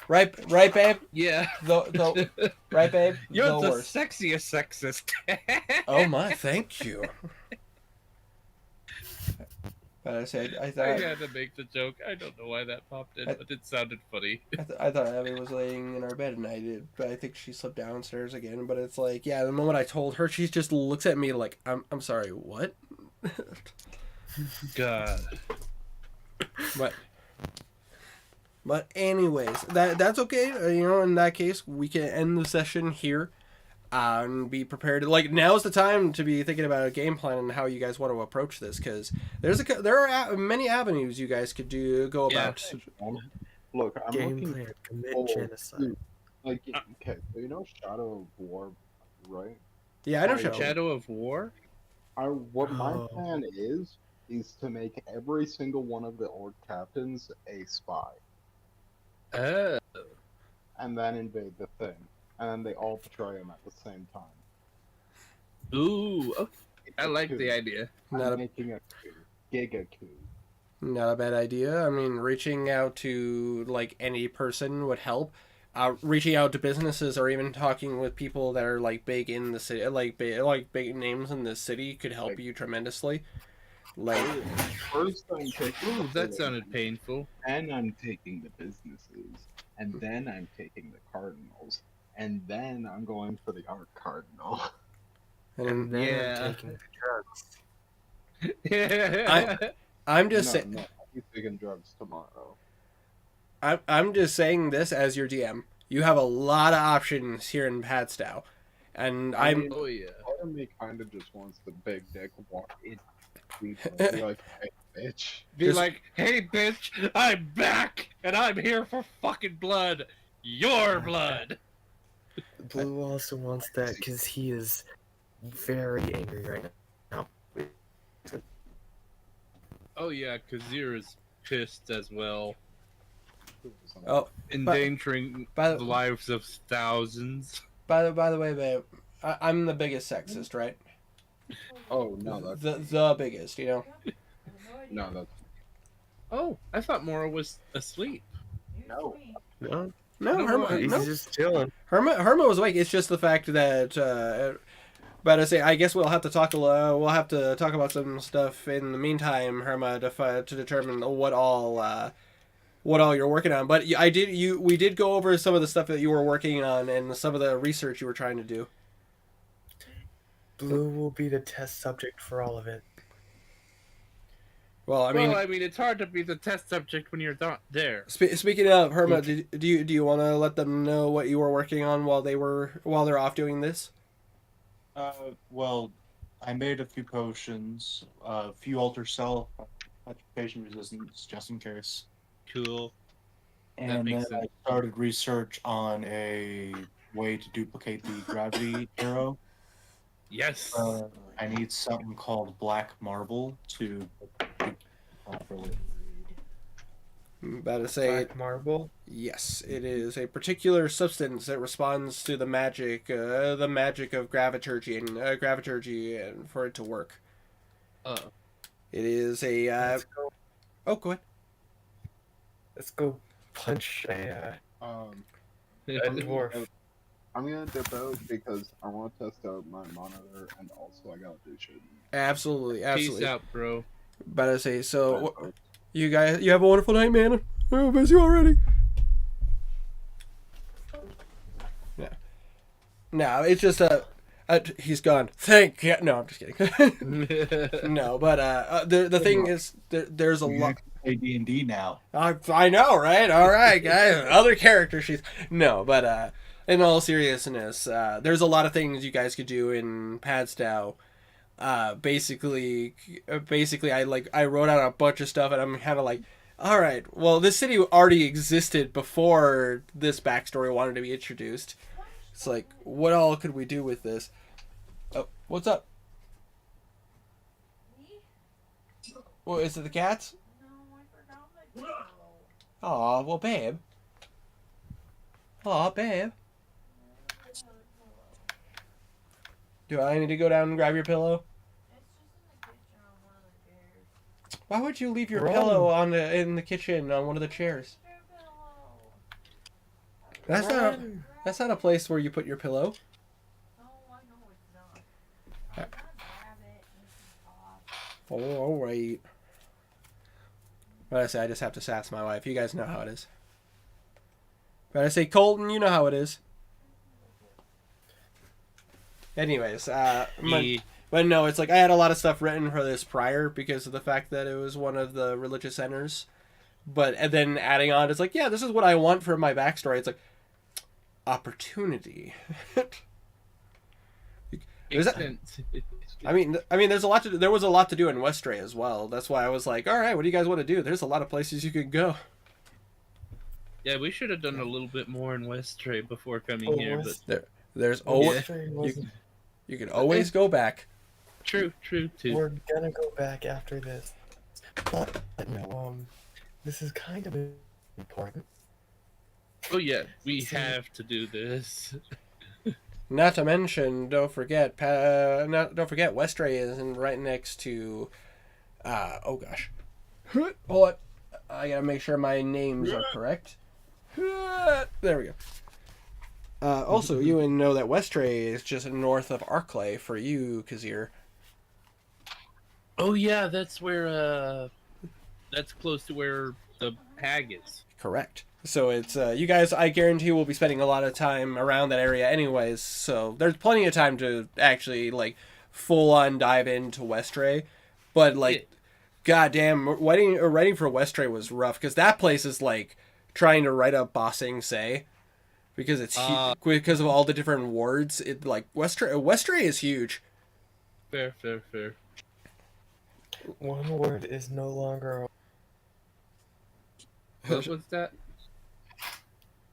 Right, babe? Yeah. The right, babe? You're the worst. sexiest sexist. Oh my, thank you. But I said, I I thought had to make the joke. I don't know why that popped in, I- but it sounded funny. I thought Abby was laying in our bed, and I think she slipped downstairs again. But it's like, yeah, the moment I told her, she just looks at me like, I'm sorry, what? God. But anyways, that's okay. You know, in that case, we can end the session here. And be prepared. Like, now's the time to be thinking about a game plan and how you guys want to approach this, because there are many avenues you guys could go about. Look, I'm Game looking plan, commit forward genocide. to, like, okay, so you know Shadow of War, right? Yeah, I know. Oh, Shadow. Shadow of War? What my Oh. plan is to make every single one of the orc captains a spy, Oh. and then invade the thing, and then they all betray him at the same time. Ooh, okay. It's I a like coup. the idea. Not I'm a making a coup, giga coup. not a bad idea. I mean, reaching out to like any person would help. Reaching out to businesses or even talking with people that are like big in the city, like big names in the city, could help you tremendously. Like, First, I'm taking. Ooh, the that sounded civilians, painful. then I'm taking the businesses, and then I'm taking the cardinals, and then I'm going for the art cardinal. And then Yeah. I'm taking the drugs. Yeah. I'm just no, saying. no, he's taking drugs tomorrow. I'm just saying this as your DM. You have a lot of options here in Padstow, and I I'm mean, Oh yeah. part of me kind of just wants the big dick walk in, be like, hey, bitch. Be Just- like, hey bitch, I'm back and I'm here for fucking blood. Your blood. Blue also wants that because he is very angry right now. Oh yeah, Kazir is pissed as well. oh, Endangering by the the lives of thousands. by the way, babe, I'm the biggest sexist, right? Oh no, that's The biggest, you know. no, that's Oh, I thought Mora was asleep. no. No, No, No, Herma, he's no. just chilling. Herma was awake. It's just the fact that. But I say, I guess we'll have to talk. We'll have to talk about some stuff in the meantime, Herma, to determine what all you're working on. But we did go over some of the stuff that you were working on and some of the research you were trying to do. Blue will be the test subject for all of it. Well, I mean, Well, I mean, it's hard to be the test subject when you're not there. speaking of Herma, do you want to let them know what you were working on while they're off doing this? Well, I made a few potions, a few alter self, petrification resistance, just in case. Cool. And then makes I sense. started research on a way to duplicate the gravity arrow. Yes. I need something called black marble to properly. I'm about to say, Black marble. yes, it is a particular substance that responds to the magic of graviturgy and for it to work. Oh. It is a. Let's go. Oh, go ahead. Let's go punch a dwarf. I'm gonna dip out because I want to test out my monitor, and also I gotta do shit. Absolutely. Peace out, bro. About to say, so you guys, you have a wonderful night, man. I miss you already. Yeah. No, it's just he's gone. Thank you. No, I'm just kidding. No, but the thing is, there's a lot. Play D&D now. I know, right? All right, guys. Other character sheets. No, but in all seriousness, there's a lot of things you guys could do in Padstow. Basically, I wrote out a bunch of stuff, and I'm kind of like, all right, well, this city already existed before this backstory wanted to be introduced. It's like, what all could we do with this? Oh, what's up? Well, is it the cats? Aw, well, babe. Aw, babe. Do I need to go down and grab your pillow? Why would you leave your Run. pillow in the kitchen on one of the chairs? That's Run. not a place where you put your pillow. Oh, I know it's not. I'll grab it and some sauce. Oh, all right. But I say I just have to sass my wife. You guys know how it is. But I say Colton, you know how it is. Anyways, but no, it's like I had a lot of stuff written for this prior because of the fact that it was one of the religious centers. But and then adding on, it's like, yeah, this is what I want for my backstory. It's like opportunity. Is that- I mean, there's a lot to do. There was a lot to do in Westray as well. That's why I was like, all right, what do you guys want to do? There's a lot of places you could go. Yeah, we should have done a little bit more in Westray before coming here, but There's always you can always go back. true too. We're gonna go back after this. But no, this is kind of important. Oh yeah, we have to do this. Not to mention, don't forget, Westray is right next to. Oh gosh, hold on. I gotta make sure my names are correct. There we go. Also, you would know that Westray is just north of Arclay for you, Kazir. Oh yeah, that's where that's close to where the hag is. Correct. So it's you guys. I guarantee will be spending a lot of time around that area, anyways. So there's plenty of time to actually like full on dive into Westray. But like, goddamn, writing for Westray was rough because that place is like trying to write up Bossing Say because it's because of all the different wards. It like Westray is huge. Fair. One word is no longer. What was that?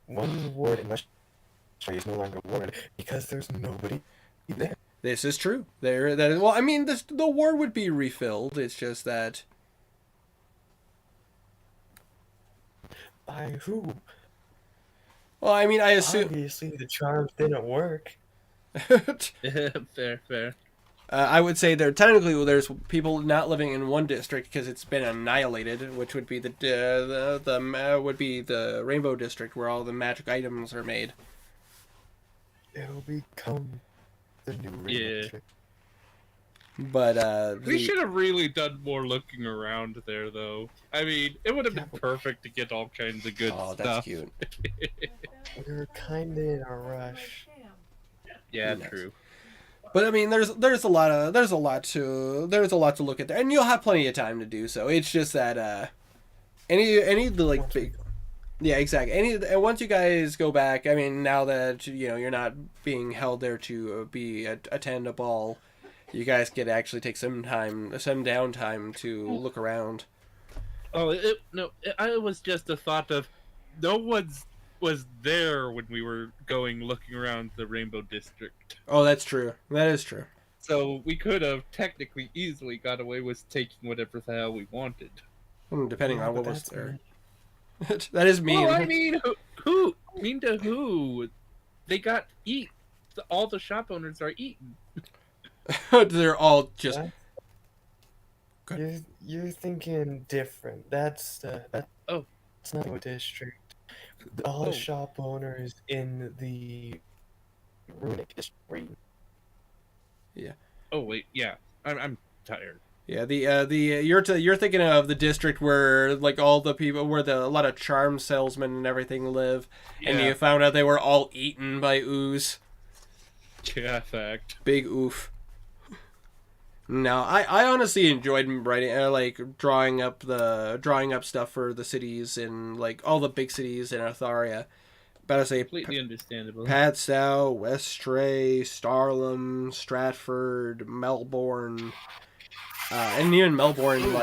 One word in Westray is no longer a word because there's nobody there. This is true. Well, I mean, the ward would be refilled. It's just that. By who? Well, I mean, I assume. Obviously, the charms didn't work. Fair. I would say there's people not living in one district because it's been annihilated, which would be would be the Rainbow District where all the magic items are made. It'll become the new Yeah. District. But We should have really done more looking around there, though. I mean, it would have been perfect to get all kinds of good oh, stuff. that's cute. We were kind of in a rush. Yeah, Nice. true. But I mean, there's a lot to look at there, and you'll have plenty of time to do so. It's just that any of the like big. Yeah, exactly. And once you guys go back, I mean, now that you're not being held there to attend a ball, you guys could actually take some downtime to look around. Oh, it was just a thought of no one's was there when we were looking around the Rainbow District. Oh, that's true. That is true. So we could have technically easily got away with taking whatever the hell we wanted. Depending Yeah, on what but was that's there. That is mean. Well, I mean, who? Mean to who? They got eat. All the shop owners are eaten. They're all just. You're thinking different. That's Oh. It's not a district. All the shop owners in the Runic district. Oh wait, yeah. I'm tired. Yeah, you're thinking of the district where like all the people where a lot of charm salesmen and everything live, and you found out they were all eaten by ooze. Yeah, fact. Big oof. No, I honestly enjoyed writing drawing up stuff for the cities and like all the big cities in Atharia. But I say Completely understandable. Padstow, Westray, Starlam, Stratford, Melbourne, and even Melbourne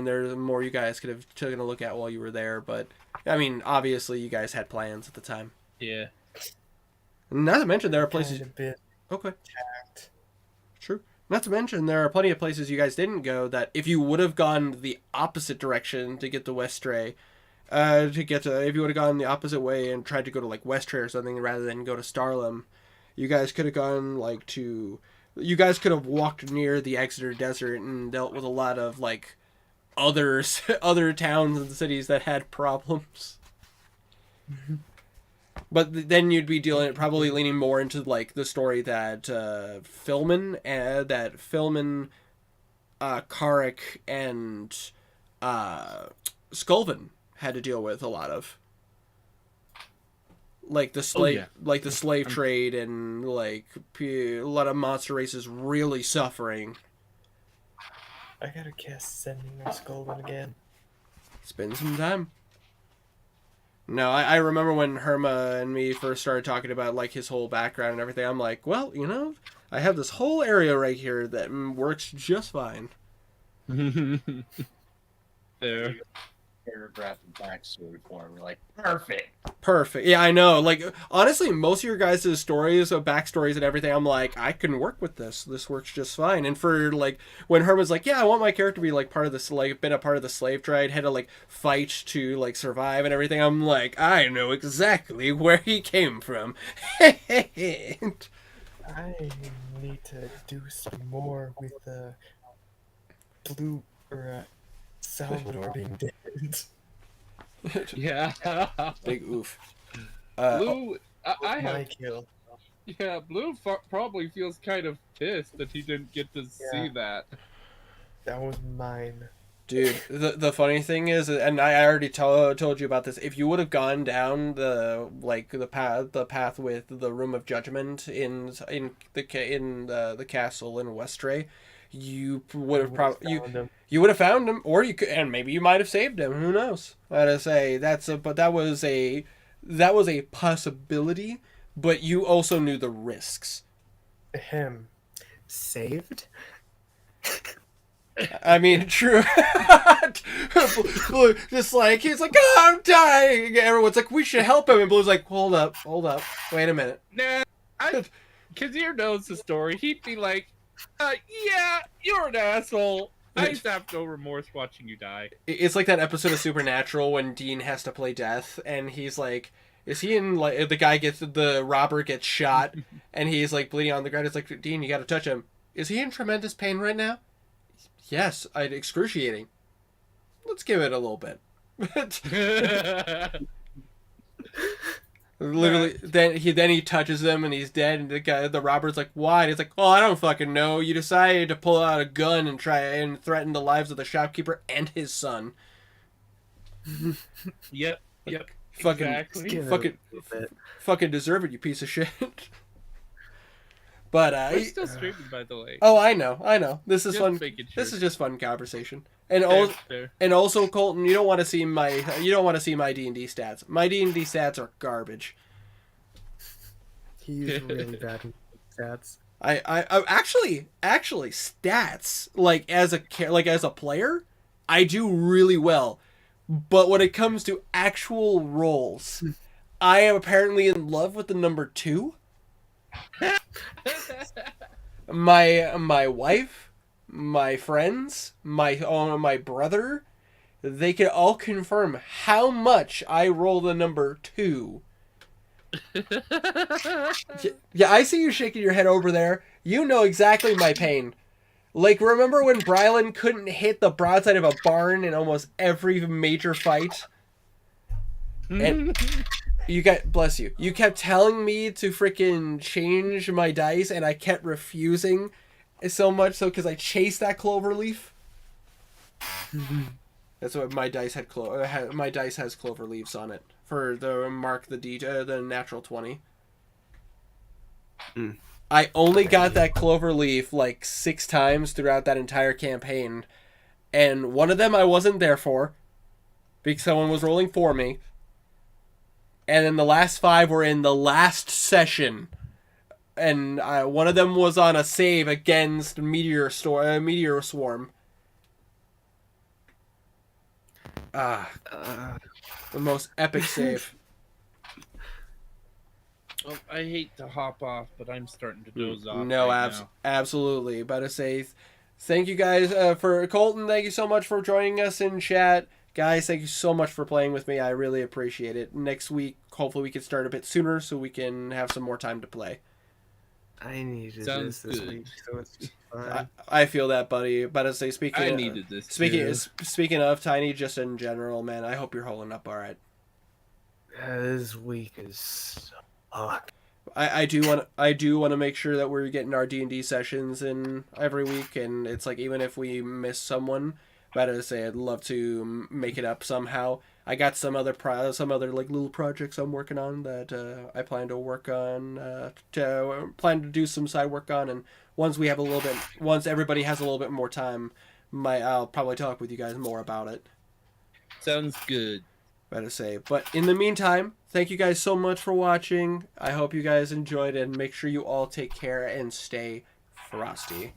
there's more you guys could have taken a look at while you were there. But I mean, obviously you guys had plans at the time. Yeah. Not to mention there are places. Kind of bit Okay. True. Not to mention, there are plenty of places you guys didn't go that if you would have gone the opposite direction to get to Westray, if you would have gone the opposite way and tried to go to like Westray or something rather than go to Starlam, you guys could have gone like to you guys could have walked near the Exeter Desert and dealt with a lot of like others, other towns and cities that had problems. But then you'd be dealing, probably leaning more into like the story that Philman, Karik, and Skulven had to deal with a lot of, like the slave, like the slave trade, and like a lot of monster races really suffering. I gotta cast Sending or Skulven again. Spend some time. No, I remember when Herma and me first started talking about like his whole background and everything. I'm like, well, you know, I have this whole area right here that works just fine. There. Paragraph and backstory for him. We're like, perfect. Perfect. Yeah, I know. Like, honestly, most of your guys' stories, backstories and everything, I'm like, I can work with this. This works just fine. And for, like, when Herman's like, yeah, I want my character to be, like, part of this, like, been a part of the slave trade, had to, like, fight to, like, survive and everything, I'm like, I know exactly where he came from. I need to do some more with Blue or Salvador being dead. Yeah. Big oof. Blue, I My have. kill. Yeah, Blue probably feels kind of pissed that he didn't get to see that. That was mine. Dude, the funny thing is, and I already told you about this. If you would have gone down the path with the Room of Judgment in the castle in Westray, you would have probably you would have found him, or you could, and maybe you might have saved him. Who knows? I gotta say but that was a possibility, but you also knew the risks. Him. Saved? I mean, true. Just like, he's like, oh, I'm dying. Everyone's like, we should help him. And Blue's like, hold up. Wait a minute. Nah, Kazir knows the story. He'd be like, yeah, you're an asshole. I used to have no remorse watching you die. It's like that episode of Supernatural when Dean has to play death, and he's like, is he in, like, the robber gets shot, and he's like bleeding on the ground. It's like, Dean, you gotta touch him. Is he in tremendous pain right now? Yes, excruciating. Let's give it a little bit. Literally, then he touches him and he's dead. And the robber's like, "Why?" And he's like, "Oh, I don't fucking know. You decided to pull out a gun and try and threaten the lives of the shopkeeper and his son." Yep. Fucking, Exactly. fucking deserve it, you piece of shit. But We're still streaming, by the way. oh, I know. This is Just fun. making sure. This is just fun conversation. And also, Colton, you don't want to see my D&D stats. My D&D stats are garbage. He's really bad with stats. I actually stats, like as a player, I do really well. But when it comes to actual rolls, I am apparently in love with the number 2. My wife, my friends, my brother, they can all confirm how much I roll the number 2. Yeah, I see you shaking your head over there. You know exactly my pain. Like, remember when Brylan couldn't hit the broadside of a barn in almost every major fight? And bless you. You kept telling me to freaking change my dice, and I kept refusing so much so because I chased that clover leaf. That's what my dice had. My dice has clover leaves on it for the mark the natural 20. I only got that clover leaf like 6 times throughout that entire campaign, and one of them I wasn't there for because someone was rolling for me. And then the last 5 were in the last session. And one of them was on a save against Meteor Swarm. The most epic save. Well, I hate to hop off, but I'm starting to doze off. No, right now. absolutely. About to say thank you guys for Colton. Thank you so much for joining us in chat. Guys, thank you so much for playing with me. I really appreciate it. Next week, hopefully we can start a bit sooner so we can have some more time to play. I needed Sounds this good. week, so it's fine. I feel that, buddy. But to say, speaking, I needed this. speaking, too. speaking of Tiny, just in general, man, I hope you're holding up all right. This week is fuck. I do want to make sure that we're getting our D&D sessions in every week, and it's like even if we miss someone, but to say I'd love to make it up somehow. I got some other like little projects I'm working on that I plan to work on plan to do some side work on, and once everybody has a little bit more time, I'll probably talk with you guys more about it. Sounds good. Better say. But in the meantime, thank you guys so much for watching. I hope you guys enjoyed it, and make sure you all take care and stay frosty.